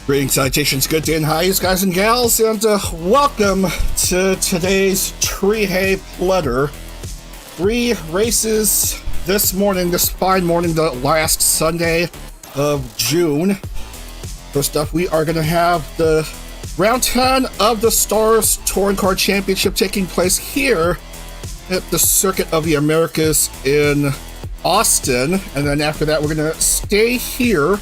Greetings, salutations, good day and highs, guys and gals, and welcome to today's Tree Hay Letter. 3 races this morning, this fine morning, the last Sunday of June. First up, we are going to have the round 10 of the Stars Touring Car Championship taking place here at the Circuit of the Americas in Austin. And then after that, we're going to stay here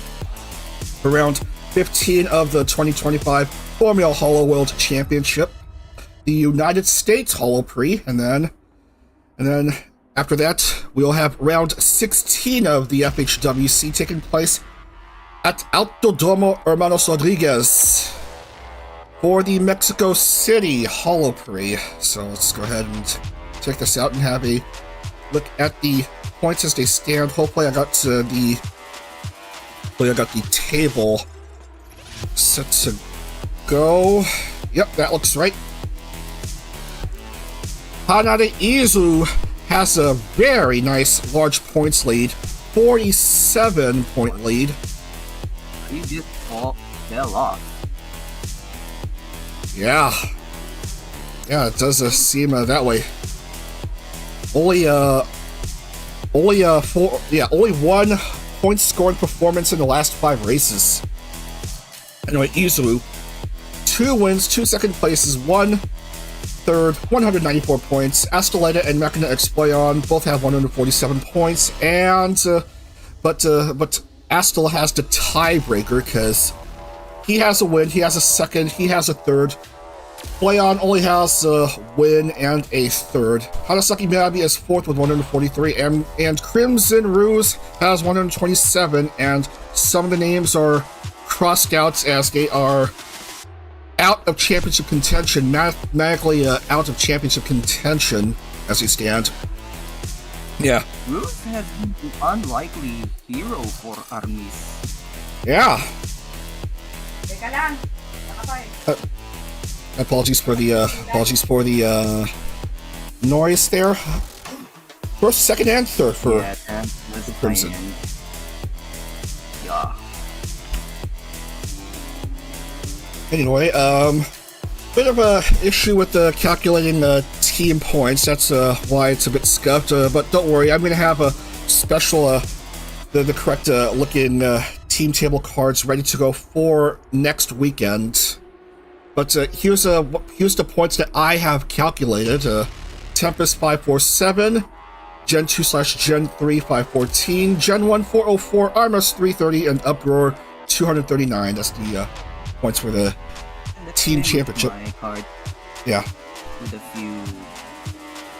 around 15 of the 2025 Formula Holo World Championship, the United States Holo Prix, and then after that we'll have round 16 of the FHWC taking place at Autodromo Hermanos Rodriguez for the Mexico City Holo Prix. So let's go ahead and check this out and have a look at the points as they stand. Hopefully I got the table set to go. Yep, that looks right. Hanade Izu has a very nice large points lead, 47-point lead. He just fell off. Yeah, it does seem that way. Only one point scoring performance in the last 5 races. Anyway, Izu, 2 wins, 2 second places, 1 third, 194 points. Asteleta and Machina Exployon both have 147 points, and but Astel has the tiebreaker because he has a win, he has a second, he has a third. Exployon only has a win and a third. Hanasaki Miyabi is 4th with 143, and Crimson Ruse has 127, and some of the names are crossed out as they are out of championship contention, mathematically out of championship contention as they stand. Yeah. Ruse has been an unlikely hero for Armis. Yeah. Apologies for the noise there. First, second, and third for Crimson. Yeah. Anyway, bit of a issue with calculating team points. That's why it's a bit scuffed. But don't worry, I'm going to have a special, the correct looking team table cards ready to go for next weekend. But here's the points that I have calculated. Tempest 547, Gen 2/Gen 3 514, Gen 1 404, Armas 330, and Uproar 239. That's the points for the team championship. Yeah. With a few,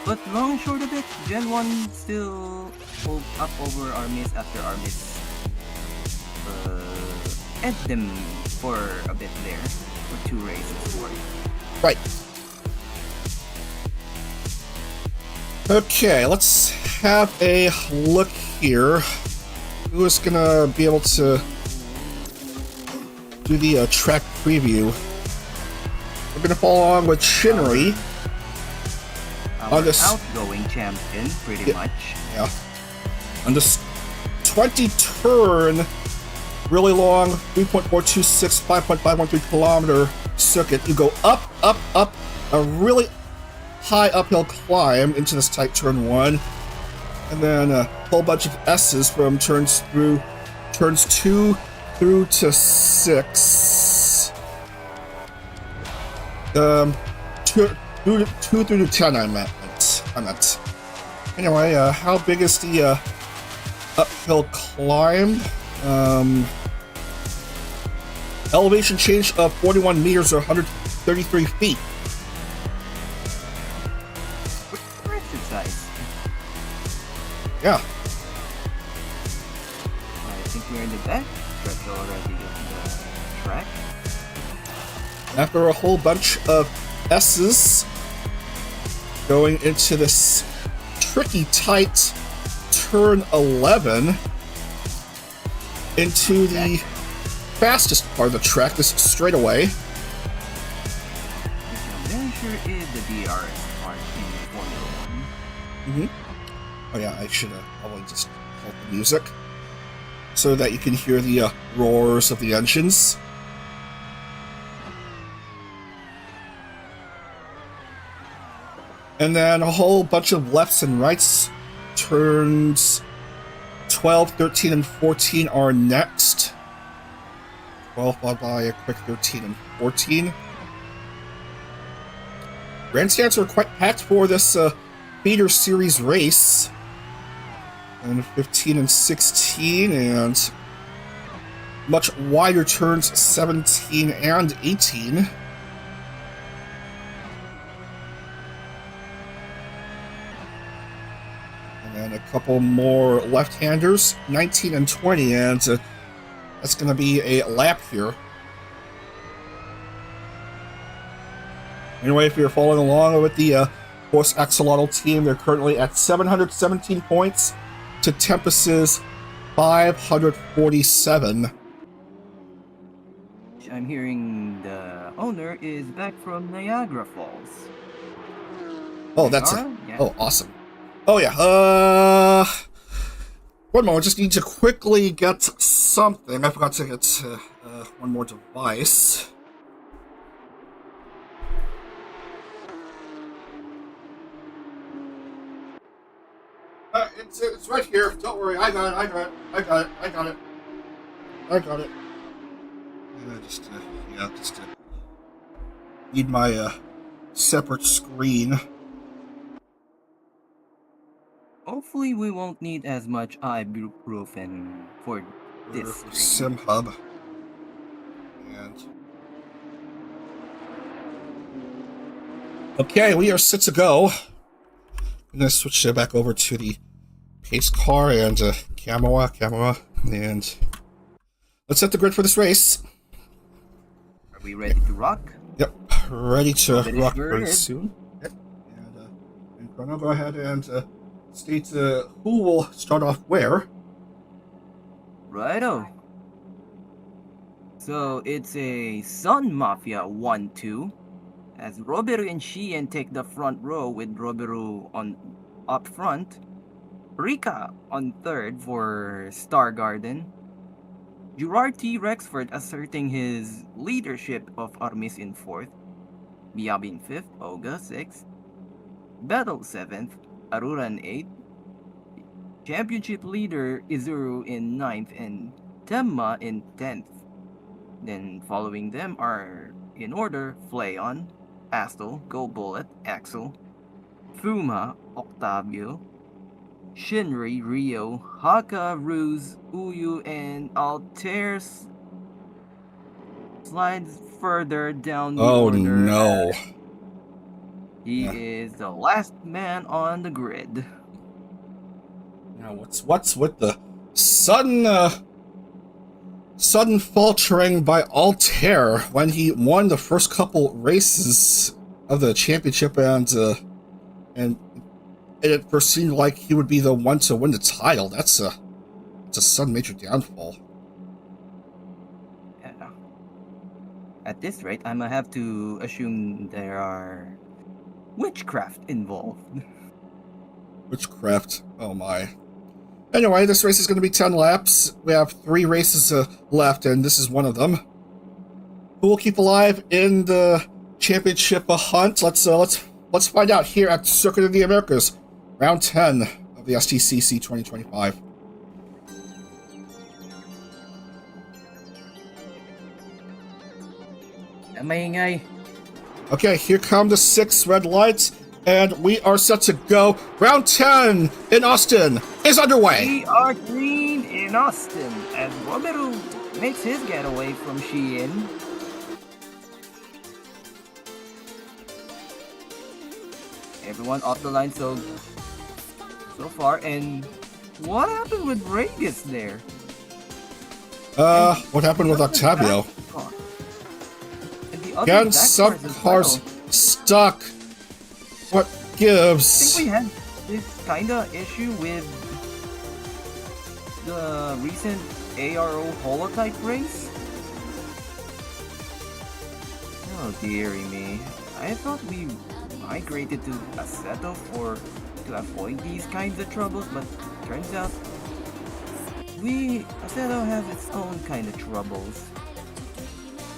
but long and short of it, Gen 1 still pulled up over Armis after Armis ed them for a bit there for 2 races for it. Right. Okay, let's have a look here. Who is gonna be able to do the track preview? We're gonna follow along with Shinri on this outgoing champion, pretty much. Yeah. On this 20-turn, really long, 3.426, 5.513 kilometer circuit. You go up, a really high uphill climb into this tight turn 1, and then a whole bunch of S's from turns 2 through to 6. 2 through to 10, I meant. Anyway, how big is the uphill climb? Elevation change of 41 meters or 133 feet. For exercise. Yeah. I think we're in the back stretch already of the track. After a whole bunch of S's going into this tricky tight turn 11 into the fastest part of the track, this straightaway. Which I'm very sure is the DRS part in Formula 1. Oh yeah, I should have probably just hold the music so that you can hear the roars of the engines. And then a whole bunch of lefts and rights. Turns 12, 13, and 14 are next. 12 followed by a quick 13 and 14. Grandstands are quite packed for this feeder series race. And 15 and 16, and much wider turns 17 and 18. And then a couple more left-handers, 19 and 20, and that's going to be a lap here. Anyway, if you're following along with the Horse Axolotl team, they're currently at 717 points to Tempest's 547. I'm hearing the owner is back from Niagara Falls. Oh, that's it. Yeah. Oh, awesome. Oh, yeah. One moment. Just need to quickly get something. I forgot to get one more device. It's right here. Don't worry. I got it. Just need my separate screen. Hopefully we won't need as much ibuprofen for this Sim Hub. And okay, we are set to go. I'm gonna switch it back over to the pace car and camera, and let's set the grid for this race. Are we ready to rock? Yep, ready to rock very soon. Yep. And Chrono, go ahead and state who will start off where. Righto. So it's a Sun Mafia 1-2, as Roberu and Sheehan take the front row with Roberu on up front, Rika on third for Star Garden, Gerard T. Rexford asserting his leadership of Armis in fourth, Miyabi in fifth, Oga sixth, Battle seventh, Arura in eighth, championship leader Izuru in ninth, and Temma in 10th. Then following them are, in order, Flayon, Astel, Go Bullet, Axel, Fuma, Octavio, Shinri, Rio, Haka, Ruse, Uyu, and Altair slides further down the order. Oh no. He is the last man on the grid. Now what's with the sudden faltering by Altair when he won the first couple races of the championship, and it first seemed like he would be the one to win the title. That's a sudden major downfall. Yeah. At this rate, I'm gonna have to assume there are witchcraft involved. Witchcraft? Oh my. Anyway, this race is going to be 10 laps. We have 3 races left, and this is one of them. Who will keep alive in the championship hunt? Let's find out here at Circuit of the Americas, round 10 of the STCC 2025. Maingay. Okay, here come the 6 red lights, and we are set to go. Round 10 in Austin is underway. We are green in Austin as Roberu makes his getaway from Sheehan. Everyone off the line so far, and what happened with Regis there? What happened with Octavio? Again, some cars stuck. What gives? I think we had this kinda issue with the recent ARO holotype race. Oh dearie me. I thought we migrated to Assetto to avoid these kinds of troubles, but turns out Assetto has its own kind of troubles.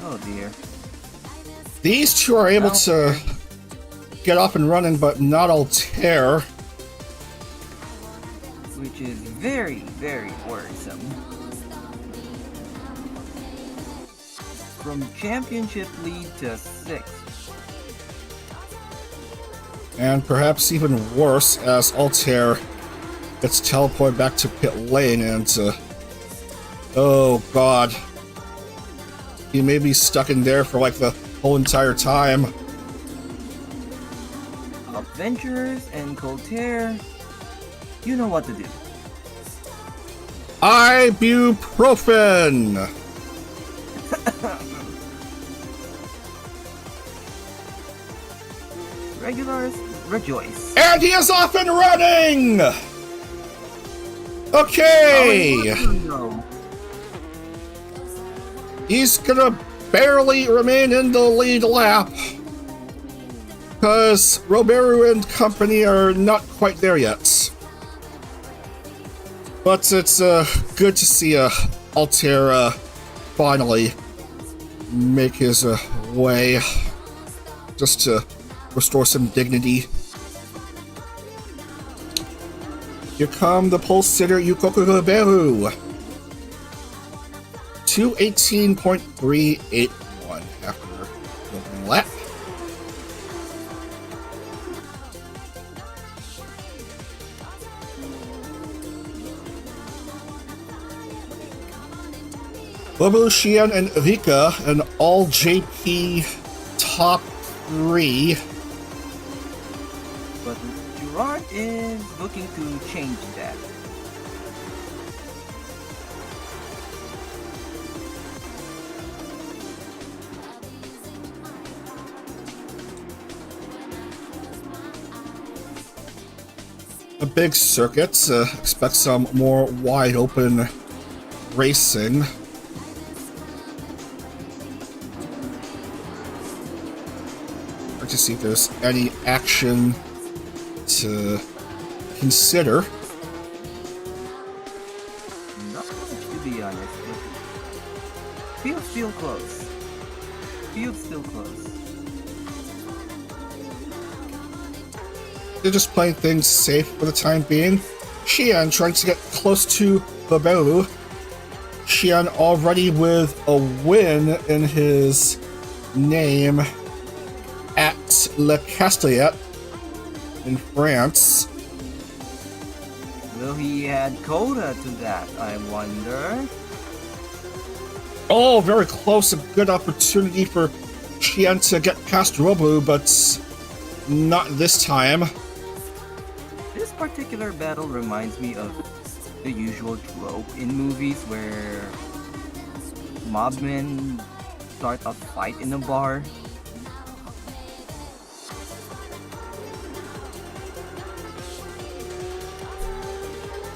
Oh dear. These two are able to get up and running, but not Altair. Which is very, very worrisome. From championship lead to 6th. And perhaps even worse, as Altair gets teleported back to pit lane and, oh god. He may be stuck in there for like the whole entire time. Adventurers and Coltair, you know what to do. Ibuprofen! Regulars, rejoice. And he is off and running! Okay! He's gonna barely remain in the lead lap. Because Roberu and company are not quite there yet. But it's good to see Altair finally make his way. Just to restore some dignity. Here come the pole sitter Yukoku Roberu. 218.381 after the lap. Bobo, Xian, and Rika, an all JP top 3. But Gerard is looking to change that. A big circuit, expect some more wide open racing. To see if there's any action to consider. Not much, to be honest, but feels still close. Feels still close. They're just playing things safe for the time being. Xian trying to get close to Babelu. Xian already with a win in his name at Le Castellet in France. Will he add coda to that, I wonder? Oh, very close. A good opportunity for Xian to get past Robu, but not this time. This particular battle reminds me of the usual trope in movies where mobmen start a fight in a bar.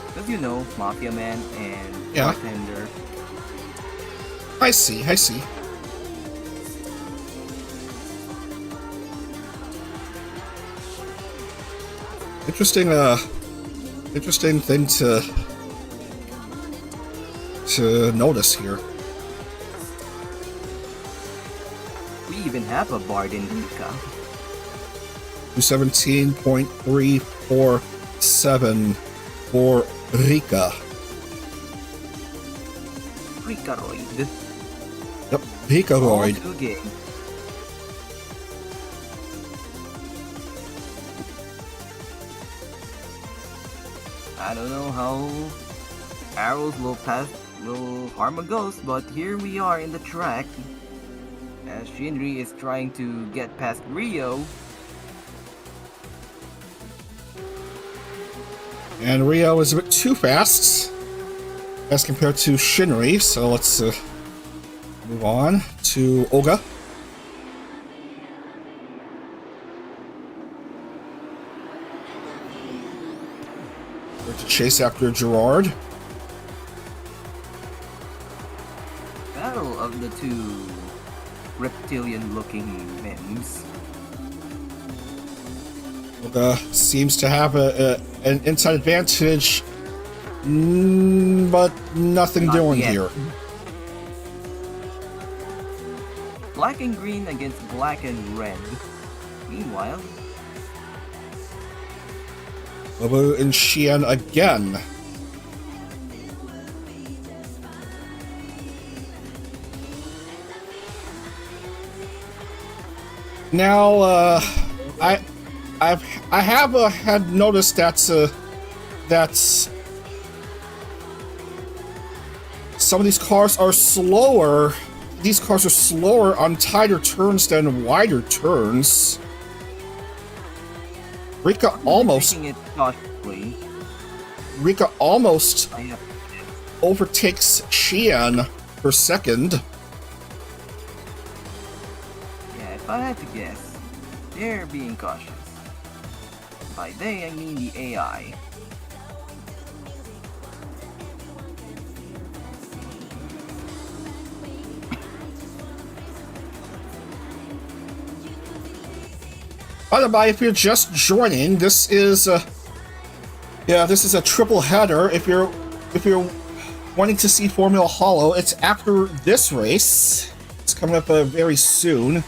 Because you know, Mafia Man and Yeah. Bartender. I see. Interesting thing to notice here. We even have a bard in Rika. 217.347 for Rika. Rikaroid. Yep, Rikaroid. All 2 games. I don't know how arrows will harm a ghost, but here we are in the track. As Shinri is trying to get past Rio. And Rio is a bit too fast as compared to Shinri, so let's move on to Oga. To chase after Gerard. Battle of the 2 reptilian-looking memes. Oga seems to have an inside advantage, but nothing Not doing yet. here. Black and green against black and red. Meanwhile, Roberu and Xian again. Now, I have had noticed that some of these cars are slower. These cars are slower on tighter turns than wider turns. Rika almost overtakes Xian per second. Yeah, if I had to guess, they're being cautious. By they, I mean the AI. By the way, if you're just joining, this is a triple header. If you're wanting to see Formula Holo, it's after this race. It's coming up very soon.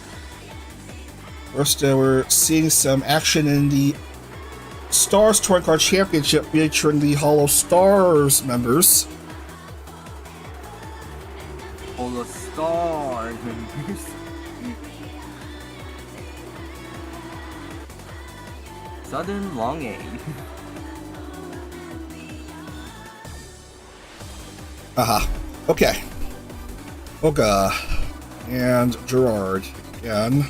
First, we're seeing some action in the Stars Touring Car Championship featuring the HOLOSTARS members. HOLOSTARS members. Sudden long A. Okay. Oga and Gerard again.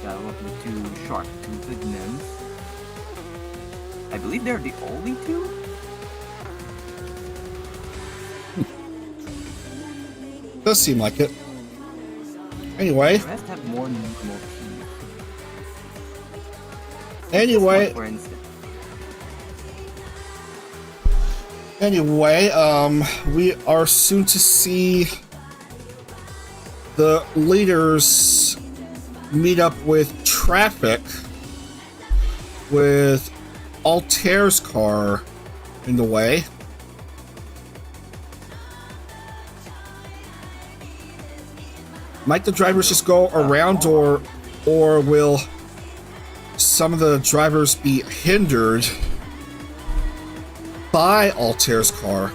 Got one with two sharp-toothed men. I believe they're the only two? Does seem like it. Anyway. The rest have more normal teeth. Anyway. For instance. Anyway, we are soon to see the leaders meet up with traffic with Altair's car in the way. Might the drivers just go around, or will some of the drivers be hindered by Altair's car?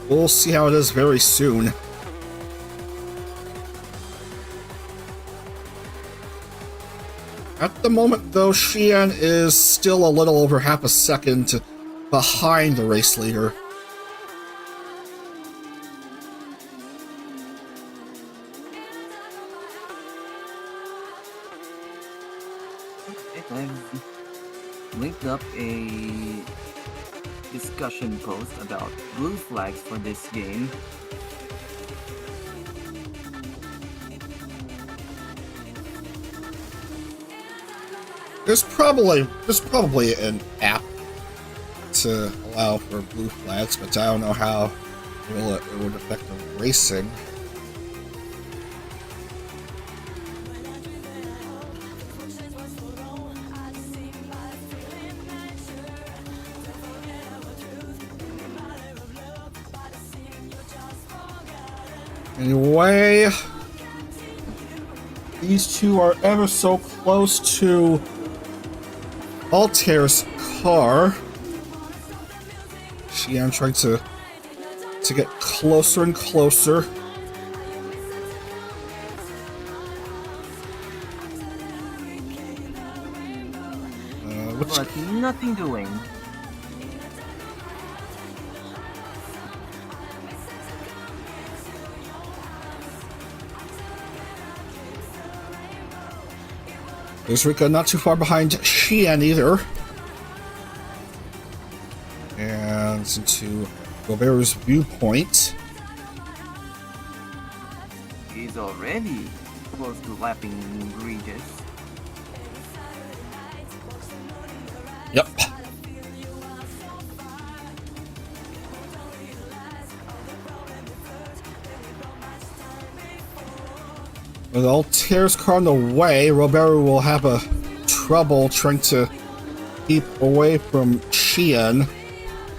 We'll see how it is very soon. At the moment, though, Xian is still a little over half a second behind the race leader. I've linked up a discussion post about blue flags for this game. There's probably an app to allow for blue flags, but I don't know how it would affect the racing. Anyway, these two are ever so close to Altair's car. I'm trying to get closer and closer. But nothing doing. There's Rika not too far behind Xian either. And into Roberu's viewpoint. He's already close to lapping Regis. Yep. With Altair's car on the way, Roberu will have a trouble trying to keep away from Xian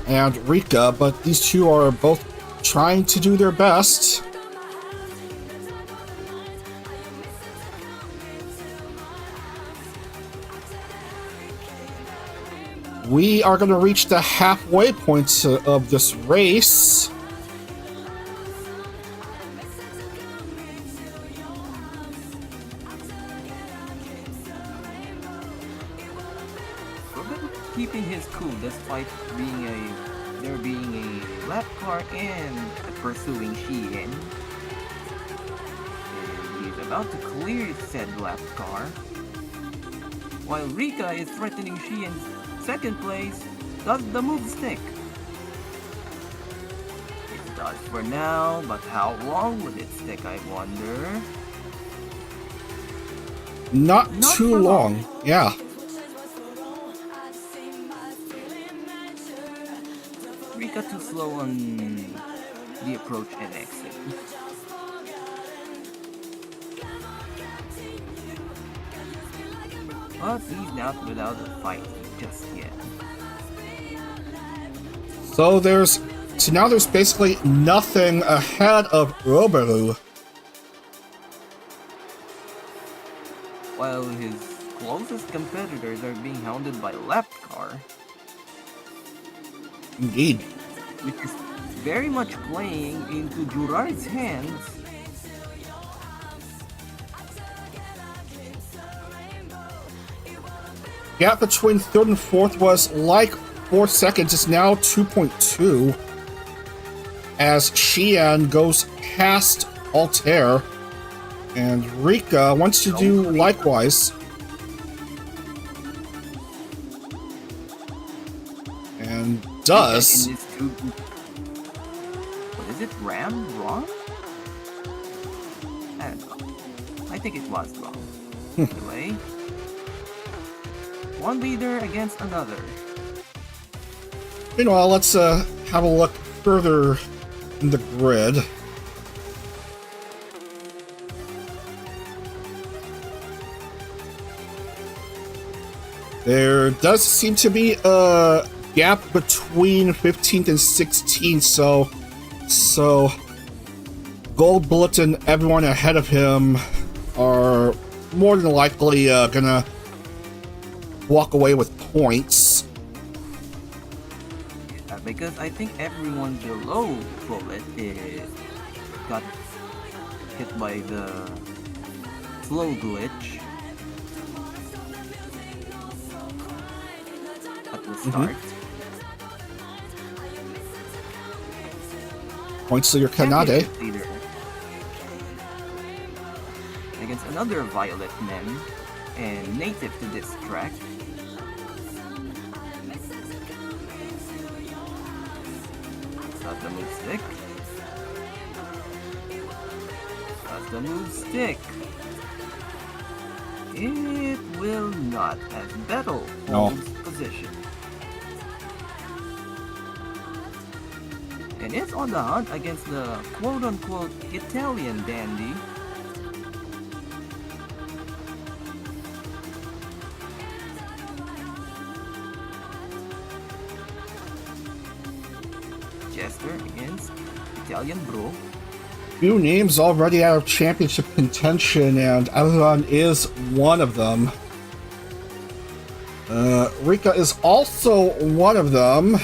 and Rika, but these two are both trying to do their best. We are going to reach the halfway point of this race. Keeping his cool despite there being a lap car and pursuing Xian. And he's about to clear said lap car. While Rika is threatening Xian's second place, does the move stick? It does for now, but how long will it stick, I wonder? Not too long. Yeah. Rika too slow on the approach and exit. But he's not without a fight just yet. So now there's basically nothing ahead of Roberu. While his closest competitors are being hounded by lap car. Indeed. Which is very much playing into Jurard's hands. Gap between third and fourth was like 4 seconds. It's now 2.2 as Xian goes past Altair, and Rika wants to do likewise. And does. What is it? Ram? Wrong? I don't know. I think it was wrong. Anyway. One leader against another. Meanwhile, let's have a look further in the grid. There does seem to be a gap between 15th and 16th, so Gold Bullet and everyone ahead of him are more than likely gonna walk away with points. Because I think everyone below Bullet got hit by the slow glitch at the start. Points to your Kanade. Against another Violet mem and native to this track. Does the move stick? Does the move stick? It will not, as Battle holds position. And it's on the hunt against the quote-unquote Italian dandy. Jester against Italian bro. Few names already out of championship contention, and Alan is one of them. Rika is also one of them.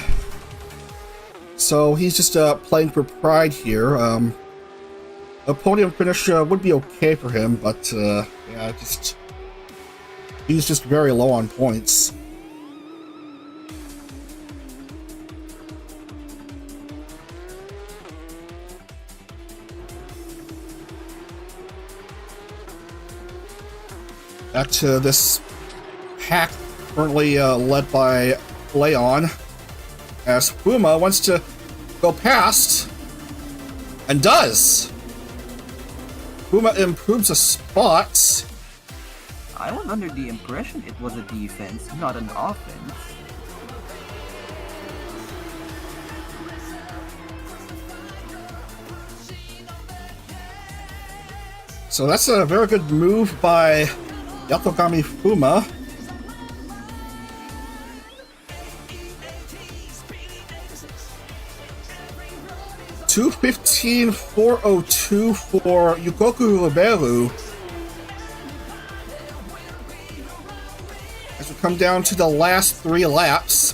So he's just playing for pride here. A podium finish would be okay for him, but yeah, he's just very low on points. Back to this pack currently led by Leon, as Puma wants to go past, and does. Puma improves a spot. I was under the impression it was a defense, not an offense. So that's a very good move by Yatogami Puma. 2:15.402 for Yukoku Riberu. As we come down to the last 3 laps.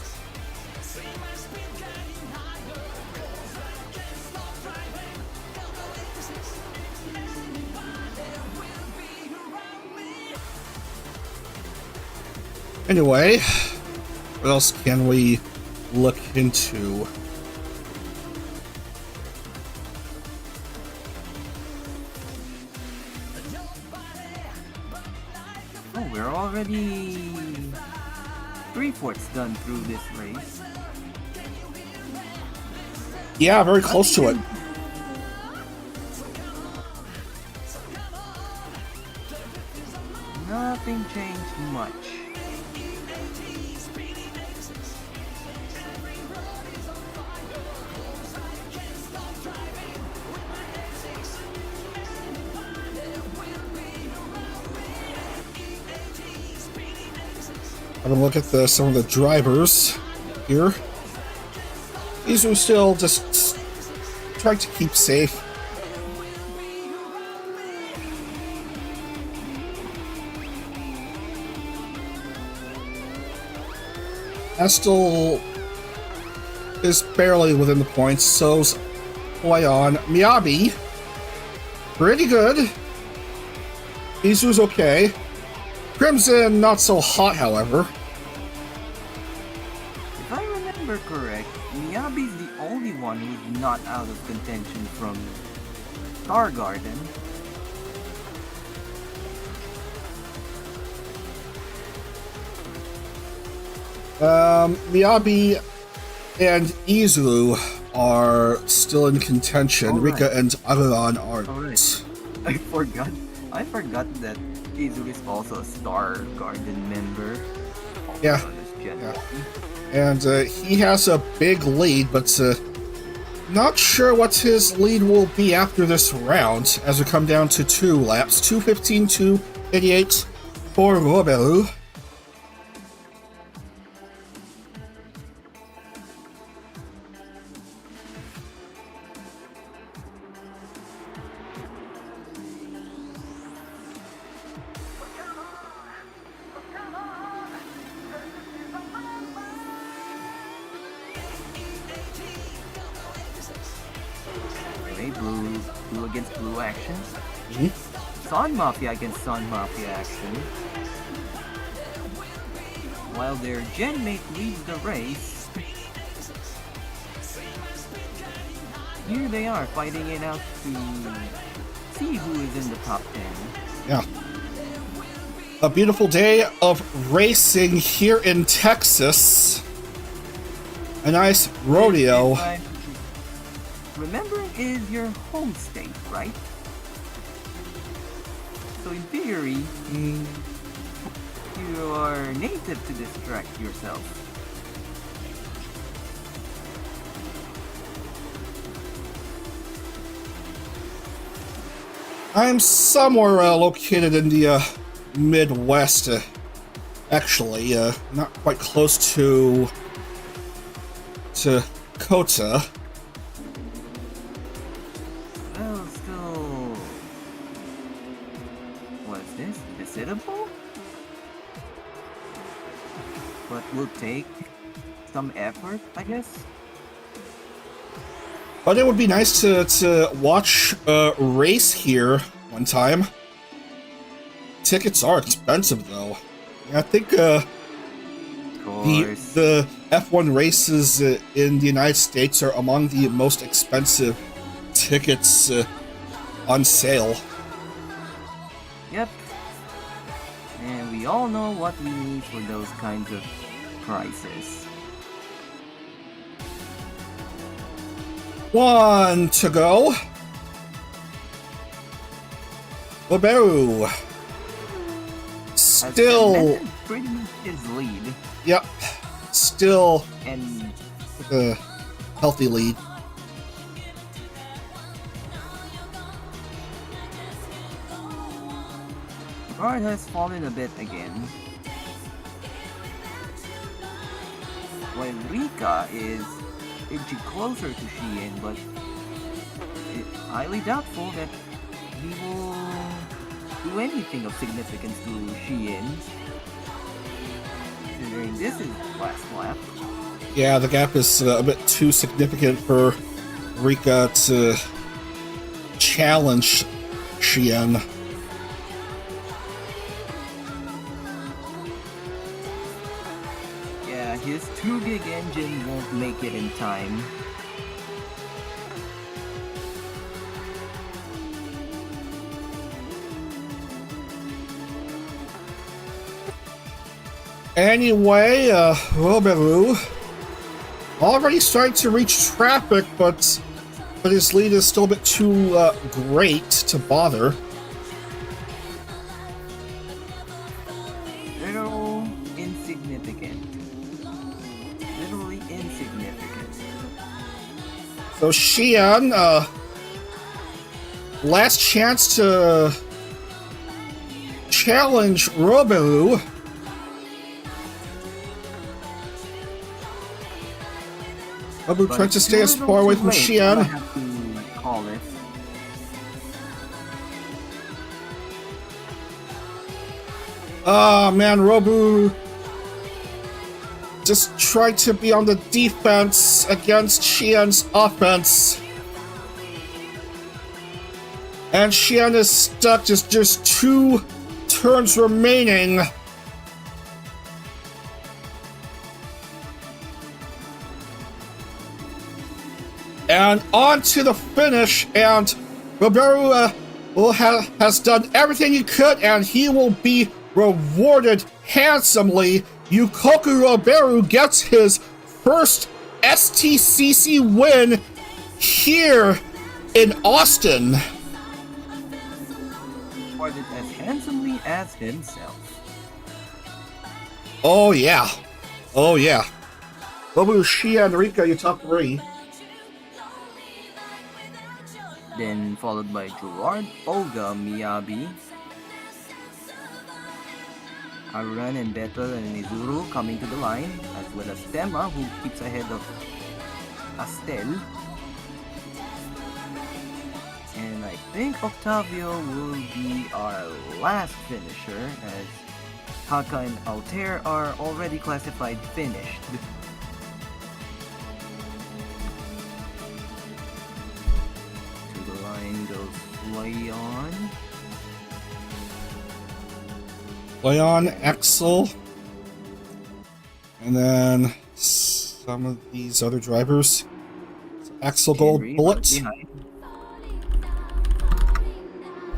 Anyway, what else can we look into? Oh, we're already 3/4 done through this race. Yeah, very close to it. Nothing changed much. I'm gonna look at some of the drivers here. These are still just trying to keep safe. Estel is barely within the points, so's Huayan. Miyabi, pretty good. Izu's okay. Crimson, not so hot, however. If I remember correct, Miyabi's the only one who's not out of contention from Star Garden. Miyabi and Izu are still in contention. Right. Rika and Aruan aren't. Right. I forgot that Izu is also a Star Garden member. Yeah. And he has a big lead, but not sure what his lead will be after this round as we come down to 2 laps. 2:15.288 for Roberu. Blue against blue action. Mhm. Sun Mafia against Sun Mafia action. While their gen mate leads the race, here they are fighting it out to see who is in the top 10. Yeah. A beautiful day of racing here in Texas. A nice rodeo. Remembering is your home state, right? So in theory, you are native to this track yourself. I'm somewhere located in the Midwest, actually, not quite close to Kota. Well, still, what is this? Visitable? But will take some effort, I guess. But it would be nice to watch a race here one time. Tickets are expensive, though. I think the F1 races in the United States are among the most expensive tickets on sale. Yep. And we all know what we need for those kinds of prices. 1 to go. Roberu. Still. Pretty much his lead. Yep. Still And with a healthy lead. guard has fallen a bit again. While Rika is inching closer to Shein, but it's highly doubtful that he will do anything of significance to Sheehan. Considering this is last lap. Yeah, the gap is a bit too significant for Rika to challenge Sheehan. Yeah, his too big engine won't make it in time. Anyway, Roberu already starting to reach traffic, but his lead is still a bit too great to bother. Little insignificant. Literally insignificant. So Sheehan, last chance to challenge Roberu. Roberu trying to stay as far away from Sheehan. I have to call it. Ah, man, Roberu just tried to be on the defense against Sheehan's offense. And Sheehan is stuck, just 2 turns remaining. And on to the finish, and Roberu has done everything he could, and he will be rewarded handsomely. Yukoku Roberu gets his first STCC win here in Austin. Rewarded as handsomely as himself. Oh yeah. Oh yeah. Roberu, Sheehan, Rika, your top 3. Then followed by Gerard, Olga, Miyabi, Haruran and Betel and Izuru coming to the line, as well as Tema, who keeps ahead of Astel. And I think Octavio will be our last finisher, as Haka and Altair are already classified finished. Leon, Axel, and then some of these other drivers. So Axel Gold Bullet.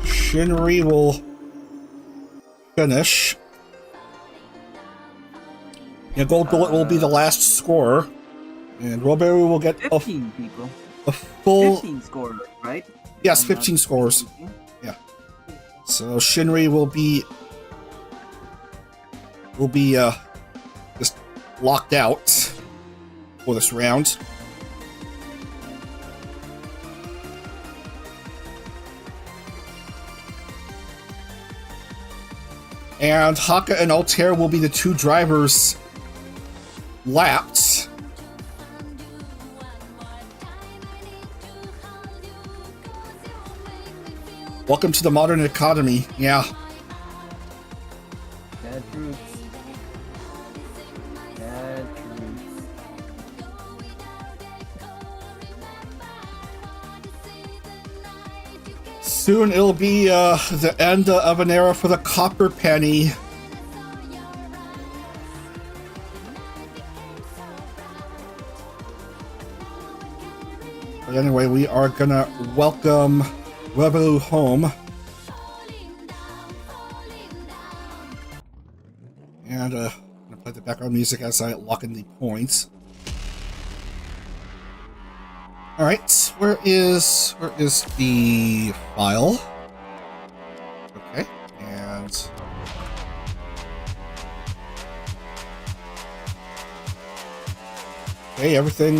Shinri will finish. Yeah, Gold Bullet will be the last scorer. And Roberu will get 15 people. A full 15 scorers, right? Yes, 15 scores. Yeah. So Shinri will be just locked out for this round. And Haka and Altair will be the 2 drivers lapped. Welcome to the modern economy. Yeah. Bad troops. Bad troops. Soon it'll be the end of an era for the copper penny. But anyway, we are gonna welcome Roberu home. And I'm gonna play the background music as I lock in the points. Alright, where is the file? Okay, and okay, everything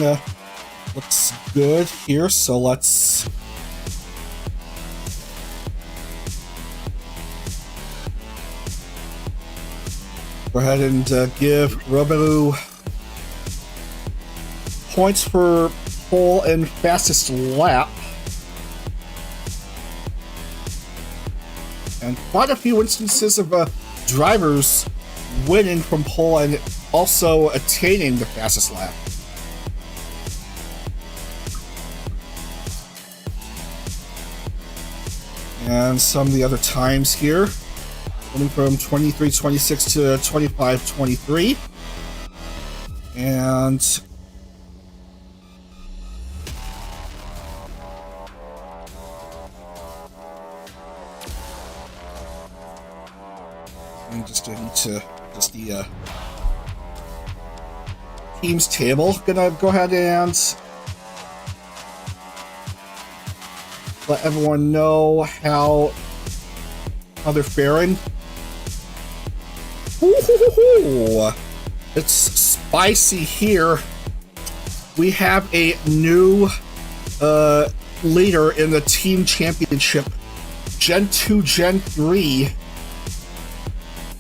looks good here, so let's go ahead and give Roberu points for pole and fastest lap. And quite a few instances of drivers winning from pole and also attaining the fastest lap. And some of the other times here, coming from 23:26 to 25:23. And I'm just into just the teams table. Gonna go ahead and let everyone know how they're faring. Ooh, it's spicy here. We have a new leader in the team championship, Gen 2, Gen 3.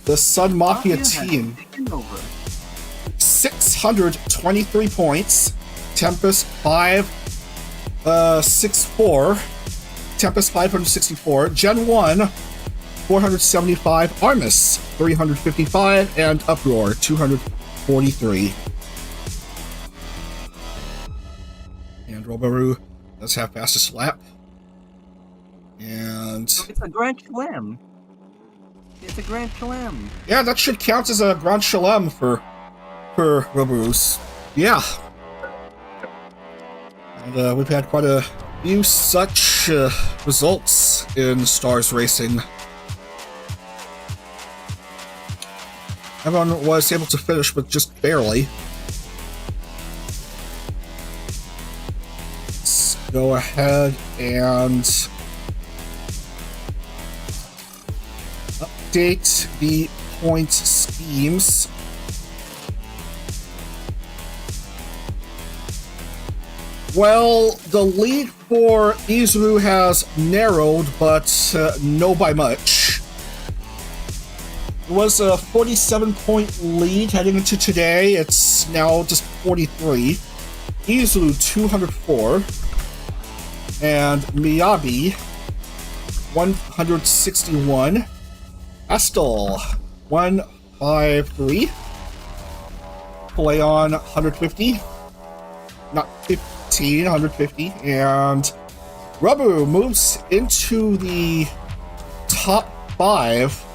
The Sun Mafia team. 623 points. Tempest 564. Tempest 564. Gen 1 475. Armis 355. And Uproar 243. And Robaru does have fastest lap. And it's a Grand Slam. It's a Grand Slam. Yeah, that should count as a Grand Slam for Robarus. Yeah. And we've had quite a few such results in Stars Racing. Everyone was able to finish, but just barely. Let's go ahead and update the point schemes. Well, the lead for Izuru has narrowed, but no by much. It was a 47-point lead heading into today. It's now just 43. Izuru 204. And Miyabi 161. Astel 153. Leon 150. Not 15, 150. And Rabu moves into the top 5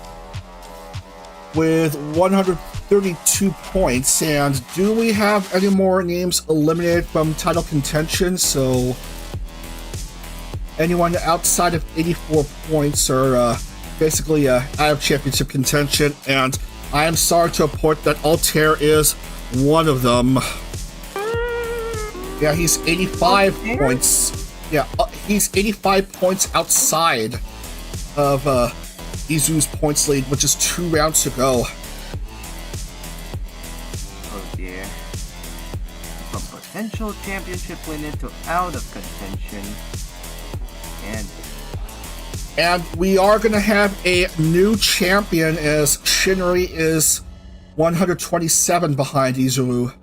with 132 points. And do we have any more names eliminated from title contention? So anyone outside of 84 points are basically out of championship contention. And I am sorry to report that Altair is one of them. Yeah, he's 85 points. Yeah, he's 85 points outside of Izu's points lead, which is 2 rounds to go. Oh dear. From potential championship winner to out of contention. And we are going to have a new champion, as Shinri is 127 behind Izuru.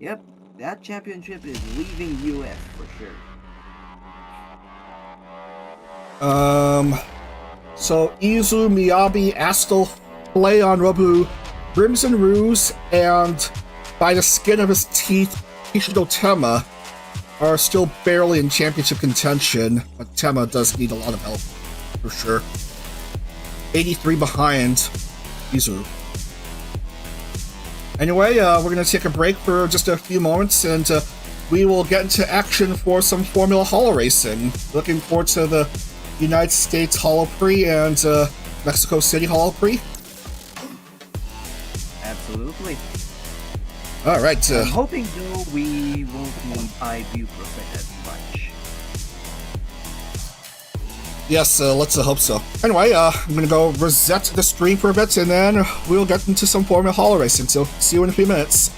Yep, that championship is leaving US for sure. So Izu, Miyabi, Astel, Leon, Robu, Crimson Ruse, and by the skin of his teeth, Ishido Tema are still barely in championship contention, but Tema does need a lot of help, for sure. 83 behind Izu. Anyway, we're going to take a break for just a few moments, and we will get into action for some Formula Holo racing. Looking forward to the United States Holo Prix and Mexico City Holo Prix. Absolutely. All right. I'm hoping, though, we won't need ibuprofen as much. Yes, let's hope so. Anyway, I'm going to go reset the stream for a bit, and then we'll get into some Formula Holo racing. So, see you in a few minutes.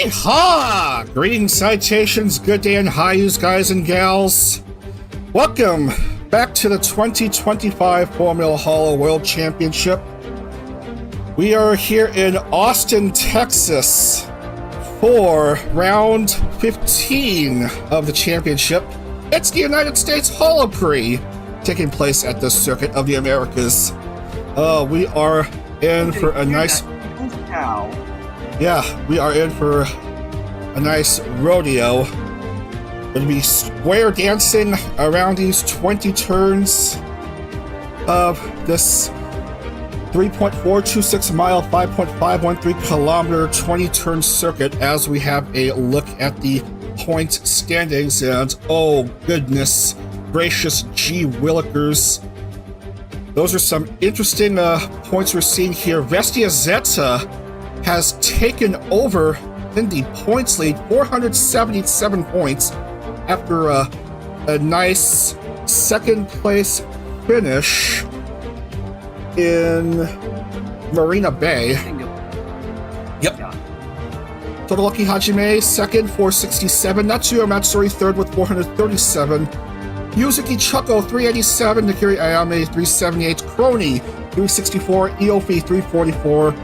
Yeehaw! Greetings, citations, good day and hi, you guys and gals. Welcome back to the 2025 Formula Holo World Championship. We are here in Austin, Texas for round 15 of the championship. It's the United States Holo Prix taking place at the Circuit of the Americas. We are in for a nice... Yeah, we are in for a nice rodeo. Gonna be square dancing around these 20 turns of this 3.426 mile, 5.513 kilometer, 20 turn circuit as we have a look at the point standings. And oh goodness gracious gee willikers, those are some interesting points we're seeing here. Vestia Zeta has taken over in the points lead, 477 points after a nice second place finish in Marina Bay. Yep. Todoroki Hajime second, 467. Natsuyo Matsuri third with 437. Yuzuki Chuko 387. Nakiri Ayame 378. Crony 364. Iofi 344.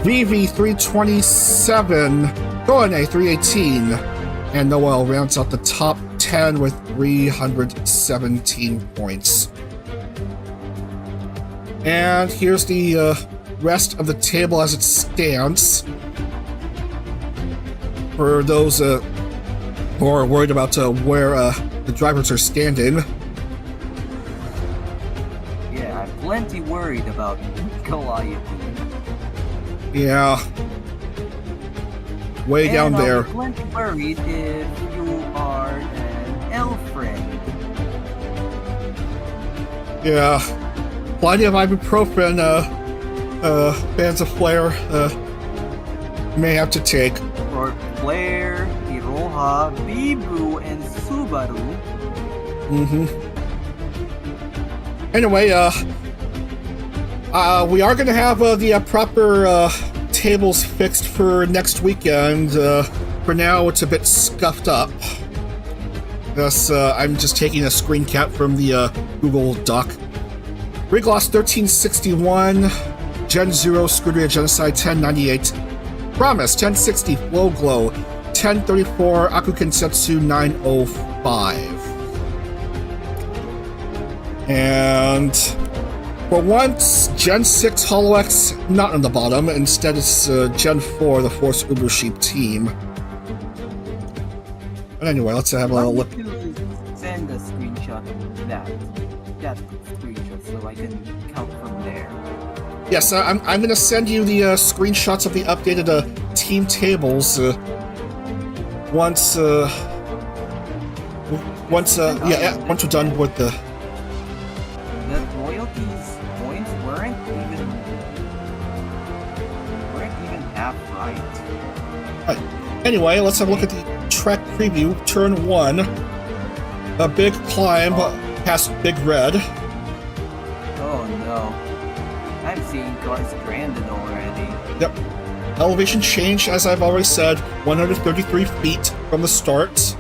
VV 327. Goane 318. And Noel rounds out the top 10 with 317 points. And here's the rest of the table as it stands. For those who are worried about where the drivers are standing. Yeah, I'm plenty worried about Goliath. Yeah. Way down there. I'm plenty worried if you are an elf friend. Yeah. Plenty of ibuprofen fans of Flare may have to take. For Flare, Iroha, Bibu, and Subaru. Anyway, we are going to have the proper tables fixed for next weekend. For now, it's a bit scuffed up. Thus, I'm just taking a screen cap from the Google Doc. Rigloss 1361, Gen 0, Scudria Genocide 1098, Promise 1060, Flow Glow 1034, Akukensetsu 905. And for once, Gen 6 HoloX not on the bottom, instead it's Gen 4, the Force Uber Sheep team. But anyway, let's have a look. Send a screenshot of that screenshot so I can count from there. Yes, I'm going to send you the screenshots of the updated team tables once we're done with the. The royalties points weren't even half right. Right. Anyway, let's have a look at the track preview. Turn 1, a big climb past Big Red. Oh no. I'm seeing cars stranded already. Yep. Elevation change, as I've already said, 133 feet from the start,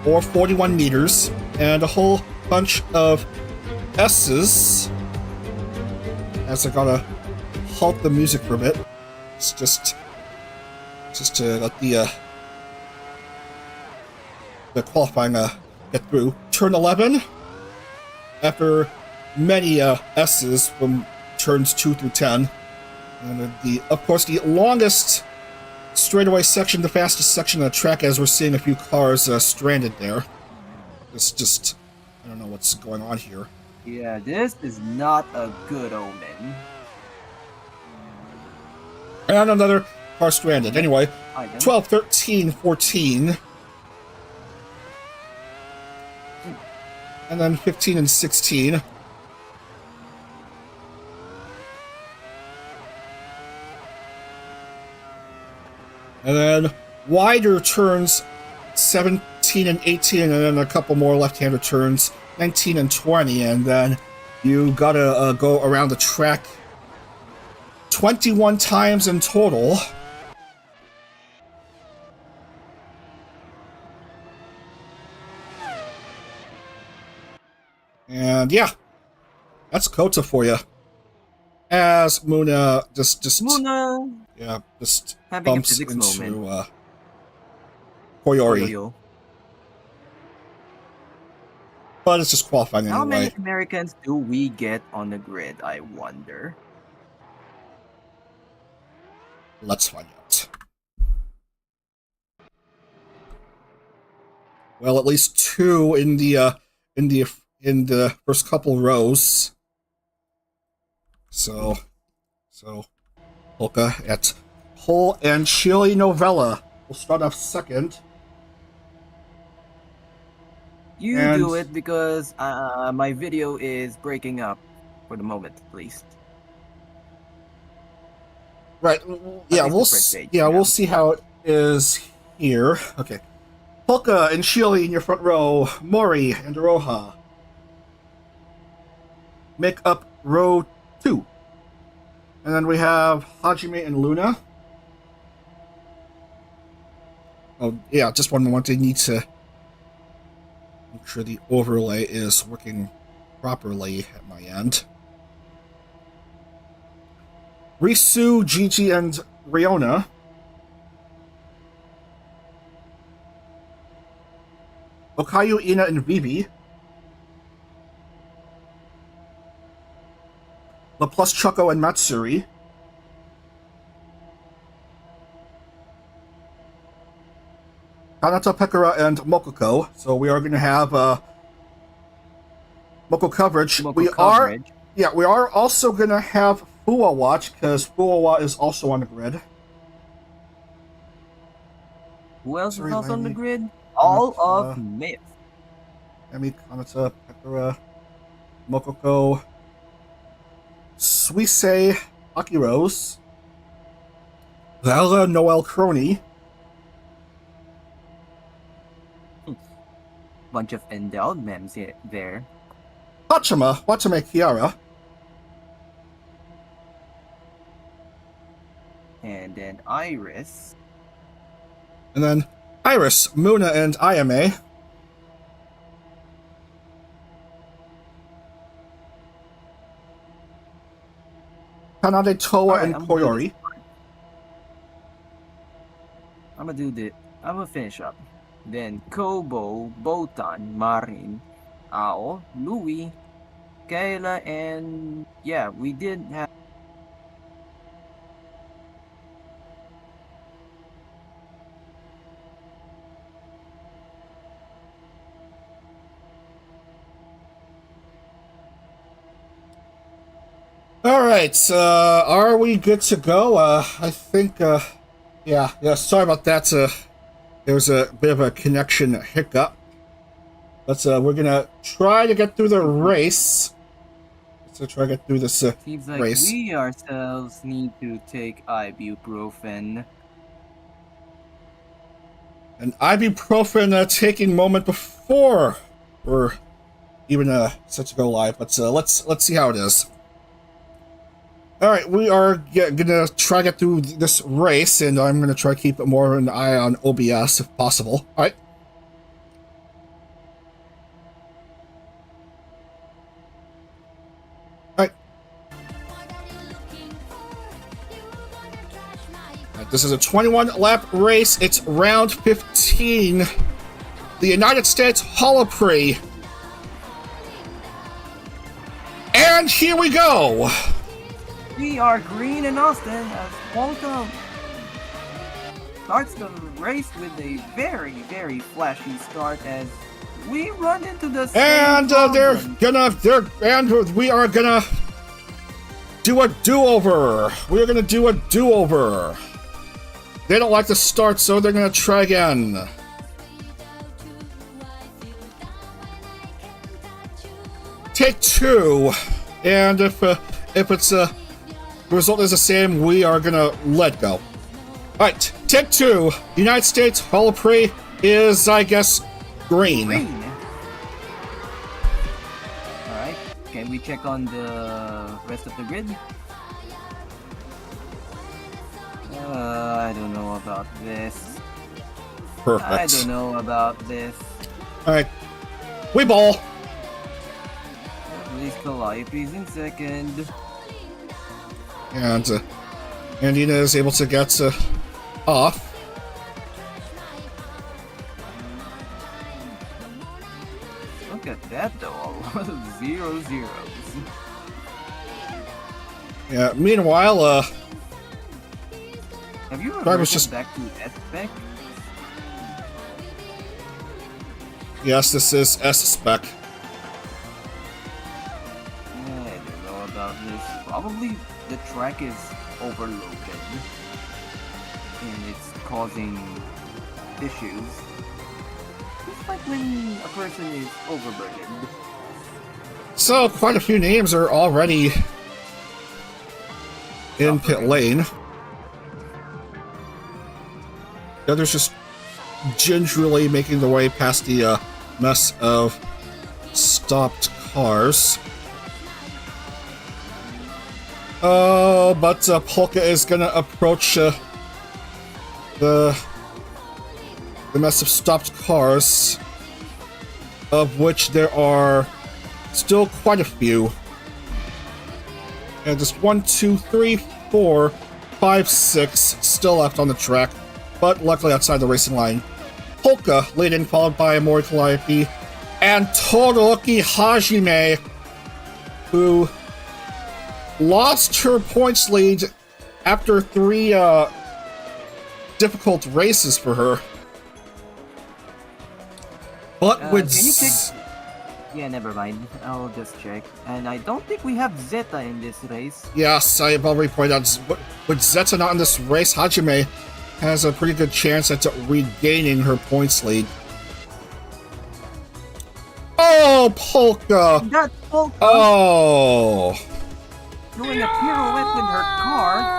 or 41 meters, and a whole bunch of S's. As I gotta halt the music for a bit. It's just to let the qualifying get through. Turn 11. After many S's from turns 2 through 10. And of course, the longest straightaway section, the fastest section of the track, as we're seeing a few cars stranded there. It's just, I don't know what's going on here. Yeah, this is not a good omen. And another car stranded. Anyway, 12, 13, 14. And then 15 and 16. And then wider turns 17 and 18, and then a couple more left-hander turns 19 and 20, and then you gotta go around the track 21 times in total. And yeah, that's Kota for you. As Muna just having a bumps physics into moment. Koyori. Koyo. But it's just qualifying How anyway. many Americans do we get on the grid, I wonder? Let's find out. Well, at least 2 in the first couple rows. So Polka at Pole and Chile Novella will start off second. You And- do it because my video is breaking up for the moment, at least. Right. Yeah, least we'll the first page, we'll yeah. see how it is here. Okay. Polka and Chile in your front row. Mori and Roja make up row 2. And then we have Hajime and Luna. Oh, yeah, just one moment. I need to make sure the overlay is working properly at my end. Risu, Gigi, and Riona. Okayu, Ina, and Vivi. LaPlus, Choco, and Matsuri. Kanata, Pekara, and Mokoko. So we are going to have Moko coverage. We are also going to have Fuwa watch, because Fuwa is also on the grid. Who else Sorry, is also on the Lady. grid? All Kanata, of Myth. Emi, Kanata, Pekara, Mokoko, Suisei, Akirose, Vala, Noel, Crony, Bunch of endowed mems there. Watame, Kiara, And then Iris. and then Iris, Muna, and Ayame. Kanade, Toa, Alright, and I'm gonna do Koyori. I'm gonna finish up. Then Kobo, Botan, Marin, Ao, Louie, Kayla, and yeah, we did have. Alright, are we good to go? I think, yeah, sorry about that. There was a bit of a connection hiccup. But we're gonna try to get through the race. Let's try to get through this Seems like race. we ourselves need to take ibuprofen. An ibuprofen taking moment before we're even set to go live. But let's see how it is. All right, we are gonna try to get through this race, and I'm gonna try to keep more of an eye on OBS if possible. All right. All right, this is a 21-lap race. It's round 15. The United States Holo Prix. And here we go. We are green in Austin as Walter starts the race with a very, very flashy start as we run into the same And we are gonna do a do-over. We are gonna do a do-over. They don't like to start, so they're gonna try again. Take 2, and if it's the result is the same, we are gonna let go. All right, take 2. United States Holo Prix is, I guess, green. Alright, can we check on the rest of the grid? I don't know about this. Perfect. I don't know about this. All right, we ball. These Calliopes in second. And Andina is able to get off. Look at that though, a lot of 0 zeros. Yeah, meanwhile, Have you I ever was just- back to S-Spec? yes, this is S-Spec. I don't know about this. Probably the track is overloaded. And it's causing issues. It's like when a person is overburdened. So, quite a few names are already in pit lane. The others just gingerly making their way past the mess of stopped cars. Oh, but Polka is gonna approach the mess of stopped cars, of which there are still quite a few. And just 1, 2, 3, 4, 5, 6 still left on the track, but luckily outside the racing line. Polka leading, followed by Mori Calliope and Todoroki Hajime, who lost her points lead after 3 difficult races for her. But with Can you check? Yeah, never mind. I'll just check. And I don't think we have Zeta in this race. yes, I have already pointed out, with Zeta not in this race, Hajime has a pretty good chance at regaining her points lead. Oh, Polka! That Polka Oh! doing a pirouette with her car.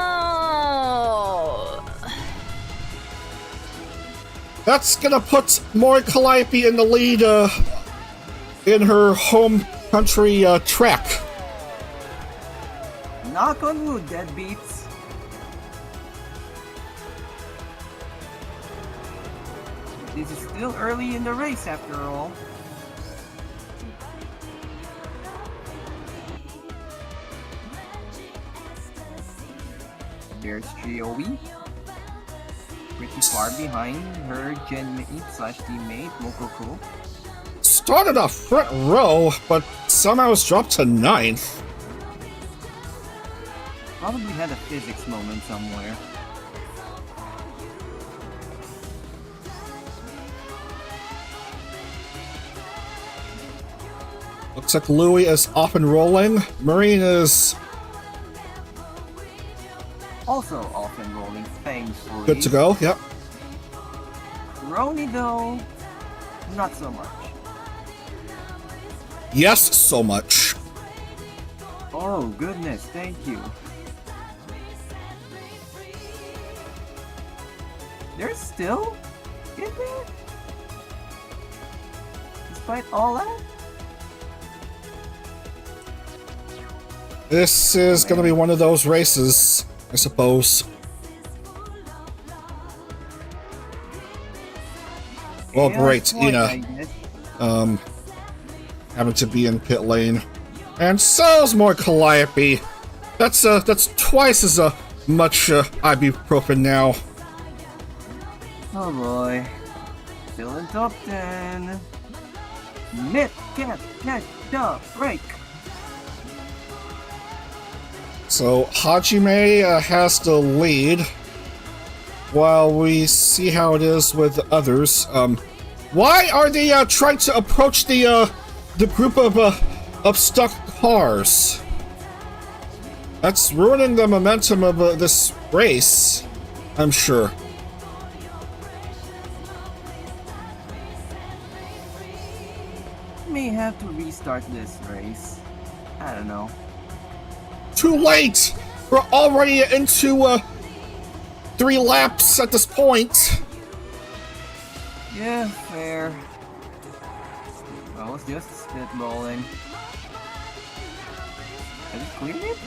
That's gonna put Mori Calliope in the lead in her home country track. Knock on wood, that beats. This is still early in the race after all. There's Chiowi. Pretty far behind her teammate Mokoko. Started off front row, but somehow was dropped to 9th. Probably had a physics moment somewhere. Looks like Louis is off and rolling. Marine is Also off and rolling, thankfully. good to go. Yep. Roni though, not so much. Yes, so much. Oh goodness, thank you. There's still in there? Despite all that? This is gonna be one of those races, I suppose. Well, Yeah, great, point, I Ina. guess. Having to be in pit lane. And so's more Calliope. That's twice as much ibuprofen now. Oh boy. Still in top 10. Nip, catch the break. So Hajime has the lead, while we see how it is with others. Why are they trying to approach the group of stuck cars? That's ruining the momentum of this race, I'm sure. May have to restart this race. I don't know. Too late! We're already into 3 laps at this point. Yeah, fair. I was just spitballing. Has it cleared it?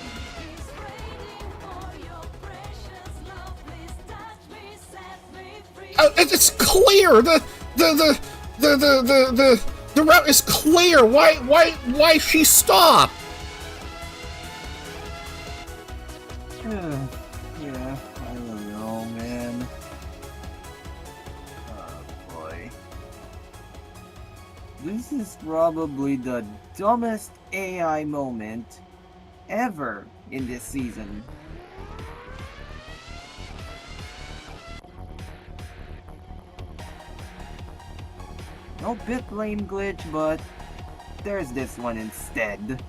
It's clear. The The route is clear. Why she stop? Yeah, I don't know, man. Oh boy. This is probably the dumbest AI moment ever in this season. No pit lane glitch, but there's this one instead.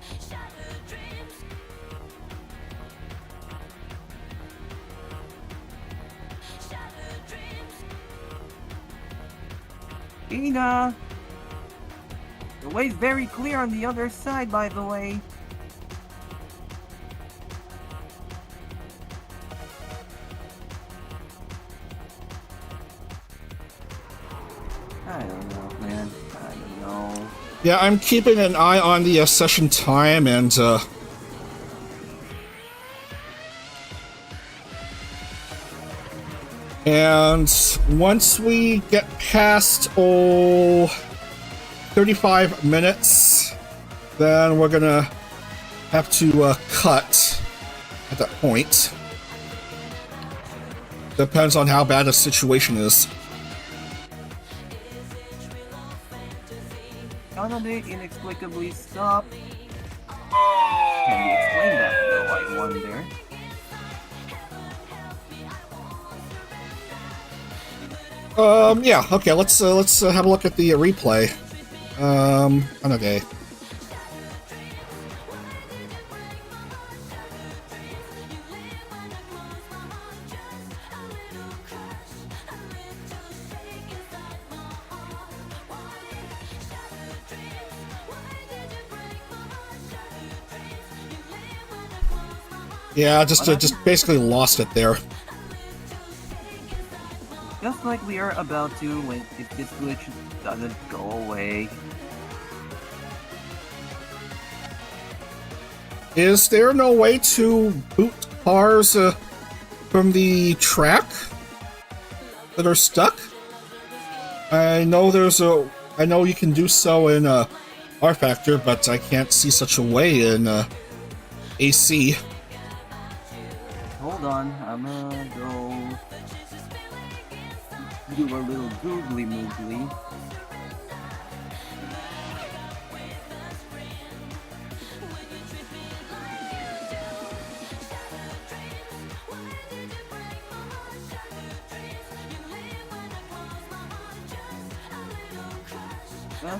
Ina! The way's very clear on the other side, by the way. I don't know, man. I don't know. Yeah, I'm keeping an eye on the session time, and once we get past 35 minutes, then we're gonna have to cut at that point. Depends on how bad the situation is. Kanade inexplicably stopped. Can you explain that though, I wonder? Yeah, okay, let's have a look at the replay. Okay. Yeah, just basically lost it there. Just like we are about to when if this glitch doesn't go away. Is there no way to boot cars from the track that are stuck? I know I know you can do so in R Factor, but I can't see such a way in AC. Hold on, I'm gonna go do a little googly moogly. Huh?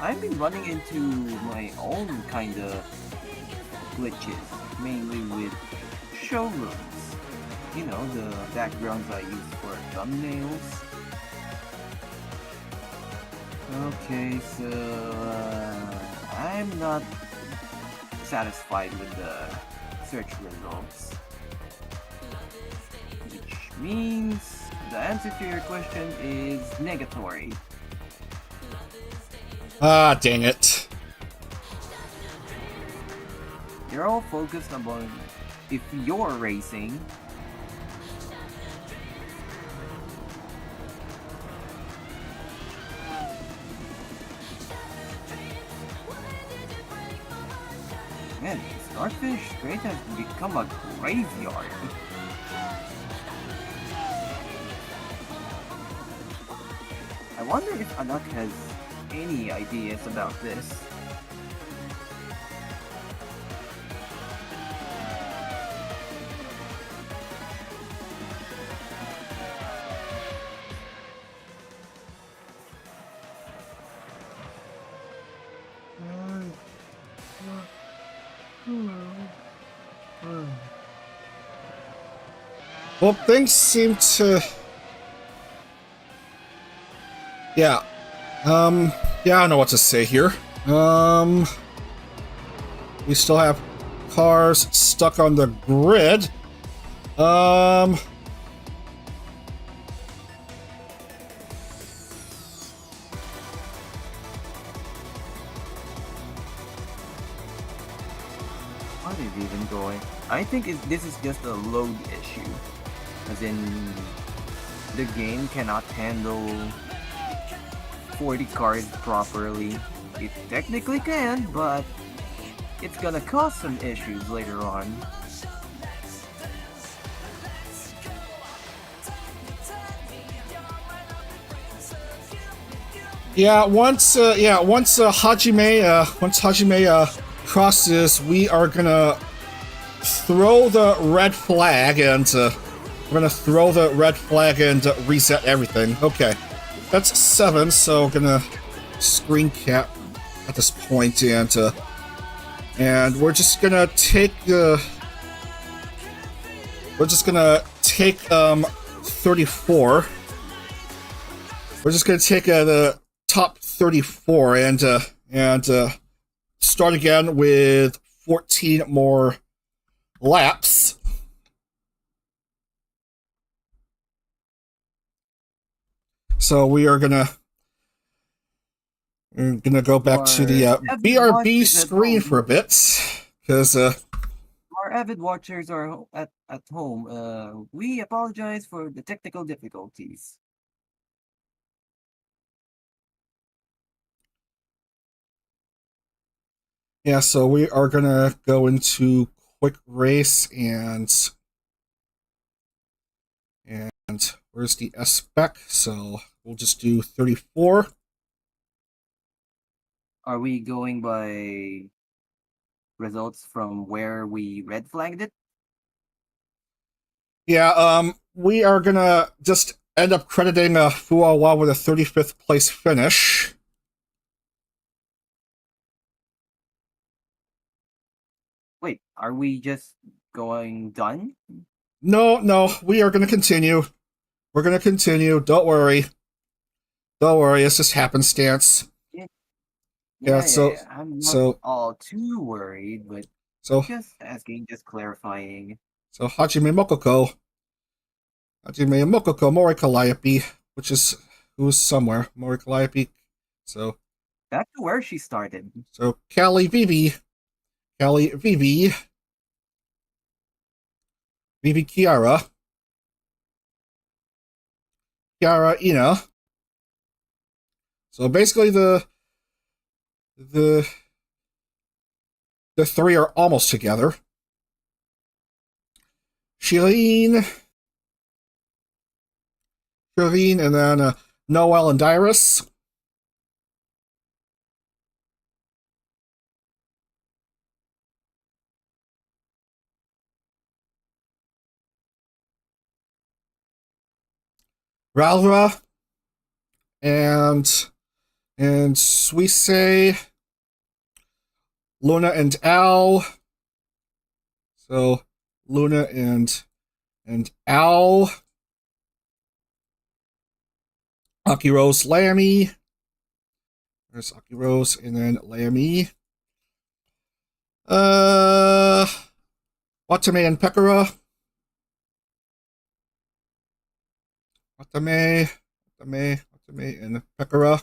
I've been running into my own kind of glitches, mainly with showrooms. You know, the backgrounds I use for thumbnails. Okay, so I'm not satisfied with the search results. Which means the answer to your question is negatory. Ah, dang it. You're all focused on if you're racing. Man, Starfish Strait has become a graveyard. I wonder if Anak has any ideas about this. Well, things seem to... Yeah. Yeah, I don't know what to say here. We still have cars stuck on the grid. What is even going? I think this is just a load issue, as in the game cannot handle 40 cards properly. It technically can, but it's gonna cause some issues later on. Once Hajime crosses, we are gonna throw the red flag and reset everything. Okay, that's 7. So gonna screen cap at this point, and we're just gonna take 34. We're just gonna take the top 34 and start again with 14 more laps. So we are gonna go back to the BRB screen for a bit, because our avid watchers are at home. We apologize for the technical difficulties. Yeah, so we are gonna go into quick race and where's the S spec? So we'll just do 34. Are we going by results from where we red flagged it? Yeah, we are gonna just end up crediting Fuawa with a 35th place finish. Wait, are we just going done? No, we are gonna continue. We're gonna continue. Don't worry. It's just happenstance. I'm not all too worried, but just asking, just clarifying. So Hajime Mokoko Mori Calliope, who's somewhere. Mori Calliope. So back to where she started. So Callie Vivi Kiara Ina. So basically the three are almost together. Shireen, and then Noel and Dyrus. Ralra and Suisse, Luna and Al. So Luna and Al. Aki Rose, Lammy. There's Aki Rose and then Lammy. Watame and Pekara. Watame and Pekara.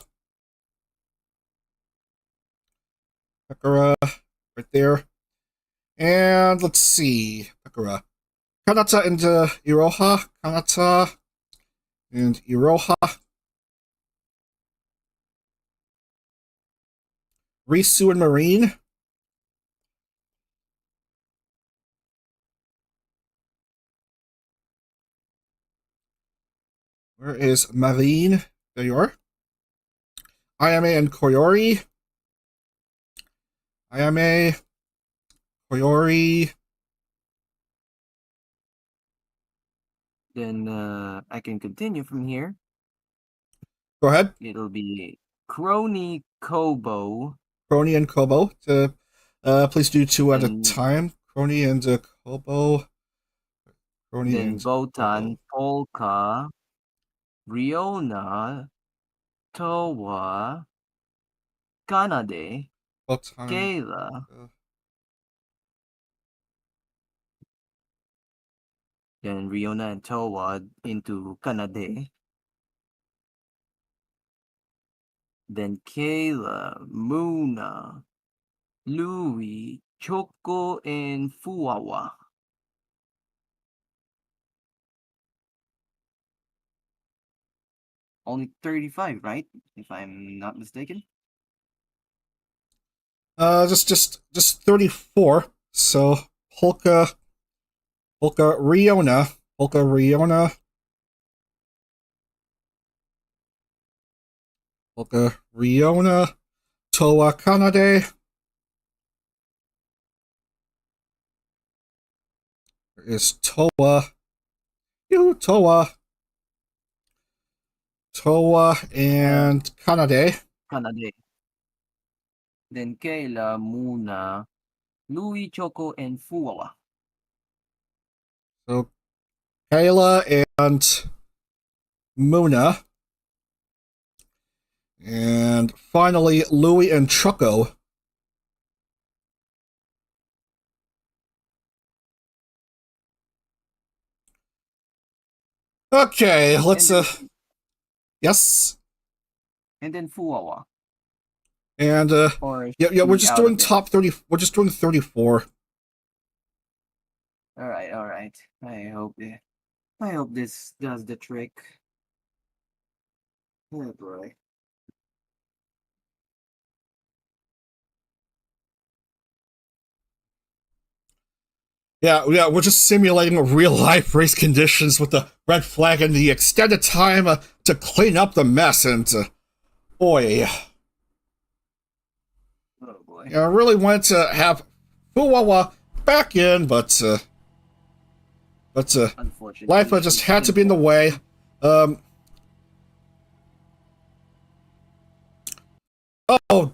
Right there. And let's see. Pekara. Kanata and Iroha. Kanata and Iroha. Risu and Marine. Where is Marine? There you are. Ayame and Koyori. Koyori. Then I can continue from here. Go ahead. It'll be Crony Kobo. Crony and Kobo. Please do 2 at a time. Crony and Kobo. Crony then and Botan, Kobo. Polka, Riona, Towa, Kanade, Botan, Kayla. Then Riona and Towa into Kanade. Then Kayla, Muna, Louie, Choco and Fuwawa. Only 35, right? If I'm not mistaken. Just 34. So Polka Riona, Polka Riona, Toa Kanade. There is Toa, Toa and Kanade. Kanade. Then Kayla, Muna, Louis, Choco, and Fuwawa. So Kayla and Muna. And finally, Louis and Choco. Okay, let's yes. And then Fuwawa. And yeah, we're just doing top 30. We're just doing 34. All right. I hope this does the trick. Oh boy. Yeah, we're just simulating real life race conditions with the red flag and the extended time to clean up the mess. And boy, Oh boy. yeah, I really wanted to have Fuwawa back in, but Unfortunately, life just had to be in the way. Oh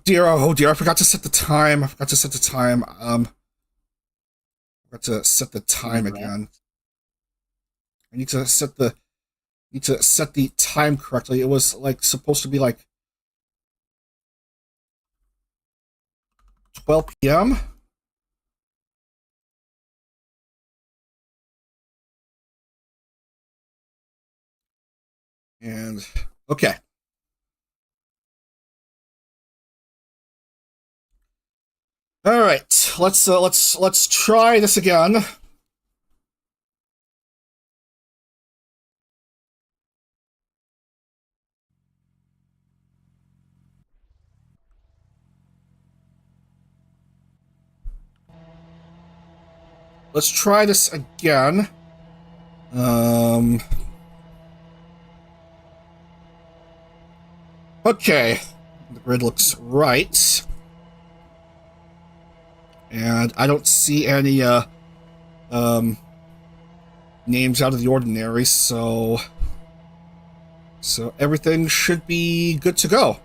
dear, I forgot to set the time. I forgot to set the time again. I need to set the time correctly. It was like supposed to be like 12 p.m. And okay. All right, let's try this again. Let's try this again. Okay, the grid looks right, and I don't see any names out of the ordinary, so everything should be good to go.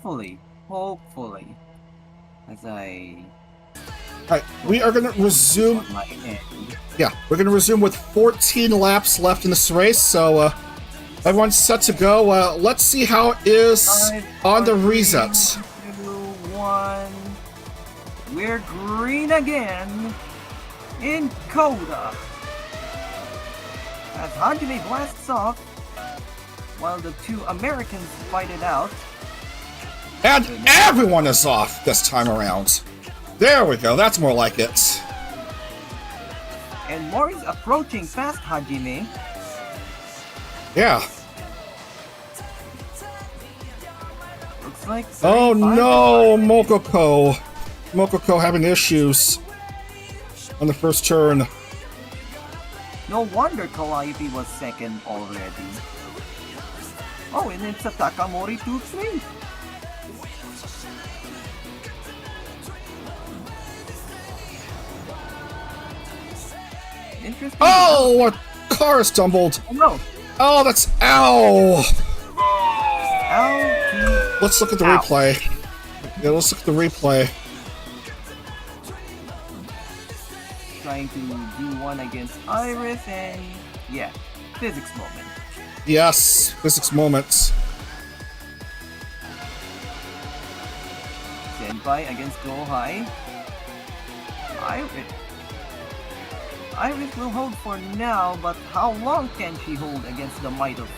Hopefully, as I. All right, we are going to resume. Yeah, we're going to resume with 14 laps left in this race, so everyone's set to go. Let's see how it is on the resets. 2, 1. We're green again in Coda. As Hajime blasts off, while the two Americans fight it out. And everyone is off this time around. There we go, that's more like it. And Mori's approaching fast Hajime. Yeah. Looks like. Oh no, Mokoko having issues on the first turn. No wonder Calliope was second already. Oh, and it's a Takamori 2-3. Interesting. Oh, a car stumbled. Oh no. Oh, that's ow. Ow. Let's look at the replay. Yeah, let's look at the replay. Trying to do one against Iris, and yeah, physics moment. Yes, physics moments. Senpai against Go High. Iris will hold for now, but how long can she hold against the might of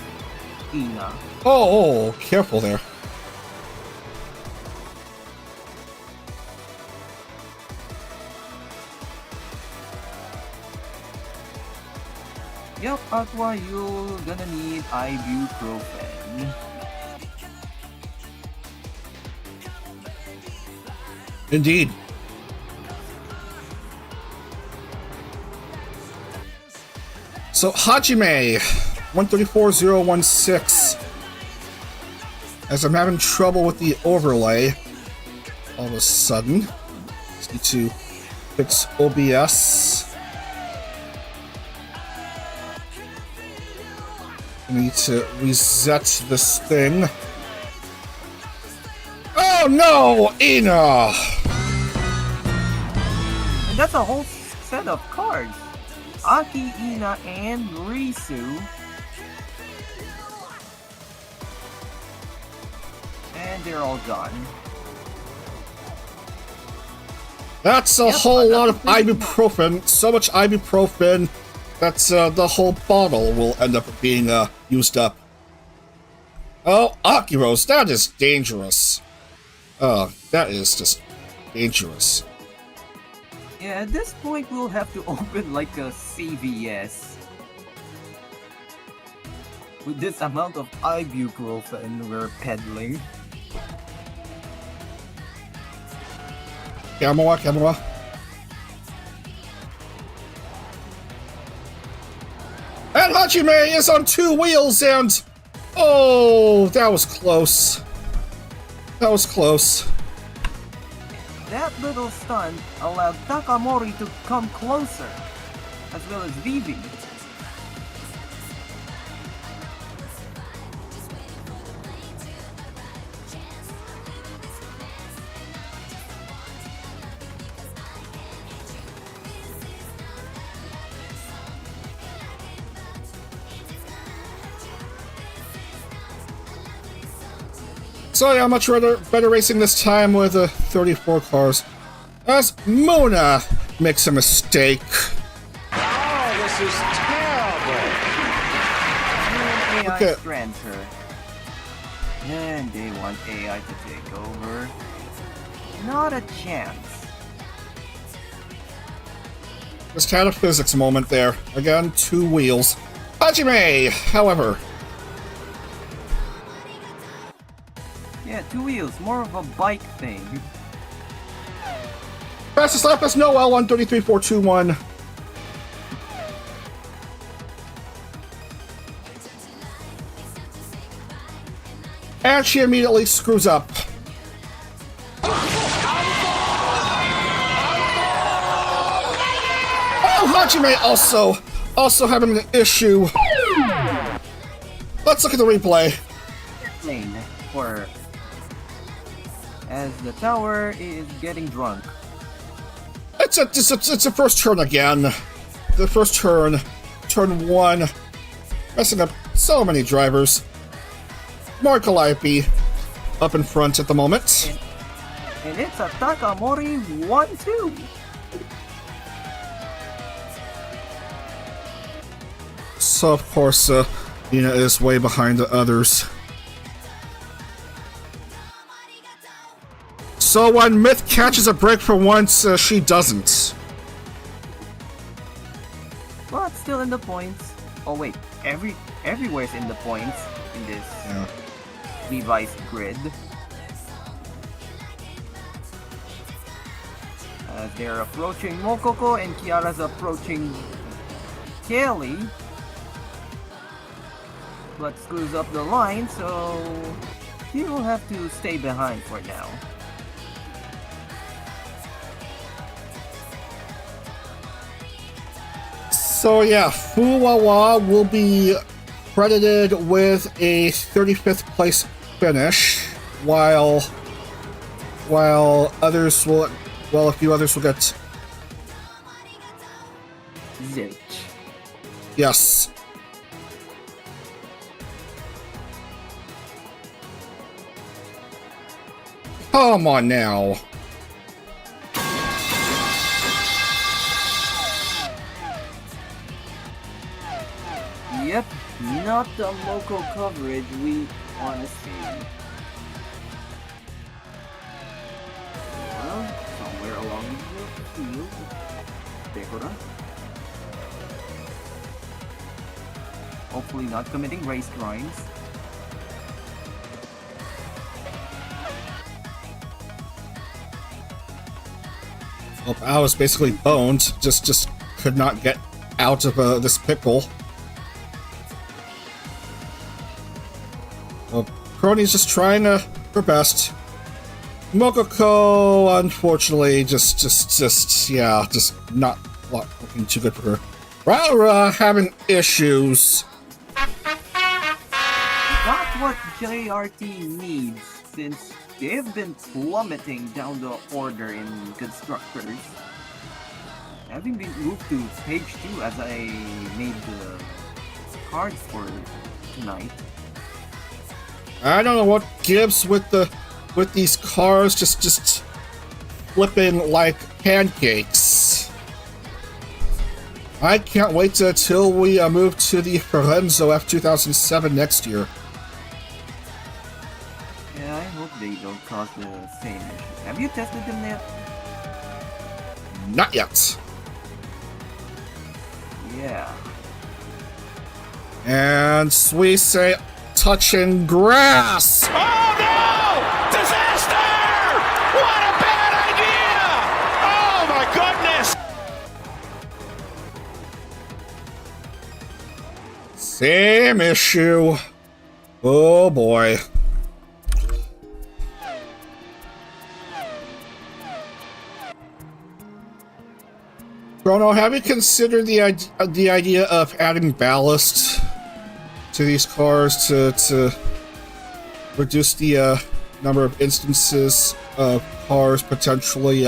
Ina? Oh, careful there. Yep, Aqua, you're gonna need ibuprofen. Indeed. So Hajime, 134016. As I'm having trouble with the overlay, all of a sudden, just need to fix OBS. I need to reset this thing. Oh no, Ina! And that's a whole set of cards. Aki, Ina, and Risu. And they're all gone. That's a whole lot of ibuprofen. So much ibuprofen that the whole bottle will end up being used up. Oh, Akiros, that is dangerous. Oh, that is just dangerous. Yeah, at this point we'll have to open like a CVS. With this amount of ibuprofen we're peddling. Camera. And Hajime is on 2 wheels and... Oh, that was close. That was close. That little stunt allowed Takamori to come closer, as well as Vivi. So yeah, much better racing this time with 34 cars. As Mona makes a mistake. Oh, this is terrible. AI Okay. strands her. And they want AI to take over. Not a chance. Just had a physics moment there. Again, 2 wheels. Hajime, however. Yeah, 2 wheels, more of a bike thing. Fastest lap is Noel, 133.421. And she immediately screws up. Oh, Hajime also having an issue. Let's look at the replay. Lane for as the tower is getting drunk. It's a first turn again. The first turn, turn 1, messing up so many drivers. More Calliope up in front at the moment. And it's a Takamori 1-2. So of course, Nina is way behind the others. So when Myth catches a break for once, she doesn't. But still in the points. Oh wait, everywhere's in the points in this revised grid. As they're approaching Mokoko and Kiara's approaching Kelly. But screws up the line, so he will have to stay behind for now. So yeah, Fuwawa will be credited with a 35th place finish, while others will, well, a few others will get, Zilch. yes. Come on now. Yep, not the local coverage we want to see. Well, somewhere along the field, Dekora. Hopefully not committing race crimes. Well, I was basically boned. Just could not get out of this pickle. Well, Crony's just trying her best. Mokoko, unfortunately, just not looking too good for her. Rather having issues. Not what JRT needs, since they've been plummeting down the order in constructors. Having been moved to page 2 as I made the cards for tonight. I don't know what gives with these cars just flipping like pancakes. I can't wait till we move to the Firenzo F2007 next year. Yeah, I hope they don't cause the same issue. Have you tested them yet? Not yet. Yeah. And we say touching grass. Oh no! Disaster! What a bad idea! Oh my goodness! Same issue. Oh boy. Chrono, have you considered the idea of adding ballast to these cars to reduce the number of instances of cars potentially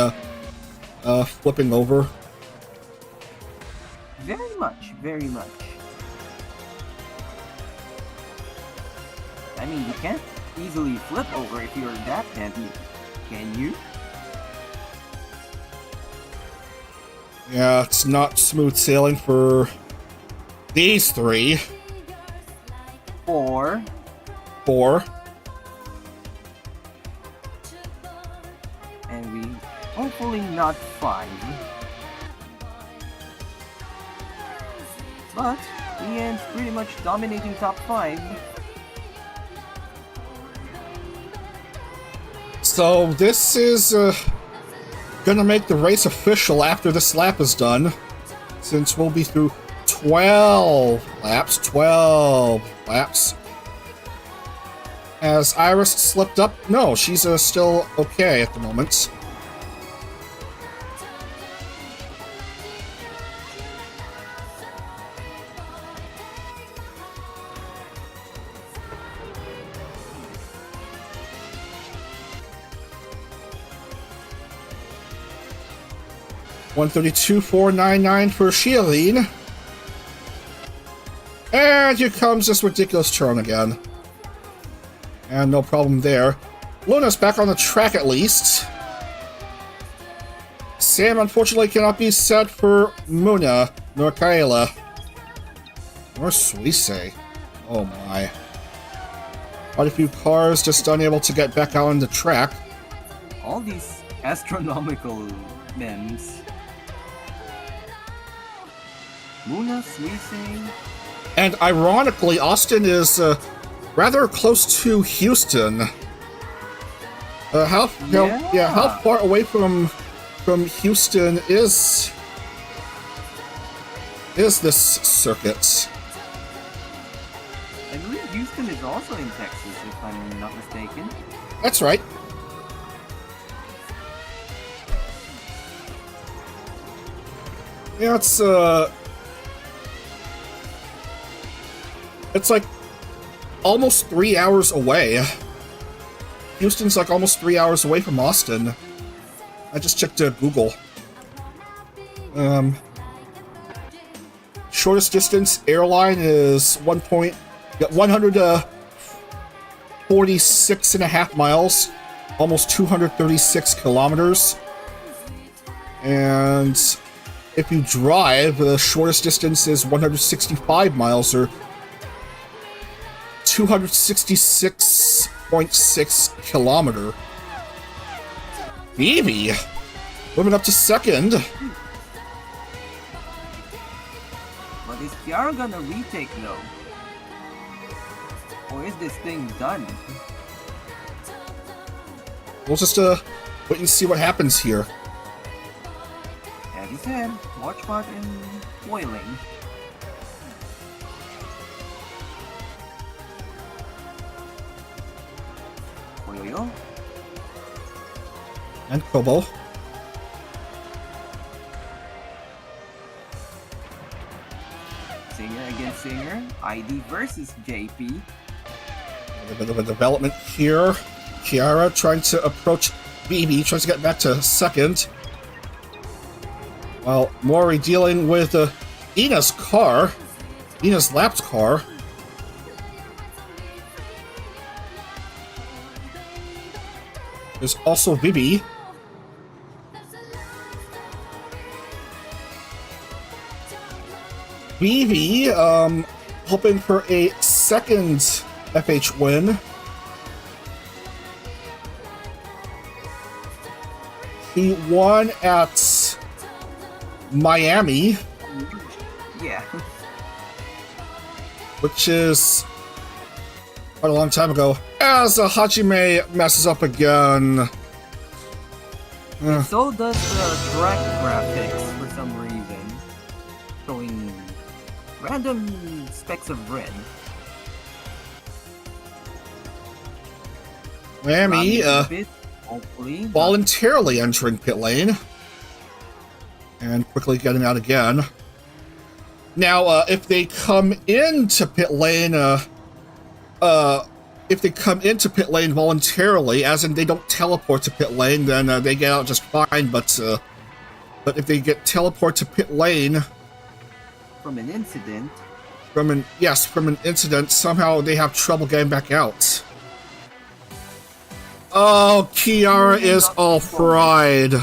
flipping over? Very much, very much. I mean, you can't easily flip over if you're that heavy, can you? Yeah, it's not smooth sailing for these three. Four. And we hopefully not 5. But Ian's pretty much dominating top 5. So this is gonna make the race official after this lap is done, since we'll be through 12 laps. Has Iris slipped up? No, she's still okay at the moment. $132,499 for Shielene. And here comes this ridiculous turn again. And no problem there. Luna's back on the track at least. Sam unfortunately cannot be set for Muna, nor Kaela. Nor Suisse. Oh my. Quite a few cars just unable to get back out on the track. All these astronomical memes. Muna, Suisse. And ironically, Austin is rather close to Houston. How far away from Houston is this circuit? I believe Houston is also in Texas, if I'm not mistaken. That's right. Yeah, it's like almost 3 hours away. Houston's like almost 3 hours away from Austin. I just checked Google. Shortest distance airline is 146.5 miles, almost 236 kilometers. And if you drive, the shortest distance is 165 miles, or 266.6 kilometer. Evie moving up to second. But is Kiara gonna retake though? Or is this thing done? We'll just wait and see what happens here. As you said, watch pot and boiling. Yo-yo. And Kobo. Singer against singer. ID versus JP. A little bit of a development here. Kiara trying to approach BB, tries to get back to second. While Mori dealing with Ina's car. Ina's lapped car. There's also Bibi. BB, hoping for a second FH win. He won at Miami. Yeah. Which is quite a long time ago. As Hajime messes up again. So does the track graphics for some reason. Showing random specks of red. Miami, hopefully. voluntarily entering pit lane. And quickly getting out again. Now, if they come into pit lane, voluntarily, as in they don't teleport to pit lane, then they get out just fine. But if they get teleport to pit lane from an incident, from an incident, somehow they have trouble getting back out. Oh, Kiara is all fried.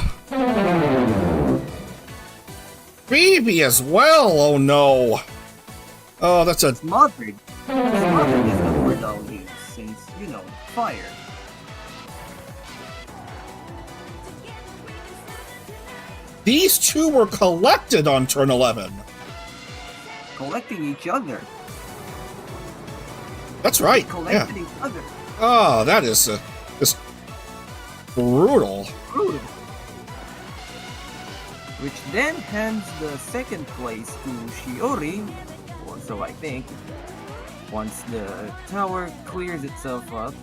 Phoebe as well. Oh no. Oh, that's a smothered. Smothered is the word I'll use, since, you know, fire. These two were collected on turn 11. Collecting each other. That's right. Collecting Yeah. each other. Oh, that is just brutal. Brutal. Which then hands the second place to Shiori, or so I think, once the tower clears itself up.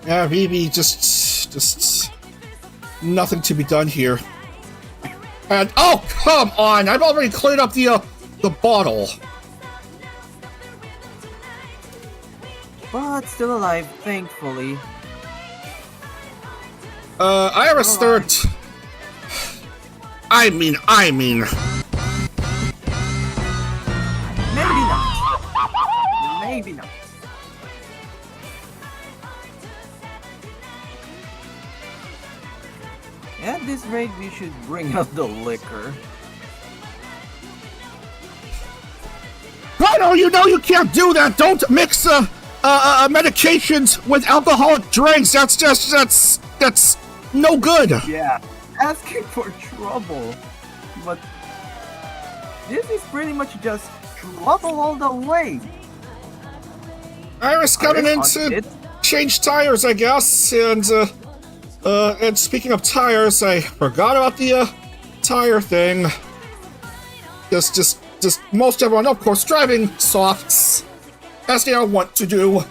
Yeah, Vivi, just nothing to be done here. And oh, come on! I've already cleared up the bottle. But still alive, thankfully. Iris third. I mean. Maybe not. Maybe not. At this rate, we should bring out the liquor. Rhino, you know you can't do that! Don't mix medications with alcoholic drinks! That's no good! Yeah, asking for trouble. But this is pretty much just trouble all the way. Iris coming in to change tires, I guess, and speaking of tires, I forgot about the tire thing. Just most everyone, of course, driving softs, as they all want to do.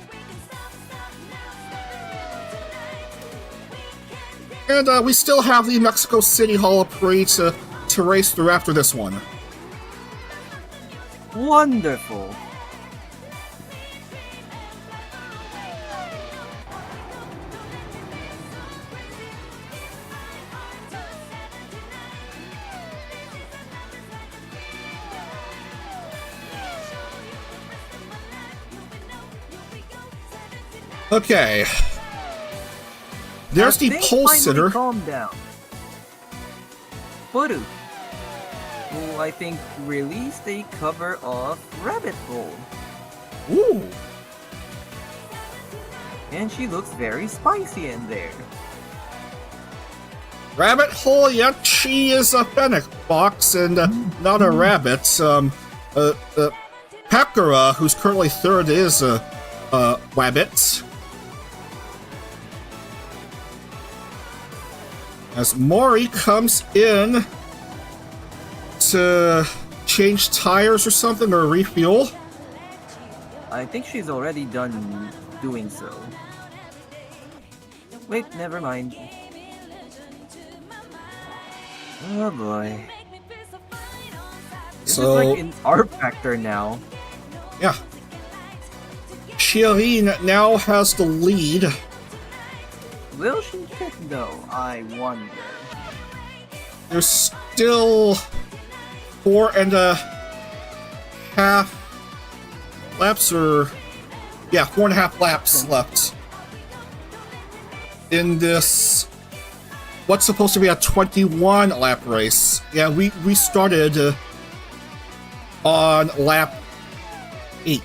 And we still have the Mexico City Holo Prix to race through after this one. Wonderful. Okay. There's the pole sitter. Calm down. Furu, who I think released a cover of Rabbit Hole. Ooh. And she looks very spicy in there. Rabbit Hole, yet she is a fennec fox and not a rabbit. Pekara, who's currently third, is Wabbit. As Mori comes in to change tires or something, or refuel. I think she's already done doing so. Wait, never mind. Oh boy. This is like in our factor now. Yeah. Shirin now has the lead. Will she pick though? I wonder. There's still 4.5 laps, or yeah, 4.5 laps left in this what's supposed to be a 21 lap race. Yeah, we started on lap 8.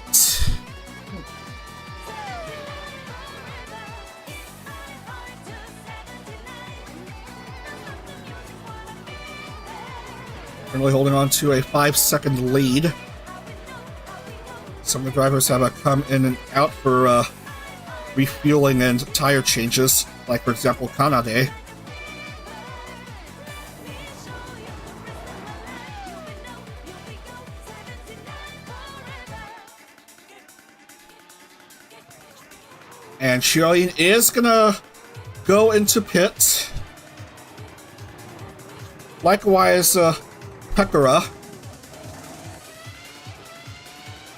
Currently holding on to a 5-second lead. Some of the drivers have come in and out for refueling and tire changes, like for example Kanade. And Shirin is gonna go into pit. Likewise, Pekara.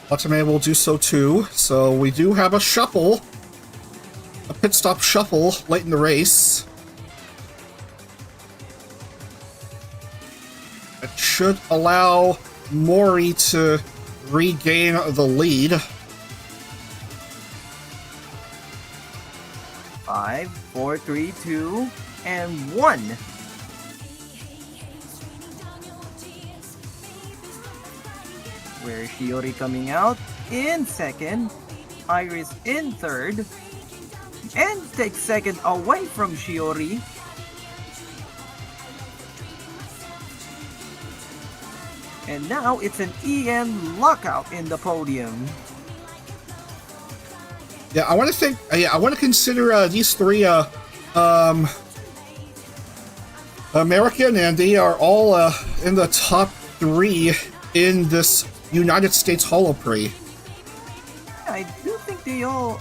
Watame will do so too. So we do have a shuffle. A pit stop shuffle late in the race. It should allow Mori to regain the lead. 5, 4, 3, 2, and 1. Where is Shiori coming out? In second. Iris in third. And takes second away from Shiori. And now it's an EN lockout in the podium. Yeah, I want to think. Yeah, I want to consider these three American, and they are all in the top 3 in this United States Holo Prix. I do think they all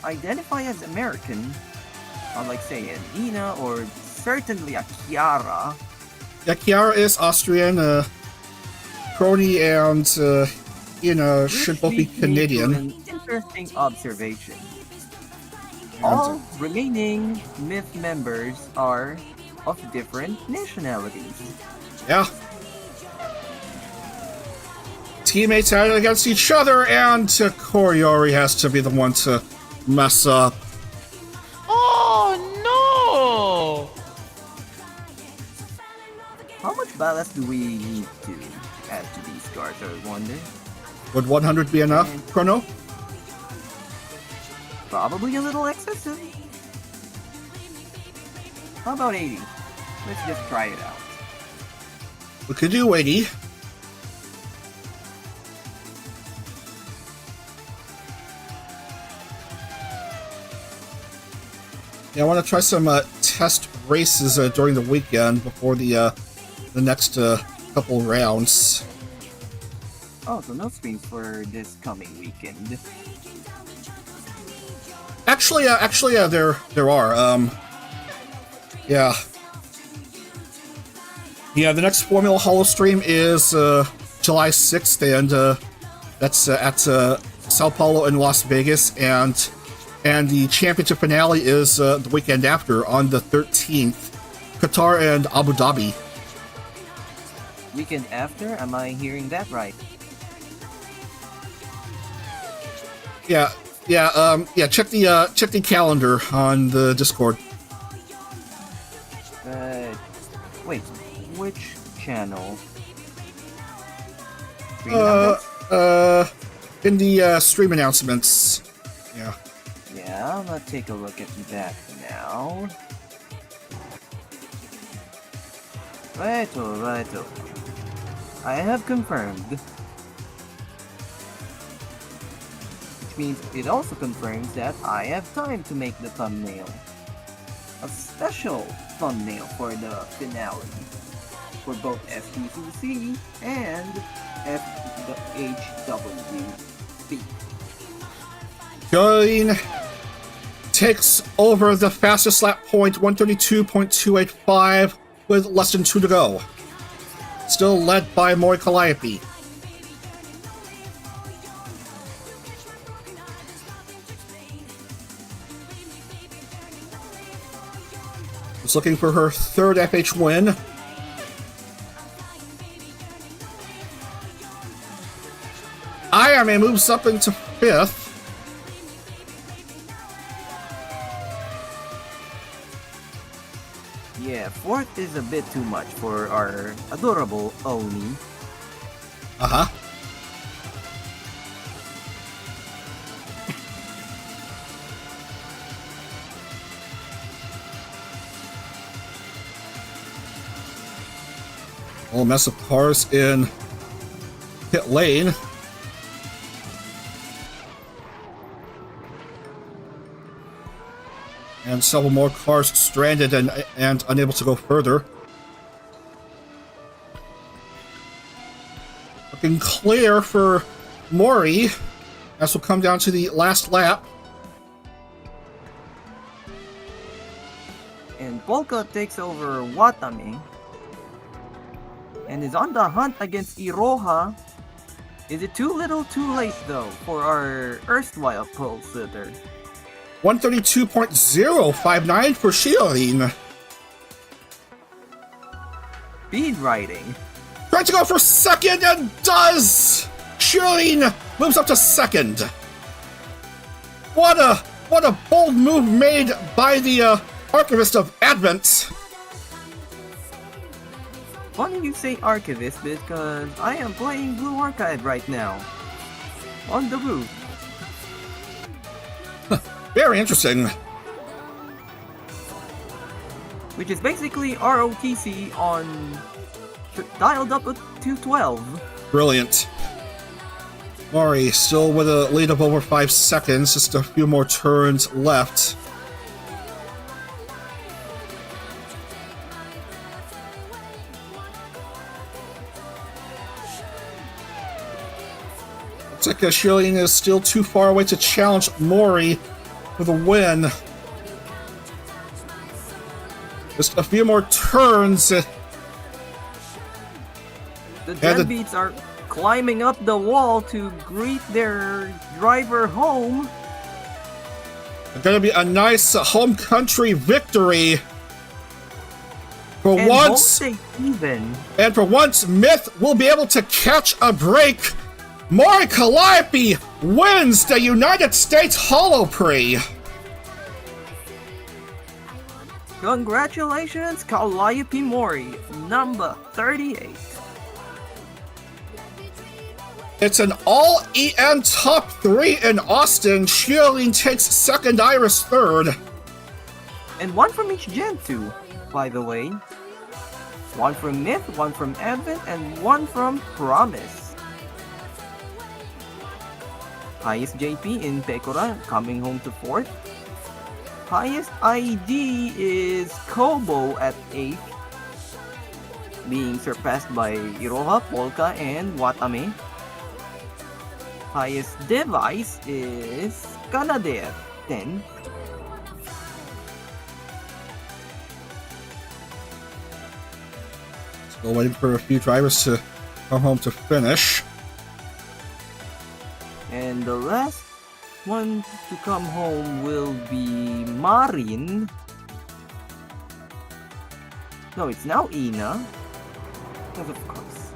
identify as American. Unlike, say, an Ina or certainly a Chiara. Yeah, Chiara is Austrian. Crony and Ina should both be Canadian. An interesting observation. All remaining myth members are of different nationalities. Yeah. Teammates out against each other, and Koriori has to be the one to mess up. Oh no! How much ballast do we need to add to these cars, I wonder? Would 100 be enough, Chrono? Probably a little excessive. How about 80? Let's just try it out. We could do 80. Yeah, I want to try some test races during the weekend before the next couple rounds. Oh, so no streams for this coming weekend. Actually, there are. Yeah. Yeah, the next Formula Holo stream is July 6th, and that's at Sao Paulo and Las Vegas, and the championship finale is the weekend after, on the 13th, Qatar and Abu Dhabi. Weekend after? Am I hearing that right? Yeah. Check the calendar on the Discord. Wait, which channel? In the stream announcements. Yeah. Yeah, let's take a look at that now. Righto. I have confirmed. means it also confirms that I have time to make the thumbnail. A special thumbnail for the finale for both STCC and HWP. Going takes over the fastest lap point, 132.285, with less than 2 to go. Still led by Mori Calliope. Was looking for her third FH win. Ayame moves up into 5th. Yeah, 4th is a bit too much for our adorable Oni. Uh-huh. Whole mess of cars in pit lane. And several more cars stranded and unable to go further. Looking clear for Mori, as we'll come down to the last lap. And Polka takes over Watame and is on the hunt against Iroha. Is it too little too late though for our erstwhile pole sitter? 132.059 for Shirin. Speed riding. Trying to go for second and does! Shirin moves up to second. What a bold move made by the Archivist of Advent. Funny you say Archivist because I am playing Blue Archive right now. On the roof. Very interesting. Which is basically ROTC on dialed up to 12. Brilliant. Mori still with a lead of over 5 seconds, just a few more turns left. Looks like Shirin is still too far away to challenge Mori for the win. Just a few more turns. The Deadbeats are climbing up the wall to greet their driver home. It's gonna be a nice home country victory. For And once, won't they even? and for once, Myth will be able to catch a break. Mori Calliope wins the United States Holo Prix. Congratulations, Calliope Mori, number 38. It's an all-EN top 3 in Austin. Shirin takes second, Iris third. And one from each Gen 2, by the way. One from Myth, one from Advent, and one from Promise. Highest JP in Pecora, coming home to 4th. Highest ID is Kobo at 8th, being surpassed by Iroha, Polka, and Watame. Highest device is Canadair, 10. Still waiting for a few drivers to come home to finish. And the last one to come home will be Marin. No, it's now Ina.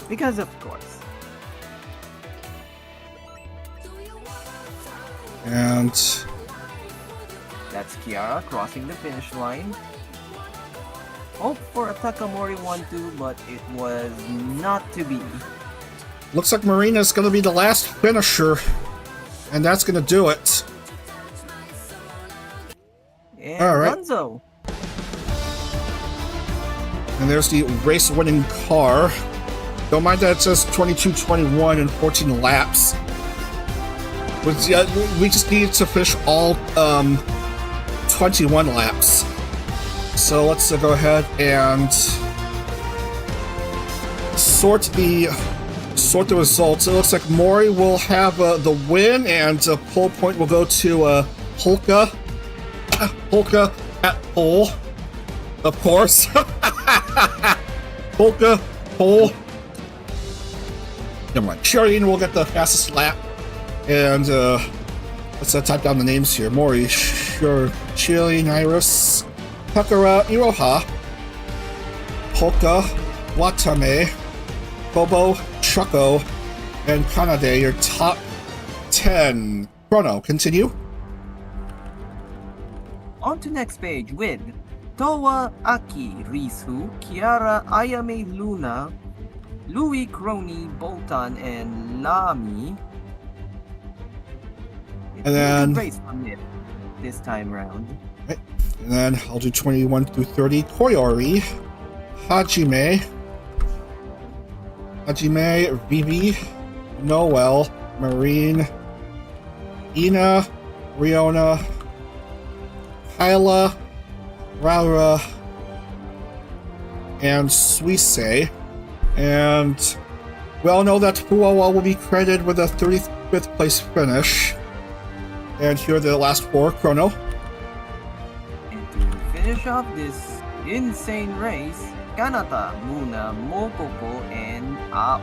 Because of course. And That's Kiara crossing the finish line. Hope for a Takamori 1-2, but it was not to be. looks like Marina's going to be the last finisher. And that's going to do it. And All right. Gonzo. And there's the race-winning car. Don't mind that it says 22, 21, and 14 laps. We just need to finish all 21 laps. So let's go ahead and sort the results. It looks like Mori will have the win, and pole point will go to Polka at pole, of course. Polka pole. Never mind. Sheridan will get the fastest lap, and let's type down the names here. Mori, Sheridan, Iris, Takara, Iroha, Polka, Watame, Bobo, Choco, and Kanade, your top 10. Chrono, continue. On to next page with Towa, Aki, Risu, Kiara, Ayame, Luna, Louis, Crony, Bolton, and Lami. It's And then a race from it this time round. Right. And then I'll do 21 through 30. Koyori, Hajime, Vivi, Noel, Marine, Ina, Riona, Kyla, Raura, and Suisse. And we all know that Fuawa will be credited with a 35th place finish. And here are the last four. Chrono. And to finish off this insane race, Kanata, Muna, Mokoko, and Ao.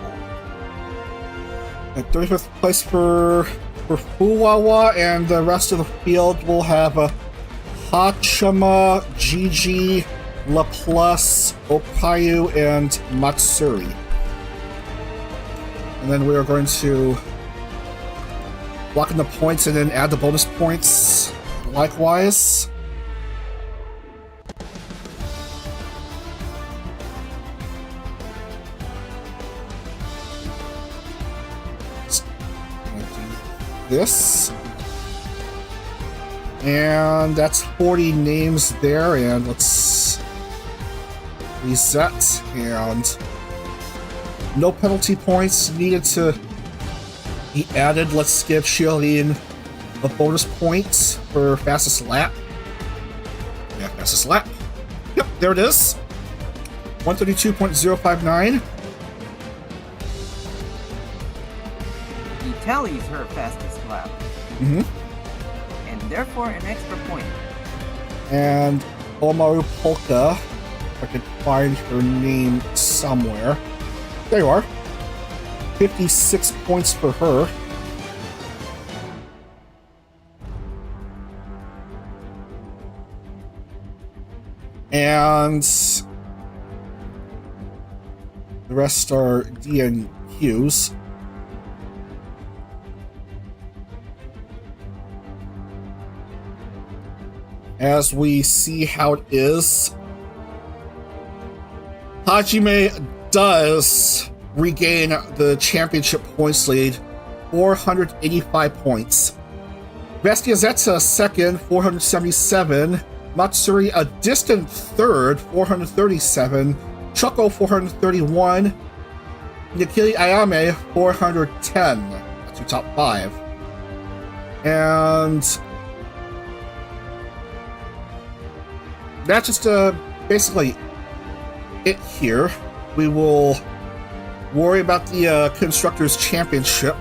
And 35th place for Fuwawa, and the rest of the field will have Hachima, Gigi, Laplace, Okayu, and Matsuri. And then we are going to block in the points and then add the bonus points likewise. This. And that's 40 names there, and let's reset, and no penalty points needed to be added. Let's give Shielin a bonus point for fastest lap. Yeah, fastest lap. Yep, there it is. 132.059. He tallies her fastest lap. Mm-hmm. And therefore an extra point. And Omaru Polka, if I could find her name somewhere. There you are. 56 points for her. And the rest are D and Q's. As we see how it is, Hajime does regain the championship points lead, 485 points. Vestiazeta second, 477. Matsuri a distant third, 437. Choco 431. Nikili Ayame 410. That's your top five. And that's just basically it here. We will worry about the Constructors' Championship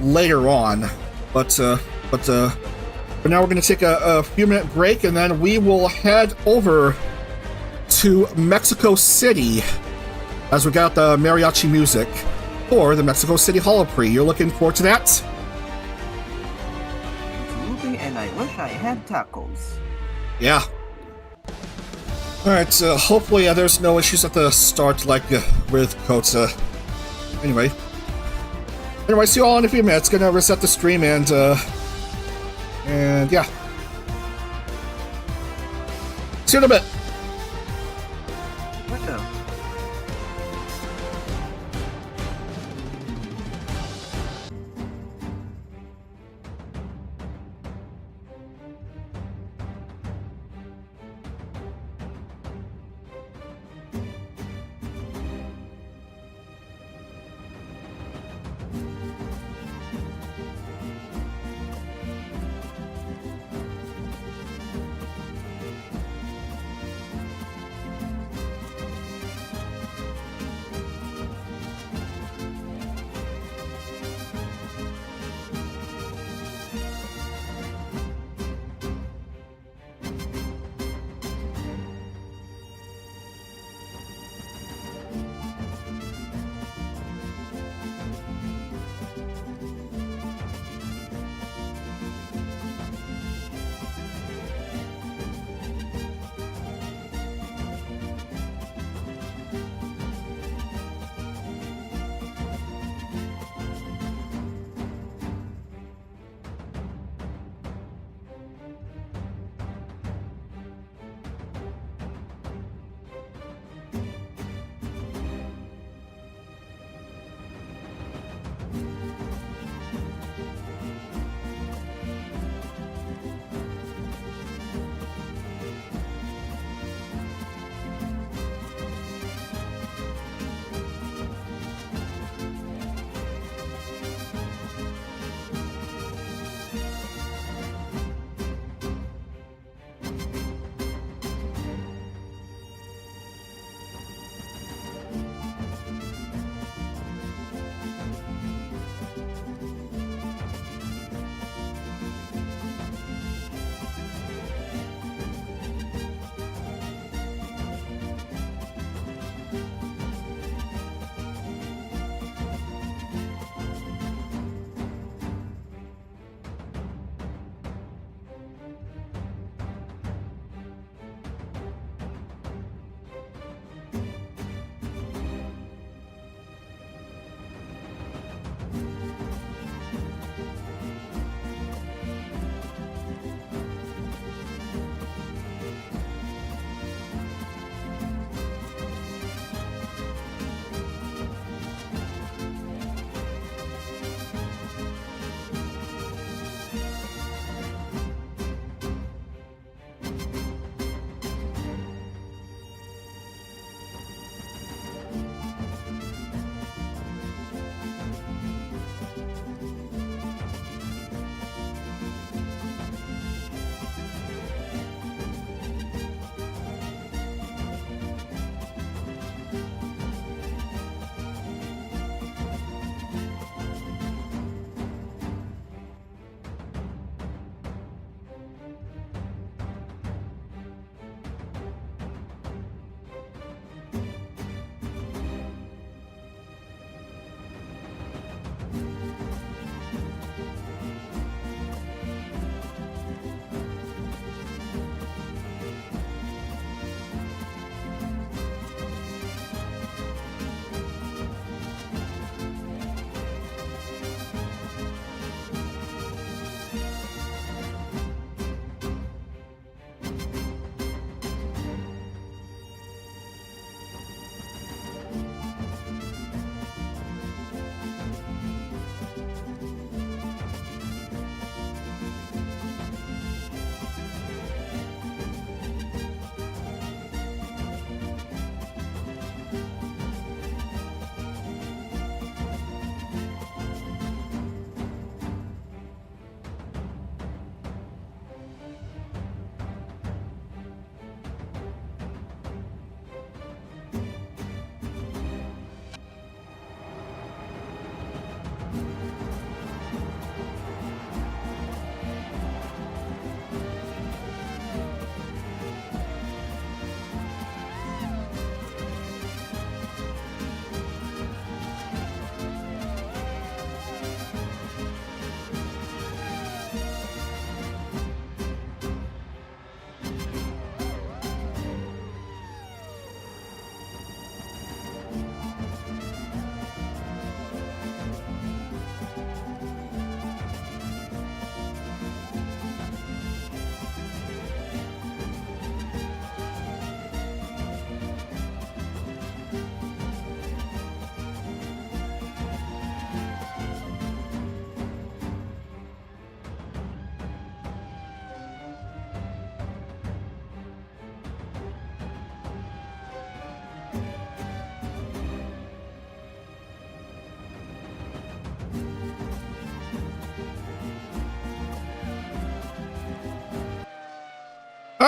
later on. But now we're going to take a few-minute break, and then we will head over to Mexico City as we got the mariachi music for the Mexico City Holo Prix. You're looking forward to that? Absolutely, and I wish I had tacos. Yeah. Alright, hopefully there's no issues at the start like with Kota. Anyway, see you all in a few minutes. Gonna reset the stream and yeah. See you in a bit. What the?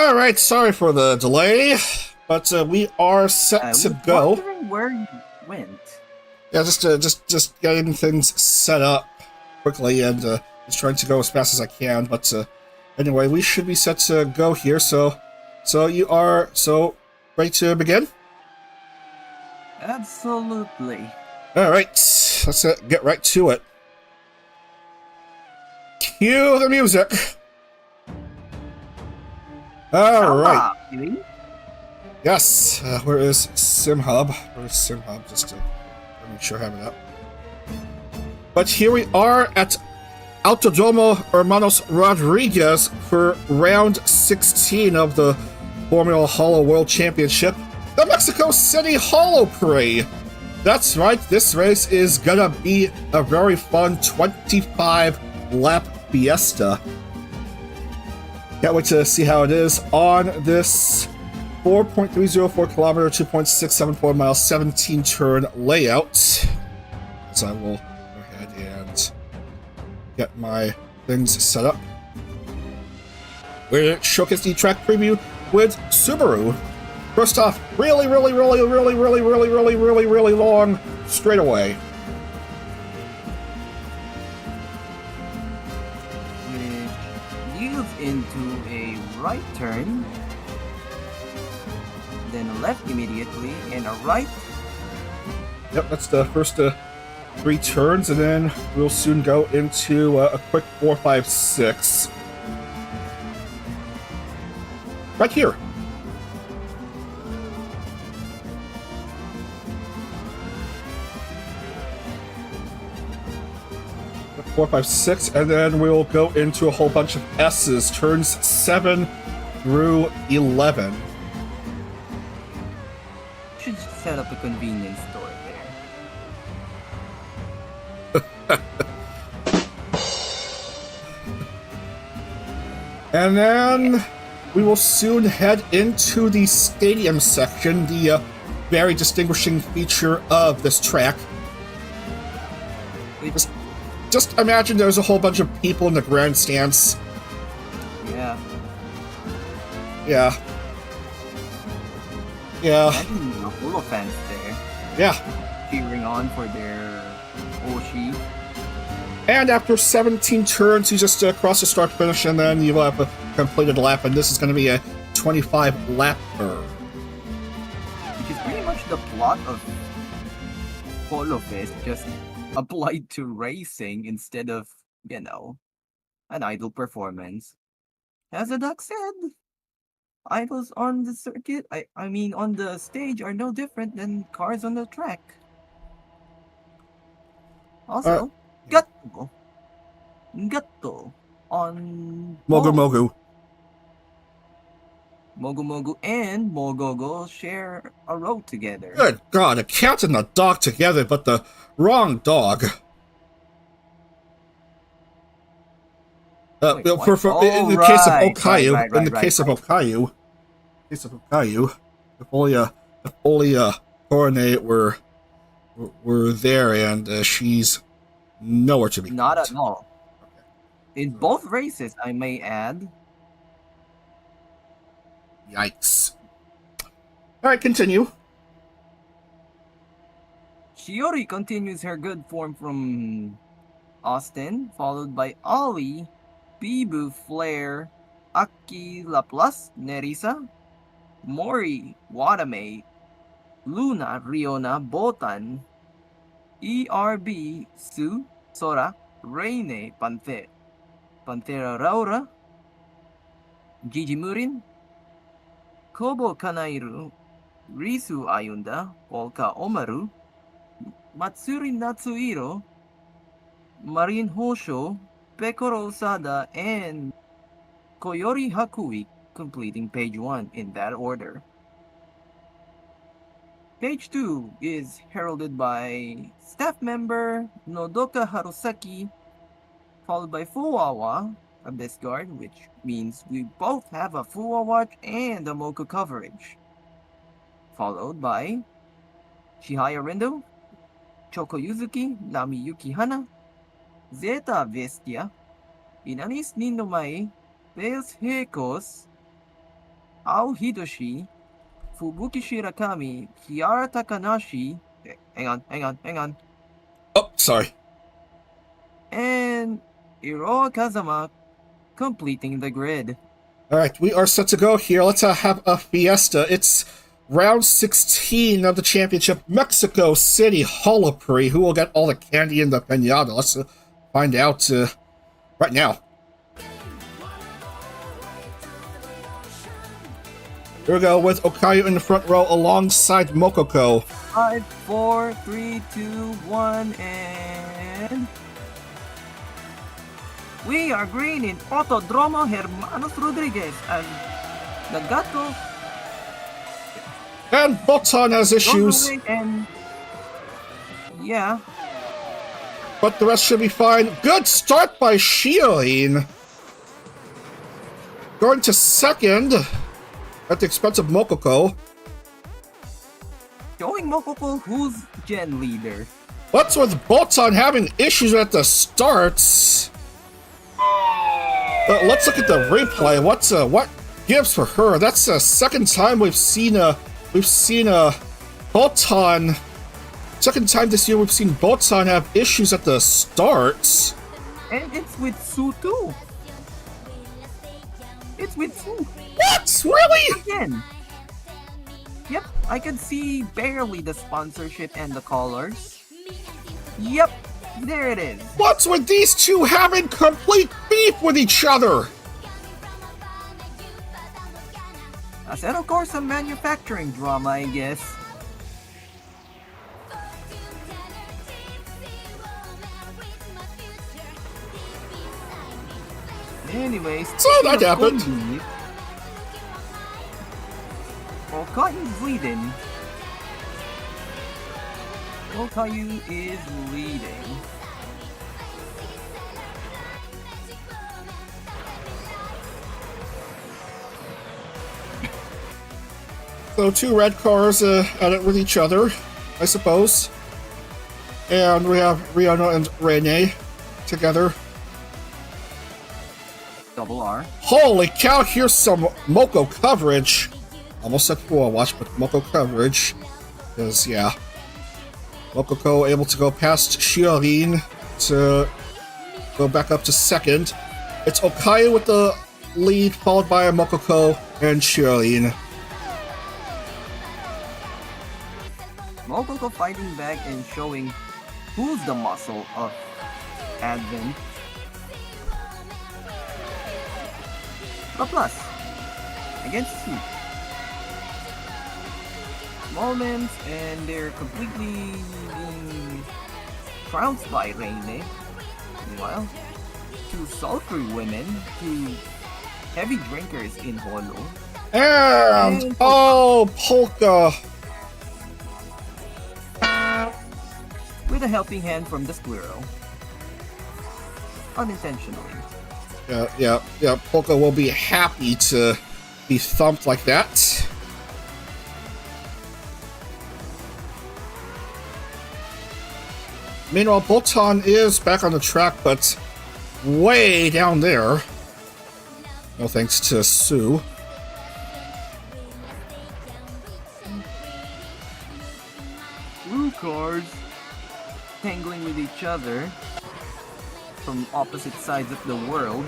All right, sorry for the delay, but we are set I to was go. wondering where you went. Yeah, just getting things set up quickly and just trying to go as fast as I can. But anyway, we should be set to go here. So you are ready to begin? Absolutely. All right, let's get right to it. Cue the music. All right. Really? Yes. Where is SimHub? Where's SimHub? Just to make sure I have it up. But here we are at Autodromo Hermanos Rodriguez for round 16 of the Formula Holo World Championship, the Mexico City Holo Prix. That's right, this race is gonna be a very fun 25-lap fiesta. Can't wait to see how it is on this 4.304 kilometer, 2.674 mile, 17 turn layout. So I will go ahead and get my things set up. We're showcase the track preview with Subaru. First off, really long straightaway. Which yields into a right turn, then a left immediately, and a right. Yep, that's the first 3 turns, and then we'll soon go into a quick 4, 5, 6. Right here. 4, 5, 6, and then we'll go into a whole bunch of S's, turns 7 through 11. Should set up a convenience store there. And then we will soon head into the stadium section, the very distinguishing feature of this track. Just imagine there's a whole bunch of people in the grandstands. Yeah. Yeah. Imagine the Holo fans there. Yeah. Cheering on for their Oshi. And after 17 turns, you just cross the start finish, and then you have a completed lap, and this is going to be a 25-lapper. Which is pretty much the plot of Holo Fest, just applied to racing instead of, an idle performance. As the duck said, idols on the circuit, I mean on the stage, are no different than cars on the track. Also, Gatto on Mogu pole. Mogu. Mogu Mogu and Mogogo share a road together. Good God, a cat and a dog together, but the wrong dog. Wait, in the right, case of Okayu, right, in the case of Okayu, if only Korone were there, and she's nowhere to be found. Not at all. In both races, I may add. Yikes. Alright, continue. Shiori continues her good form from Austin, followed by Ollie, Bibu, Flair, Aki, Laplace, Nerissa, Mori, Watame, Luna, Riona, Botan, ERB, Su, Sora, Reine, Pantera Raura, Gigi Murin, Kobo Kanairu, Risu Ayunda, Polka Omaru, Matsuri Natsuhiro, Marin Hosho, Pekoro Osada, and Koyori Hakui, completing page 1 in that order. Page 2 is heralded by staff member Nodoka Harusaki, followed by Fuwawa, a best guard, which means we both have a Fuwa watch and a Moku coverage. Followed by Shihaya Rendo, Choko Yuzuki, Nami Yuki Hana, Zeta Vestia, Inanis Nindomai, Beos Heikos, Ao Hidoshi, Fubuki Shirakami, Kiara Takanashi. Hang on. Oh, sorry. And Iroha Kazama completing the grid. All right, we are set to go here. Let's have a fiesta. It's round 16 of the championship, Mexico City Holo Prix. Who will get all the candy in the pinata? Let's find out right now. Here we go with Okayu in the front row alongside Mokoko. 5, 4, 3, 2, 1, and... We are green in Autodromo Hermanos Rodriguez as the Gato And Botan has issues. And yeah, but the rest should be fine. Good start by Shiolin. Going to second at the expense of Mokoko. showing Mokoko who's Gen leader. What's with Botan having issues at the starts? Let's look at the replay. What gives for her? That's the second time we've seen Botan. Second time this year we've seen Botan have issues at the starts. And it's with Sue too. It's with Sue. What? Really? Again. Yep, I can see barely the sponsorship and the colors. Yep, there it is. What's with these two having complete beef with each other? And of course some manufacturing drama, I guess. Anyways, So that happened. Okayu's leading. Okayu is leading. So two red cars at it with each other, I suppose. And we have Rihanna and Rene together. Double R. Holy cow, here's some Moko coverage. Almost said full watch, but Moko coverage. Because, yeah. Mokoko able to go past Shiolin to go back up to second. It's Okayu with the lead, followed by Mokoko and Shiolin. Mokoko fighting back and showing who's the muscle of Advent. A plus against Sue. Moments, and they're completely being trounced by Reine. Meanwhile, two sultry women, two heavy drinkers in Holo. And oh, Polka. With a helping hand from the squirrel. Unintentionally. Yeah. Polka will be happy to be thumped like that. Meanwhile, Botan is back on the track, but way down there. No thanks to Sue. Blue cars tangling with each other from opposite sides of the world.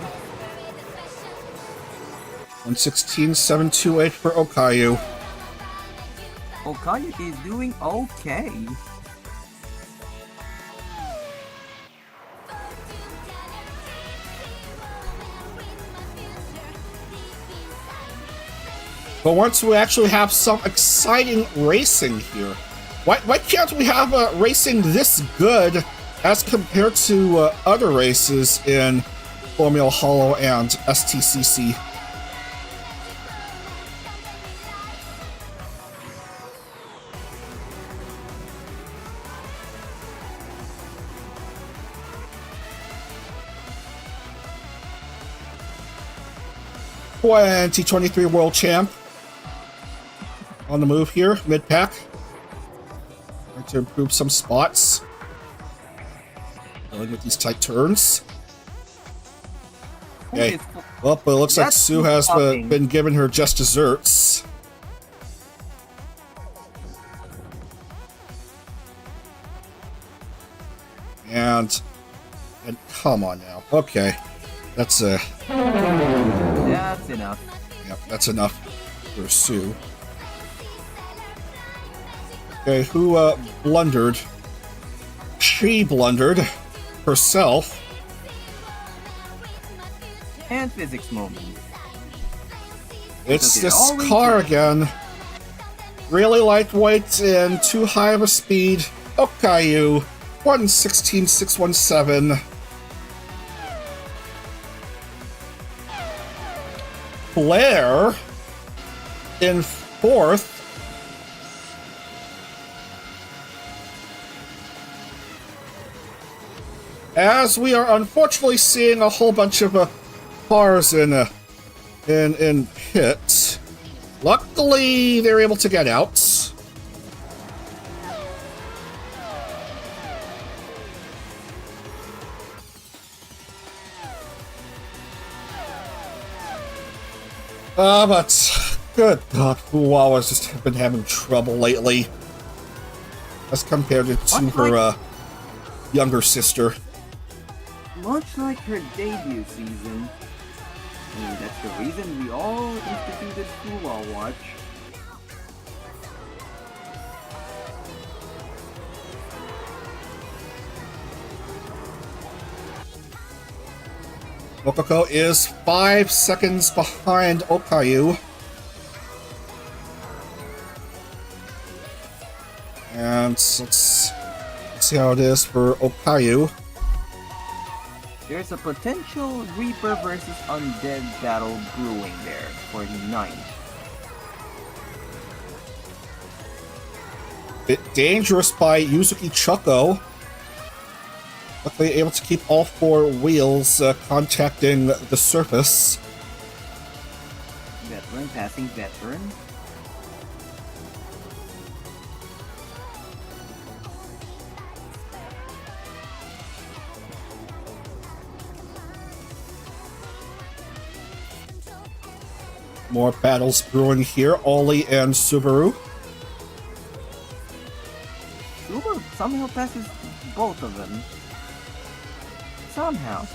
116.728 for Okayu. Okayu is doing okay. But once we actually have some exciting racing here, why can't we have racing this good as compared to other races in Formula Holo and STCC? '23 World Champ on the move here, mid-pack. Trying to improve some spots. Dealing with these tight turns. Okay. is full? Well, but it looks like That's Sue has shocking. been given her just desserts. And come on now. Okay. That's That's enough. yep, that's enough for Sue. Okay, who blundered? She blundered herself. And physics moment. It's Okay, this always car is. again. Really lightweight and too high of a speed. Okayu, 116,617. Blair in fourth. As we are unfortunately seeing a whole bunch of cars in pit. Luckily, they're able to get out. But good God, Fuwawa's just been having trouble lately, as compared to her younger sister. Much like her debut season. I mean, that's the reason we all instituted Fuwa Watch. Mokoko is 5 seconds behind Okayu. And let's see how it is for Okayu. There's a potential Reaper versus Undead battle brewing there for the 9th. Bit dangerous by Yuzuki Choco. Luckily able to keep all 4 wheels contacting the surface. Veteran passing veteran. More battles brewing here, Oli and Subaru. Subaru somehow passes both of them. Somehow.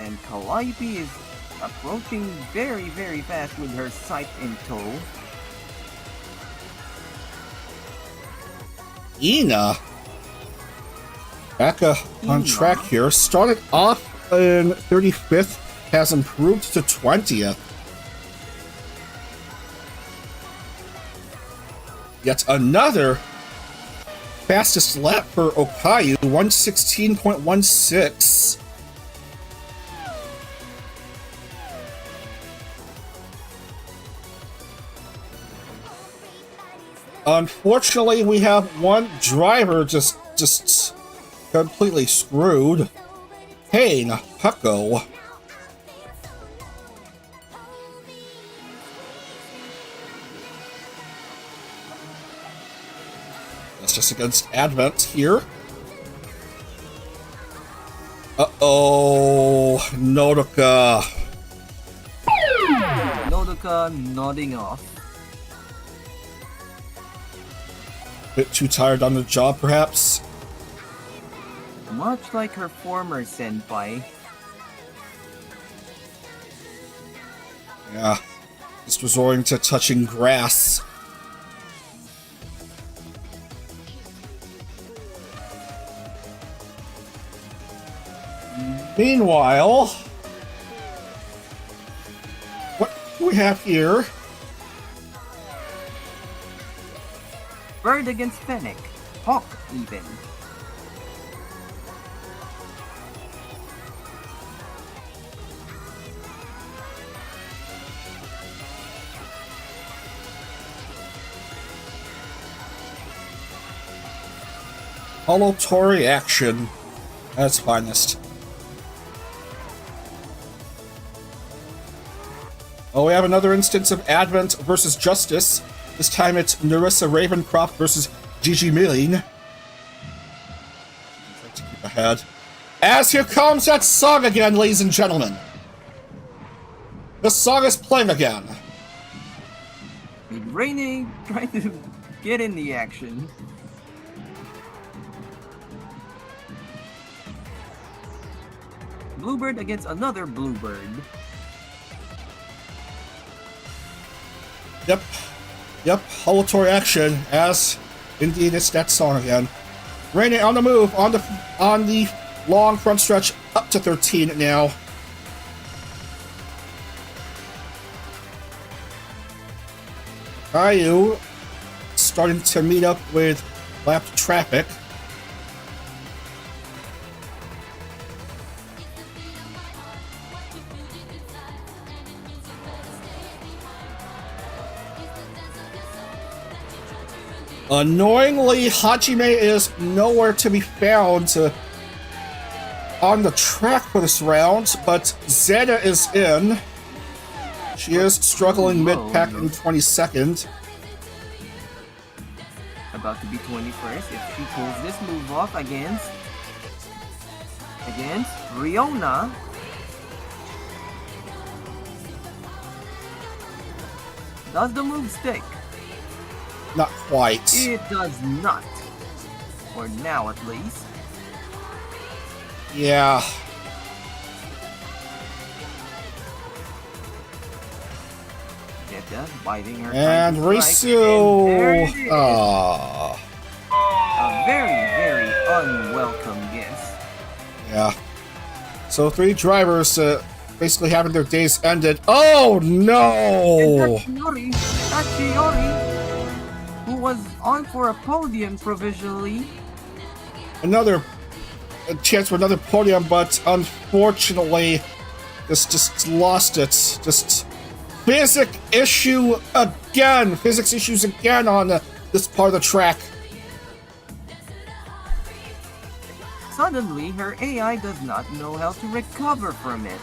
And Calliope is approaching very, very fast with her sight in tow. Ina. Back on Ina. track here. Started off in 35th, has improved to 20th. Yet another fastest lap for Okayu, 116.16. Unfortunately, we have one driver just completely screwed. Kane Hucko. That's just against Advent here. Uh-oh, Nodoka. Nodoka nodding off. Bit too tired on the job, perhaps. Much like her former senpai. Yeah, just resorting to touching grass. Meanwhile, what do we have here? Bird against Fennec. Hawk even. Holotori action at its finest. Oh, we have another instance of Advent versus Justice. This time it's Narissa Ravencroft versus Gigi Milling. Try to keep ahead. As here comes that song again, ladies and gentlemen. The song is playing again. It's raining, trying to get in the action. Bluebird against another Bluebird. Yep, Holo Tour action, as indeed it's that song again. Raining on the move, on the long front stretch, up to 13 now. Caillou starting to meet up with lapped traffic. Annoyingly, Hajime is nowhere to be found on the track for this round, but Zeta is in. She is struggling mid-pack in 22nd. About to be 21st if she pulls this move off against Riona. Does the move stick? Not quite. It does not. For now, at least. Yeah. Zeta biting her. And Risu. Ah. A very, very unwelcome guess. Yeah. So 3 drivers basically having their days ended. Oh no! And Tachiori, who was on for a podium provisionally. Another chance for another podium, but unfortunately, just lost it. Just physics issues again on this part of the track. Suddenly, her AI does not know how to recover from it.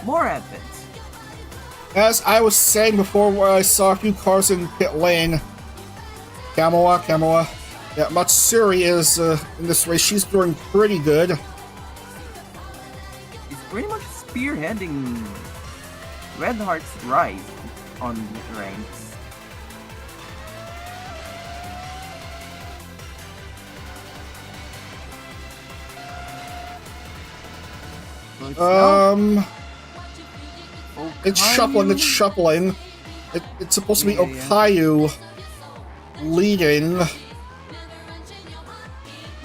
More advents. As I was saying before, where I saw a few cars in pit lane, Kamoa. Yeah, Matsuri is in this race. She's doing pretty good. She's pretty much spearheading Red Heart's rise on the ranks. So it's shuffling. It's supposed to be Okayu leading.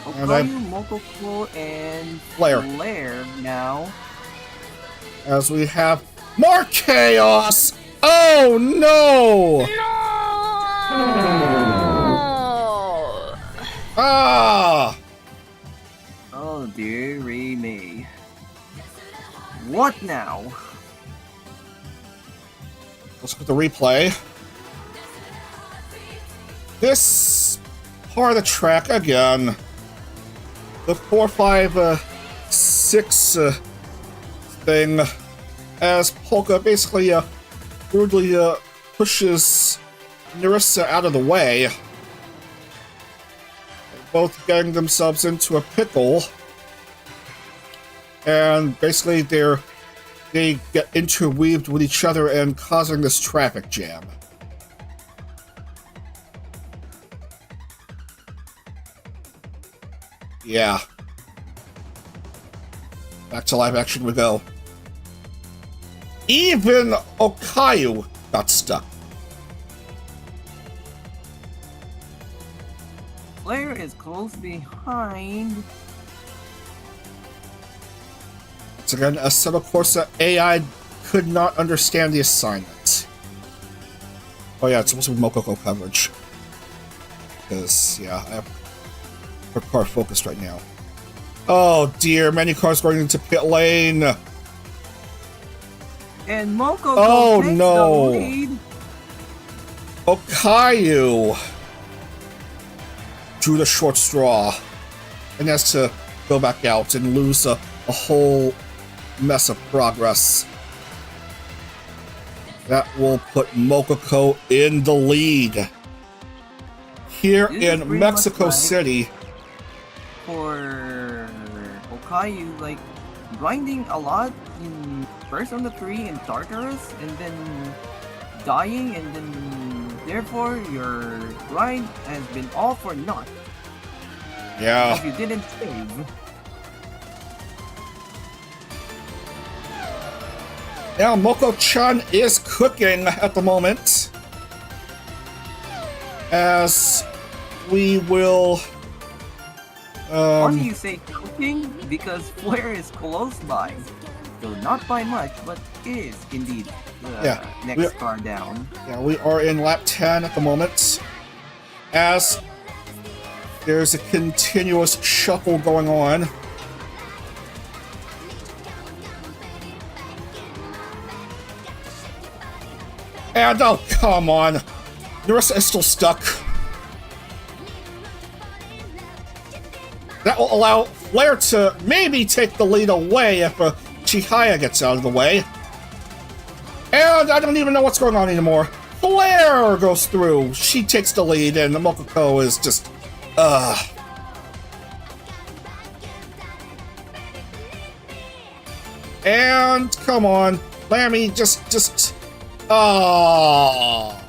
Okayu, Mokoko, and Flair now. As we have more chaos! Oh no! Ah! Oh dearie me. What now? Let's look at the replay. This part of the track again. The 4-5-6 thing, as Polka basically brutally pushes Narissa out of the way, both getting themselves into a pickle, and basically they get interweaved with each other and causing this traffic jam. Yeah. Back to live action we go. Even Okayu got stuck. Flair is close behind. Once again, a Assetto Corsa AI could not understand the assignment. Oh yeah, it's supposed to be Mokoko coverage. Because, yeah, I have her car focused right now. Oh dear, many cars going into pit lane. And Mokoko takes the lead. Okayu drew the short straw and has to go back out and lose a whole mess of progress. That will put Mokoko in the lead. here This is in pretty Mexico much like City. For Okayu, like grinding a lot in Persona 3 and Tartarus, and then dying, and then therefore your grind has been all for naught Yeah. if you didn't save. Now, Moko-chan is cooking at the moment. As we will... Why do you say cooking? Because Flare is close by. Though not by much, but is indeed the next car down. Yeah, we are in lap 10 at the moment. As there's a continuous shuffle going on. And oh, come on. Narissa is still stuck. That will allow Flare to maybe take the lead away if Chihaya gets out of the way. And I don't even know what's going on anymore. Flare goes through. She takes the lead, and the Mokoko is just... And come on. Lammy, just... Oh.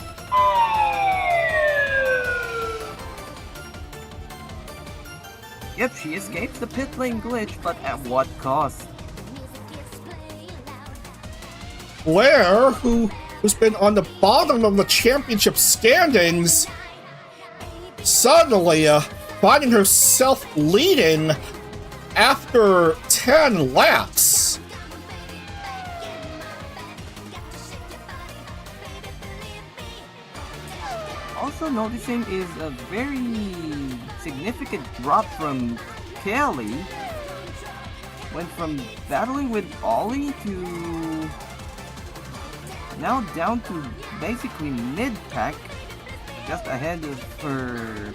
Yep, she escapes the pit lane glitch, but at what cost? Flare, who's been on the bottom of the championship standings, suddenly finding herself leading after 10 laps. Also noticing is a very significant drop from Kelly. Went from battling with Ollie to now down to basically mid-pack, just ahead of her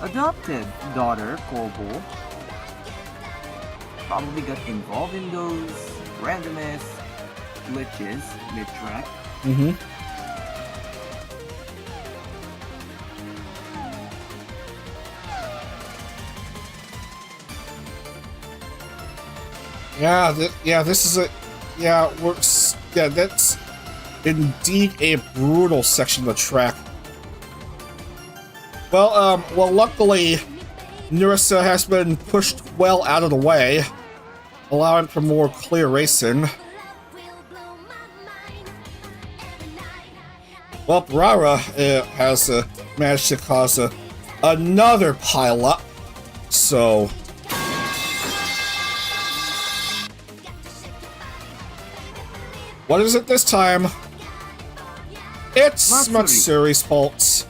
adopted daughter, Kobo. Probably got involved in those randomness glitches mid-track. Mm-hmm. This is a... that's indeed a brutal section of the track. Well, luckily, Narissa has been pushed well out of the way, allowing for more clear racing. Well, Rara has managed to cause another pile-up, so... What is it this time? It's Matsuri's fault.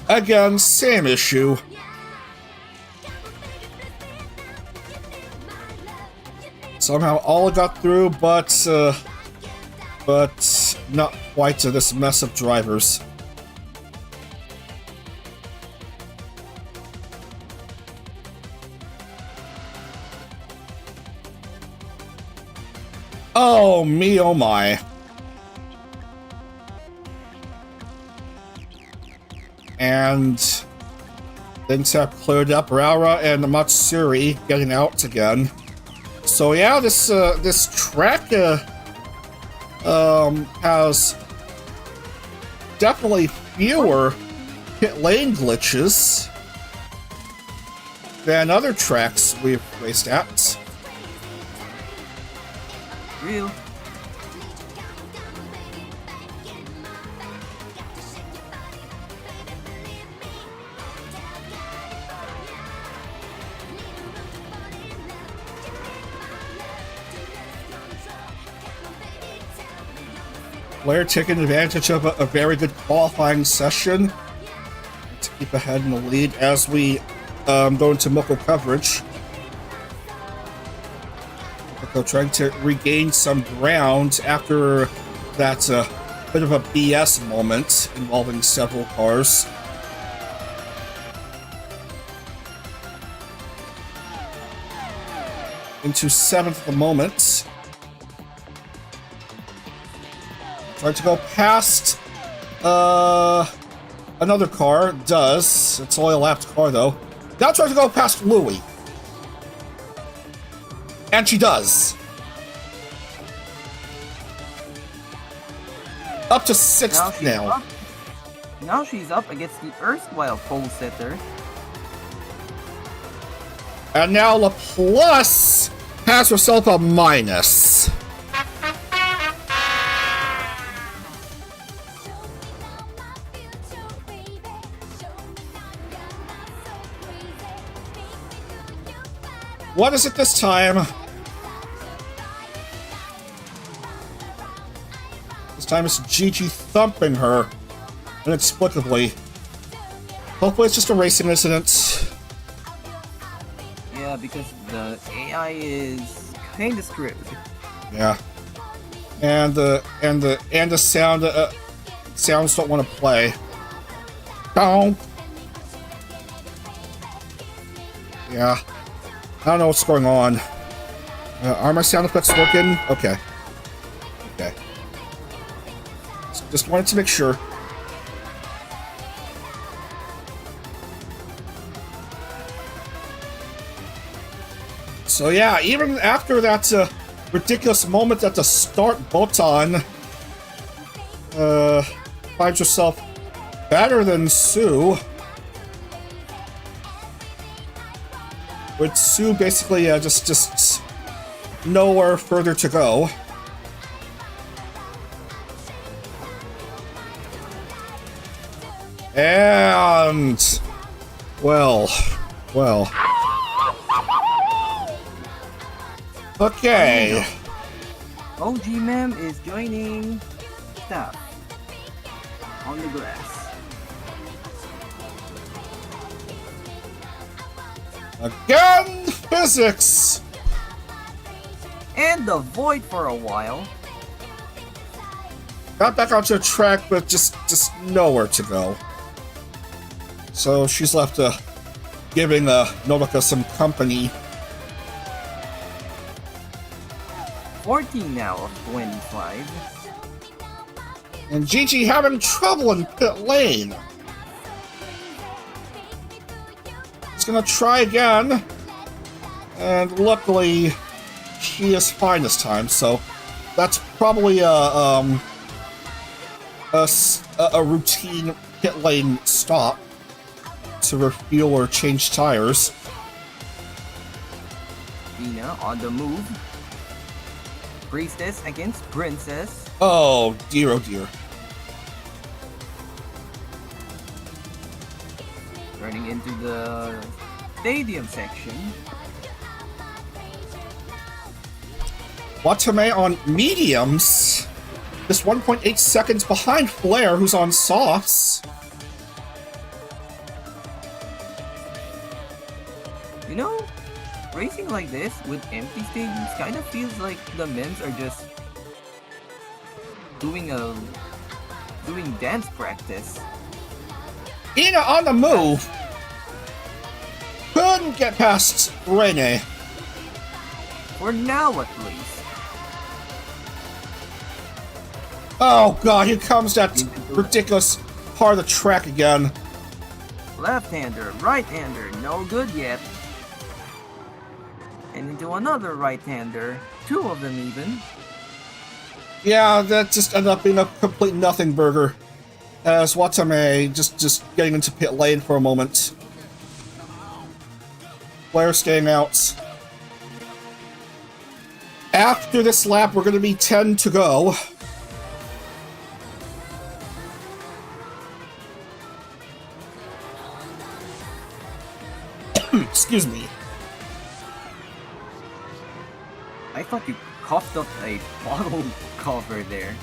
Again, same issue. Somehow all got through, but not quite to this mess of drivers. Oh me, oh my. And things have cleared up. Raura and Matsuri getting out again. So yeah, this track has definitely fewer pit lane glitches than other tracks we've raced at. Real. Blair taking advantage of a very good qualifying session to keep ahead in the lead as we go into Moko coverage. Moko trying to regain some ground after that bit of a BS moment involving several cars. Into 7th at the moment. Tried to go past another car. Does. It's only a lapped car, though. Now tries to go past Louie. And she does. Up to 6th now. Now she's up against the erstwhile pole setter. And now Laplace has herself a minus. What is it this time? This time it's Gigi thumping her inexplicably. Hopefully it's just a racing incident. Yeah, because the AI is kind of screwed. Yeah, and the sounds don't want to play. Boom. Yeah, I don't know what's going on. Are my sound effects working? Okay. Okay. Just wanted to make sure. So yeah, even after that ridiculous moment at the start button, finds herself better than Sue. With Sue basically just nowhere further to go. And well. Okay. OG Mem is joining staff on the grass. Again, physics. And the void for a while. Got back onto the track, but just nowhere to go. So she's left giving Nobuka some company. 14 now of 25. And Gigi having trouble in pit lane. He's gonna try again. And luckily, she is fine this time, so that's probably a routine pit lane stop to refuel or change tires. Dina on the move. Priestess against Princess. Oh dear, oh dear. Turning into the stadium section. Watame on mediums. Just 1.8 seconds behind Flair, who's on softs. You know, racing like this with empty stadiums kind of feels like the mems are just doing dance practice. Ina on the move. Couldn't get past Rene. For now, at least. Oh god, here comes that ridiculous part of the track again. Left-hander, right-hander, no good yet. And into another right-hander, 2 of them even. Yeah, that just ended up being a complete nothing burger. As Watame just getting into pit lane for a moment. Flair staying out. After this lap, we're going to be 10 to go. Excuse me. I thought you coughed up a bottle cover there.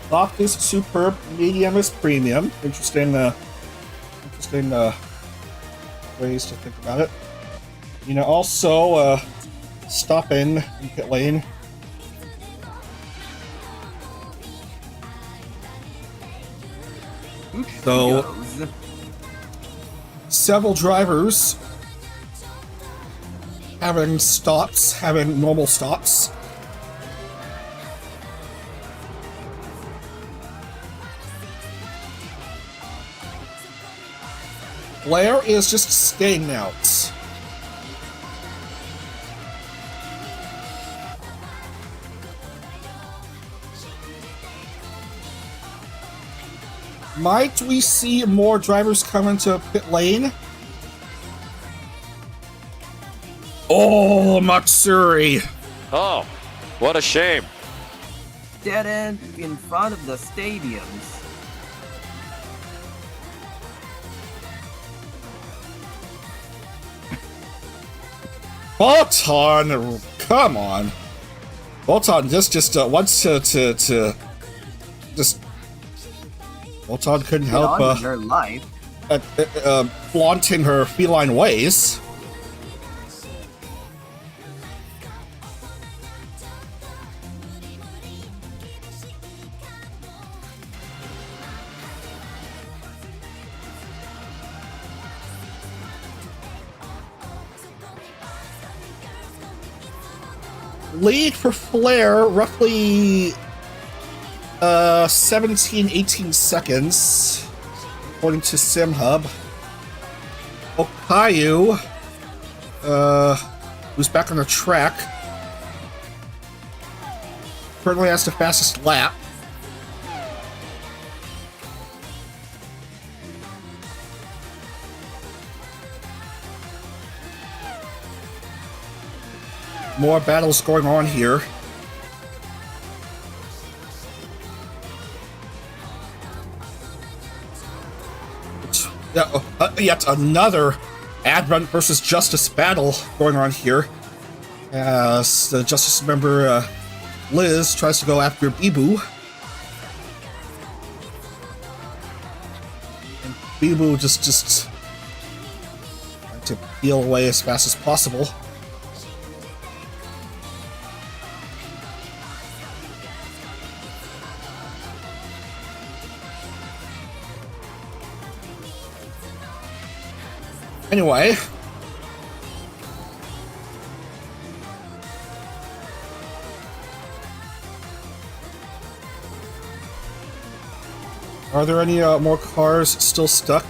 Soft is superb, medium is premium. Interesting ways to think about it. You know, also stopping in pit lane. So several drivers having stops, having normal stops. Flair is just staying out. Might we see more drivers come into pit lane? Oh, Matsuri. Oh, what a shame. Dead end in front of the stadiums. Bolton, come on. Bolton just wants to just. Bolton couldn't help Her life. flaunting her feline ways. Lead for Flair, roughly 17, 18 seconds, according to SimHub. Okayu, who's back on the track, currently has the fastest lap. More battles going on here. Yet another Advent versus Justice battle going on here. As the Justice member Liz tries to go after Bibu. And Bibu just trying to peel away as fast as possible. Anyway, are there any more cars still stuck?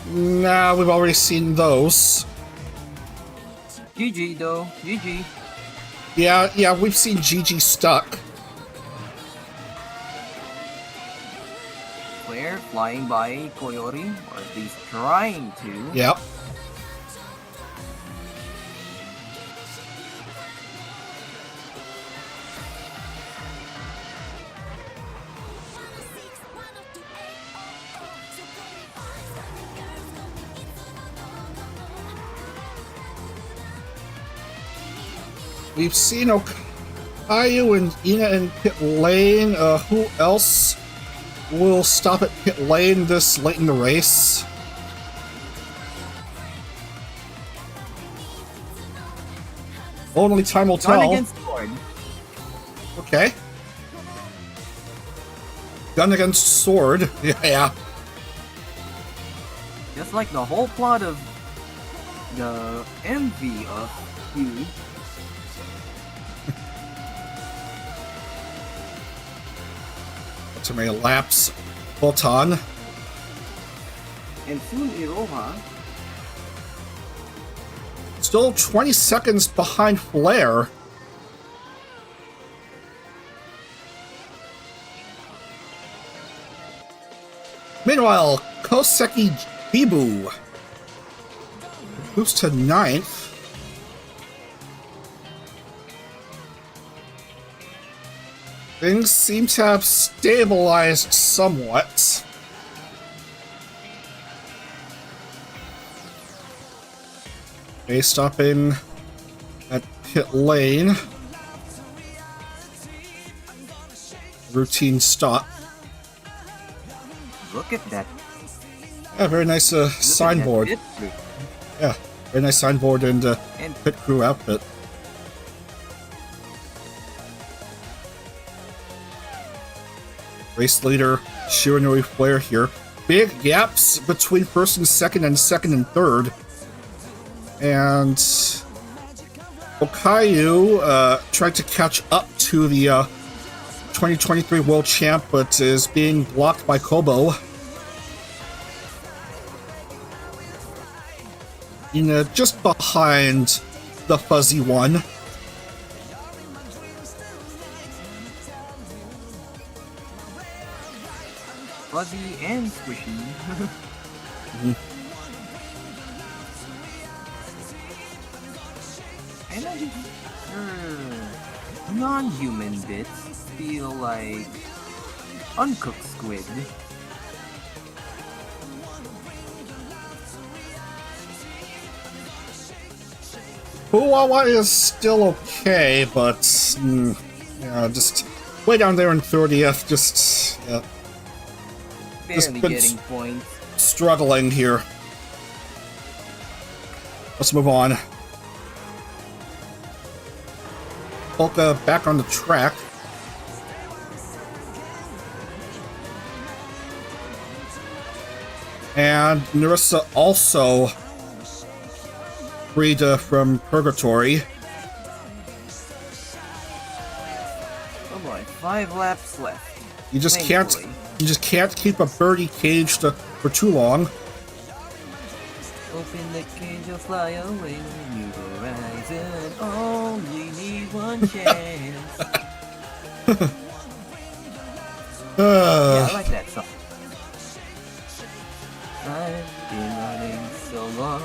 Nah, we've already seen those. GG though, GG. Yeah, we've seen GG stuck. Flair flying by Koyori, or at least trying to. Yep. We've seen Okayu and Ina in pit lane. Who else will stop at pit lane this late in the race? Only time will tell. Gun against sword. Okay. Gun against sword. Yeah. Just like the whole plot of the MV of Feud. To may lapse Botan. And soon Iroha. Still 20 seconds behind Flair. Meanwhile, Koseki Bibu moves to 9th. Things seem to have stabilized somewhat. Okay, stopping at pit lane. Routine stop. Look at that. Yeah, very nice signboard. Yeah, very nice signboard and pit crew outfit. Race leader Shiranui Flair here. Big gaps between first and second and third. And Okayu tried to catch up to the 2023 world champ, but is being blocked by Kobo. You know, just behind the fuzzy one. Fuzzy and squishy. And I think her non-human bits feel like uncooked squid. Huwawa is still okay, but yeah, just way down there in 30th, just yeah. Barely getting points. Struggling here. Let's move on. Polka back on the track. And Narissa also freed from purgatory. Oh boy, 5 laps left. You just Thankfully. can't keep a birdie caged for too long. Open the cage, you'll fly away. New horizon, only need one chance. Yeah, I like that song. I've been running so long.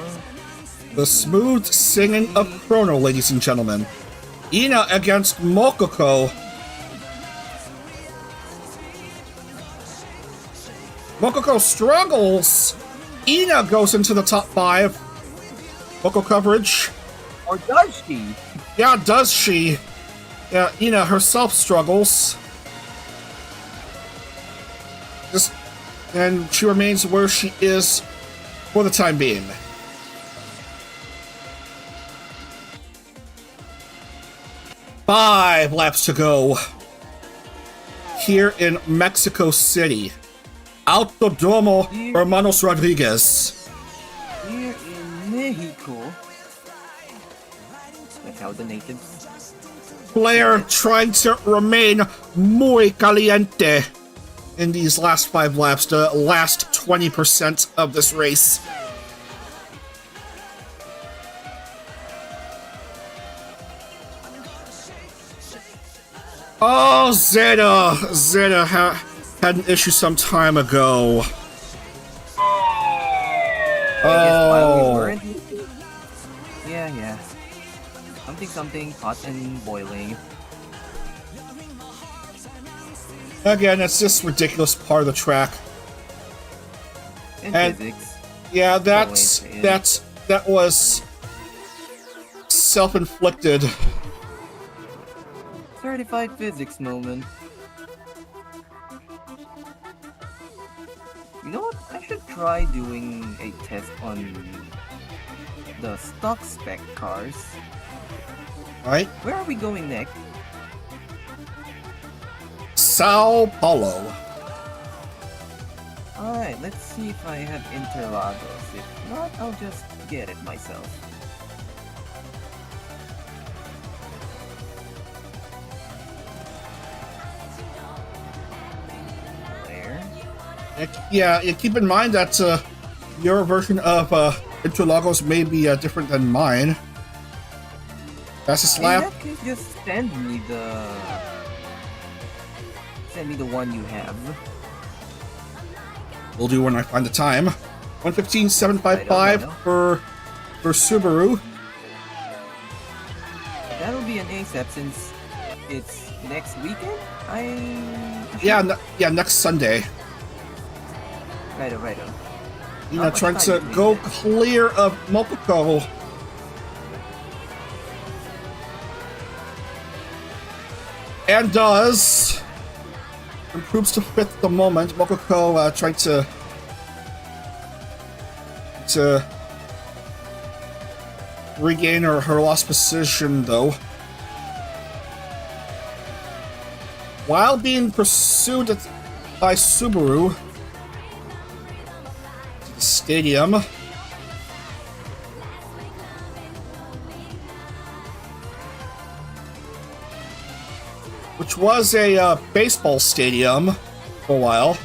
The smooth singing of Chrono, ladies and gentlemen. Ina against Mokoko. Mokoko struggles. Ina goes into the top 5. Mokoko coverage. Or does she? Yeah, does she? Yeah, Ina herself struggles. And she remains where she is for the time being. Five laps to go here in Mexico City. Autodromo Hermanos Rodriguez. Here in Mexico. Like how the natives. Player trying to remain muy caliente in these last 5 laps, the last 20% of this race. Oh, Zeta had an issue some time ago. Oh. Yeah. Something hot and boiling. Again, it's just ridiculous part of the track. And physics. Yeah, that was self-inflicted. Certified physics moment. You know what? I should try doing a test on the stock spec cars. Right? Where are we going next? Sao Paulo. Alright, let's see if I have Interlagos. If not, I'll just get it myself. Yeah, keep in mind that your version of Interlagos may be different than mine. Fastest lap. In that case, just send me the one you have. We'll do when I find the time. 1:15.755 for Subaru. That'll be an ASAP since it's next weekend. Yeah, next Sunday. Righto. You know, trying to go clear of Mokoko. And does. Improves to 5th at the moment. Mokoko trying to regain her lost position, though. While being pursued by Subaru. Stadium. Which was a baseball stadium for a while.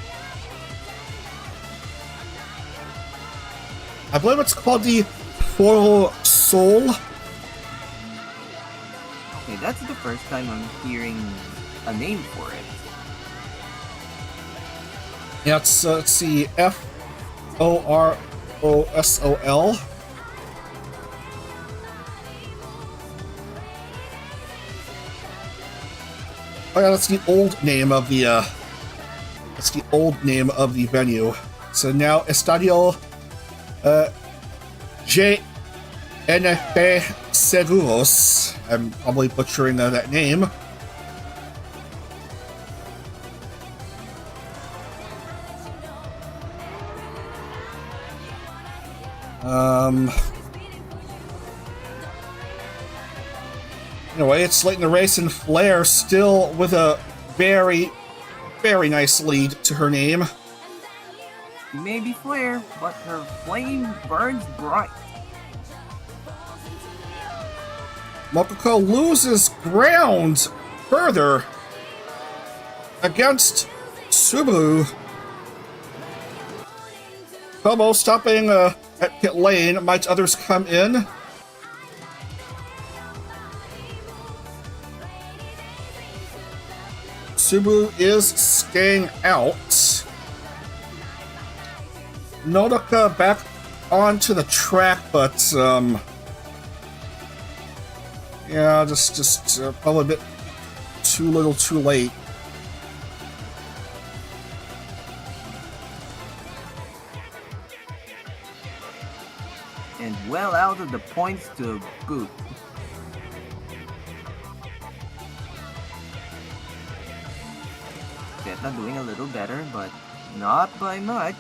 I believe it's called the Poro Sol. Okay, that's the first time I'm hearing a name for it. Yeah, let's see, Forosol. Oh yeah, that's the old name of the venue. So now Estadio GNP Seguros. I'm probably butchering that name. Anyway, it's late in the race, and Flair still with a very, very nice lead to her name. She may be Flair, but her flame burns bright. Mokoko loses ground further against Subaru. Como stopping at pit lane. Might others come in? Subaru is staying out. Nodoka back onto the track, but yeah, just probably a bit too little, too late. And well out of the points to boot. Zeta doing a little better, but not by much.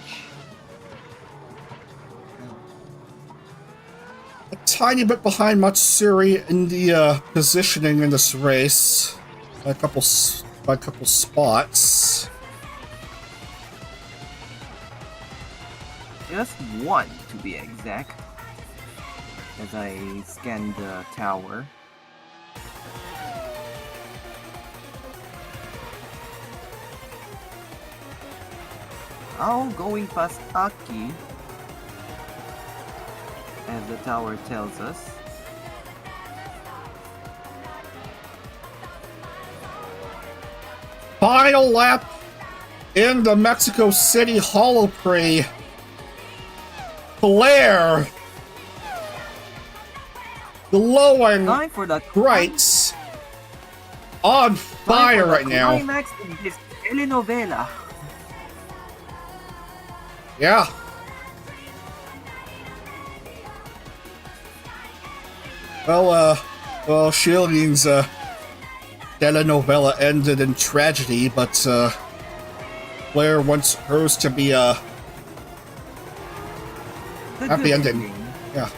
A tiny bit behind Matsuri in the positioning in this race, by a couple spots. Just one to be exact. As I scan the tower. Now going past Aki, as the tower tells us. Final lap in the Mexico City Holo Prix. Flair glowing Time for the brights on fire right now. Climax in this telenovela. Yeah. Well, Shielding's telenovela ended in tragedy, but Flair wants hers to be a happy ending. Yeah.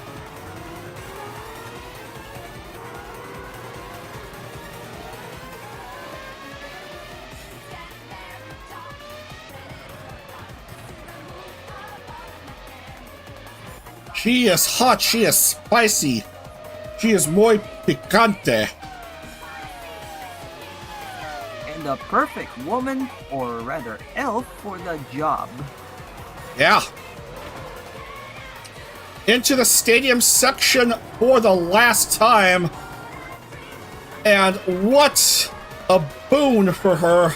She is hot, she is spicy, she is muy picante. And the perfect woman, or rather elf, for the job. Yeah. Into the stadium section for the last time. And what a boon for her.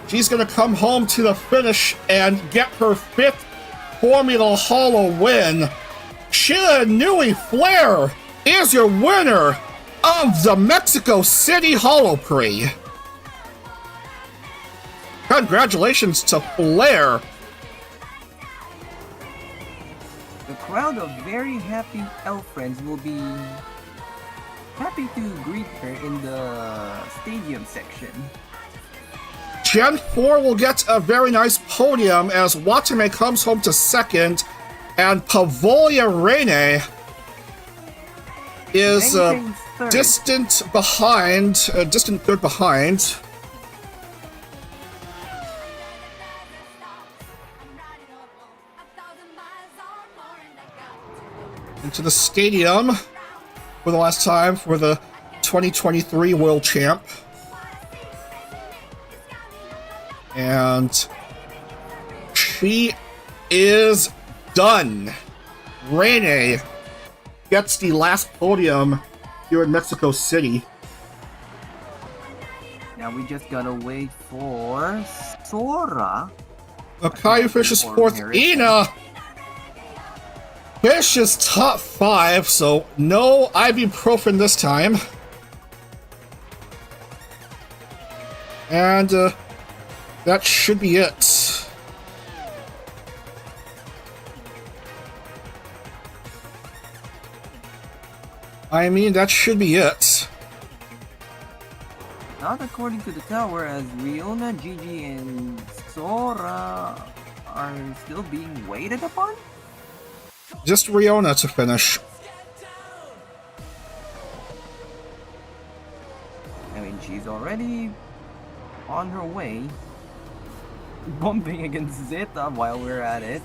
She's going to come home to the finish and get her 5th Formula Holo win. Sheila Nui Flair is your winner of the Mexico City Holo Prix. Congratulations to Flair. The crowd of very happy elf friends will be happy to greet her in the stadium section. Gen 4 will get a very nice podium as Watame comes home to 2nd, and Pavolia Reine is distant third behind. Into the stadium for the last time for the 2023 World Champ. And she is done. Reine gets the last podium here in Mexico City. Now we just gotta wait for Sora. Okayu finishes 4th. Ina finishes top 5, so no ibuprofen this time. And that should be it. I mean, that should be it. Not according to the tower, as Riona, Gigi, and Sora are still being waited upon? Just Riona to finish. I mean, she's already on her way, bumping against Zeta while we're at it,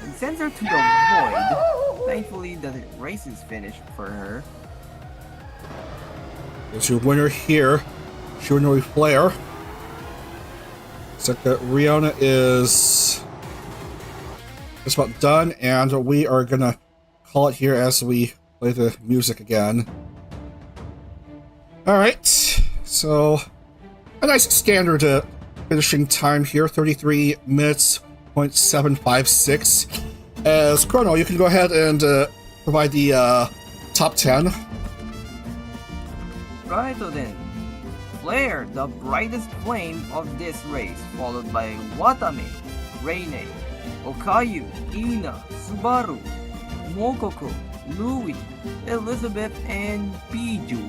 and sends her to the void. Thankfully, the race is finished for her. There's your winner here, Shunori Flair. Except that Riona is just about done, and we are gonna call it here as we play the music again. Alright, so a nice standard finishing time here, 33 minutes, .756. As Chrono, you can go ahead and provide the top 10. Right, so then, Flair, the brightest flame of this race, followed by Watame, Reine, Okayu, Ina, Subaru, Mokoko, Louie, Elizabeth, and Piju.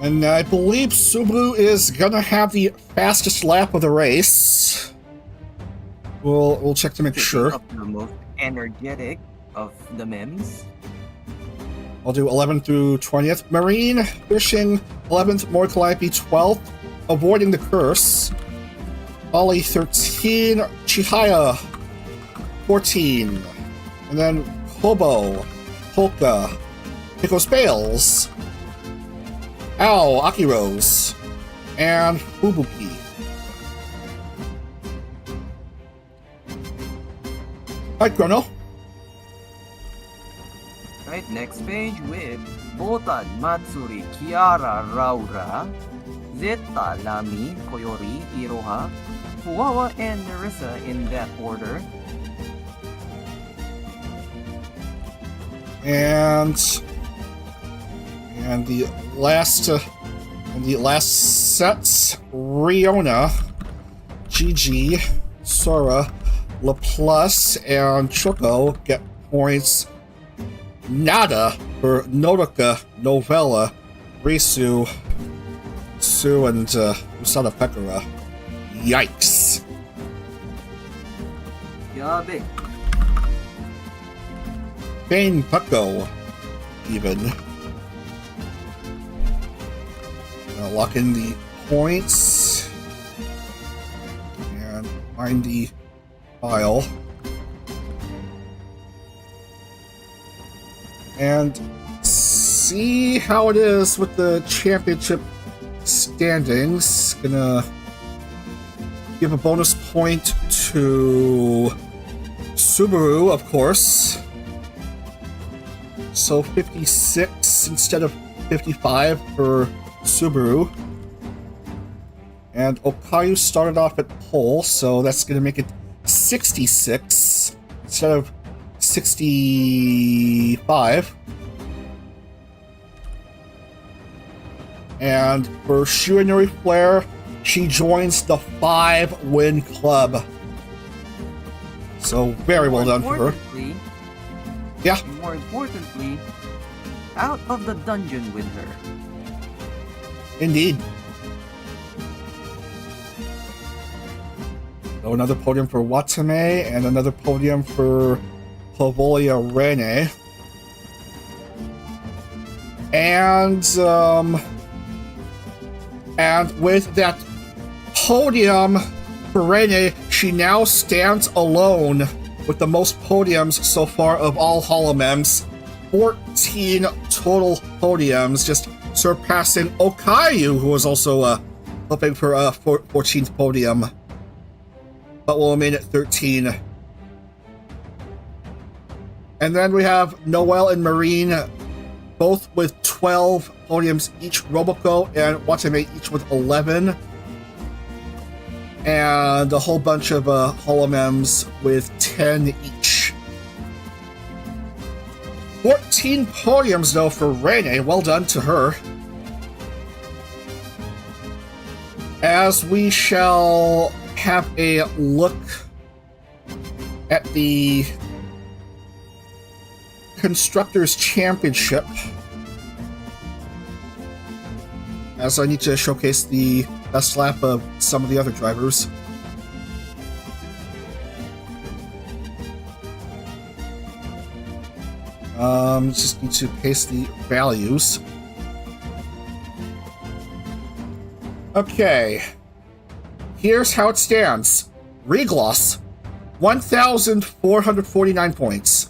And I believe Subaru is gonna have the fastest lap of the race. We'll check to make sure. Up to the most energetic of the mems. I'll do 11th through 20th. Marine finishing 11th, Morikalapi 12th, avoiding the curse. Ollie 13, Chihaya 14, and then Hobo, Polka, Pickles Bales, Ao, Akiros, and Fubuki. Alright, Chrono. Right, next page with Botan, Matsuri, Kiara, Raura, Zeta, Lami, Koyori, Iroha, Fuwawa, and Nerissa in that order. And the last sets, Riona, Gigi, Sora, LaPlus, and Choco get points. Nada for Nodoka, Novella, Risu, Sue, and Usada Pekara. Yikes. Yabe. Bane Pucko, even. Lock in the points. And find the file. And see how it is with the championship standings. Gonna give a bonus point to Subaru, of course. So 56 instead of 55 for Subaru. And Okayu started off at pole, so that's gonna make it 66 instead of 65. And for Shuinori Flair, she joins the 5-win club. So very well done for her. Yeah. More importantly, out of the dungeon with her. Indeed. So another podium for Watame and another podium for Pavolia Rene. And with that podium for Rene, she now stands alone with the most podiums so far of all holomems. 14 total podiums, just surpassing Okayu, who was also hoping for a 14th podium, but will remain at 13. And then we have Noel and Marine, both with 12 podiums each. Roboco and Watame each with 11. And a whole bunch of holomems with 10 each. 14 podiums, though, for Rene. Well done to her. As we shall have a look at the Constructors' Championship, as I need to showcase the best lap of some of the other drivers. Just need to paste the values. Okay. Here's how it stands. Regloss, 1,449 points.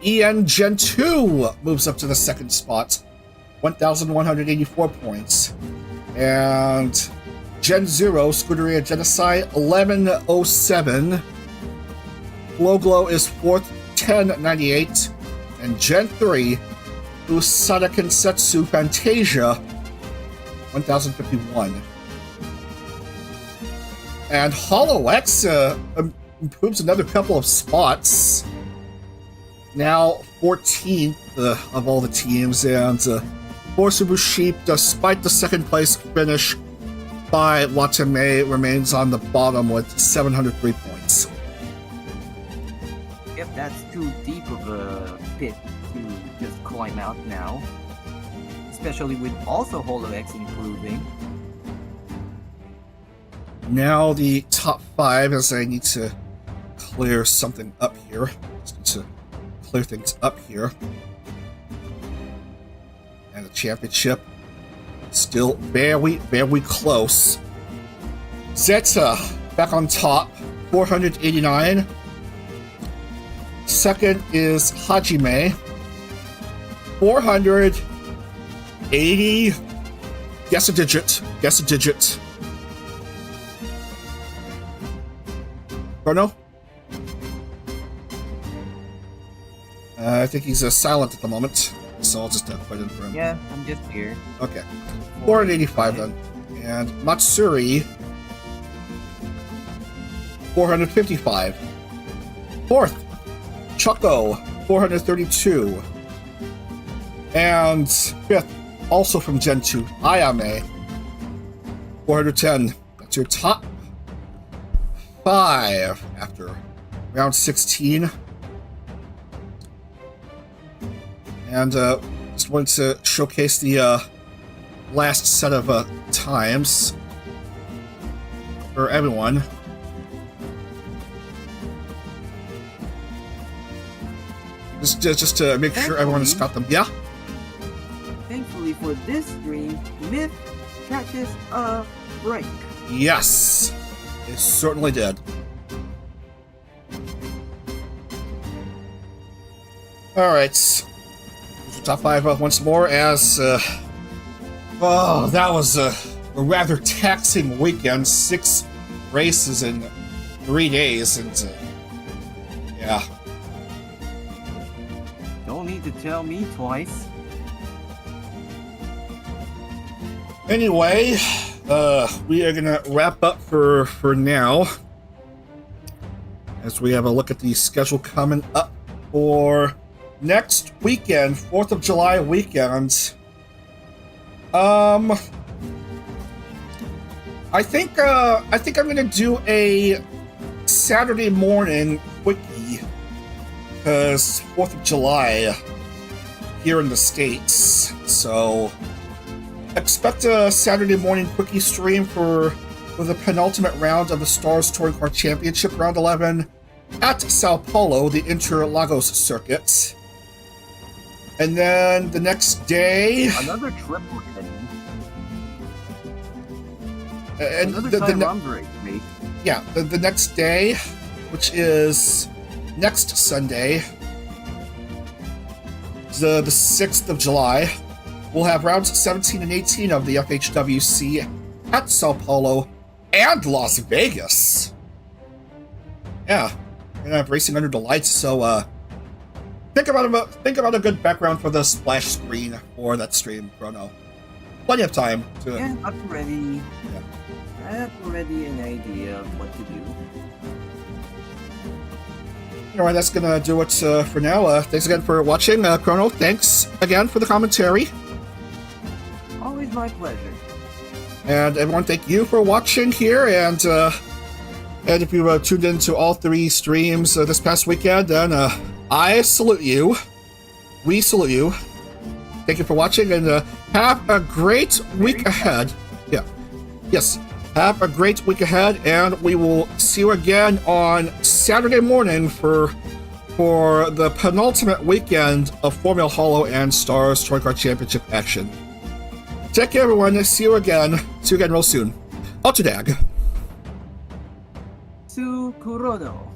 EN Gen 2 moves up to the second spot, 1,184 points. And Gen 0, Scuderia Genocide, 1107. Glow is 4th, 1098. And Gen 3, Usada Kensetsu Fantasia, 1051. And HoloX improves another couple of spots. Now 14th of all the teams, and Forcible Sheep, despite the second place finish by Watame, remains on the bottom with 703 points. If that's too deep of a pit to just climb out now, especially with also HoloX improving. Now the top 5, as I need to clear something up here. Just need to clear things up here. And the championship still very, very close. Zeta back on top, 489. Second is Hajime, 480. Guess a digit. Guess a digit. Bruno? I think he's silent at the moment, so I'll just put it in for him. Yeah, I'm just here. Okay. 485 then. And Matsuri, 455. Fourth, Choco, 432. And fifth, also from Gen 2, Ayame, 410. That's your top 5 after round 16. And just wanted to showcase the last set of times for everyone. Just to make sure everyone has got them. Yeah? Thankfully for this stream, Myth catches a break. Yes, it certainly did. Alright. Top 5 once more as... oh, that was a rather taxing weekend. 6 races in 3 days, and... yeah. Don't need to tell me twice. Anyway, we are gonna wrap up for now, as we have a look at the schedule coming up for next weekend, 4th of July weekend. I think I'm gonna do a Saturday morning quickie, because 4th of July here in the States. So expect a Saturday morning quickie stream for the penultimate round of the Stars Touring Car Championship, round 11, at Sao Paulo, the Interlagos circuit. And then the next day... Another triple heading. And Another time break, mate. Yeah, the next day, which is next Sunday, the 6th of July, we'll have rounds 17 and 18 of the FHWC at Sao Paulo and Las Vegas. Yeah, we're gonna have racing under the lights, so Think about a good background for the splash screen for that stream, Chrono. Plenty of time to. Yeah, I've already. Yeah. I have already an idea of what to do. Alright, that's gonna do it for now. Thanks again for watching, Chrono. Thanks again for the commentary. Always my pleasure. And everyone, thank you for watching here. And if you tuned into all 3 streams this past weekend, then I salute you. We salute you. Thank you for watching, and have a great week ahead. Yeah. Yes. Have a great week ahead, and we will see you again on Saturday morning for the penultimate weekend of Formula Holo and Stars Touring Car Championship action. Take care, everyone. See you again. See you again real soon. Autodag. Su Kurono.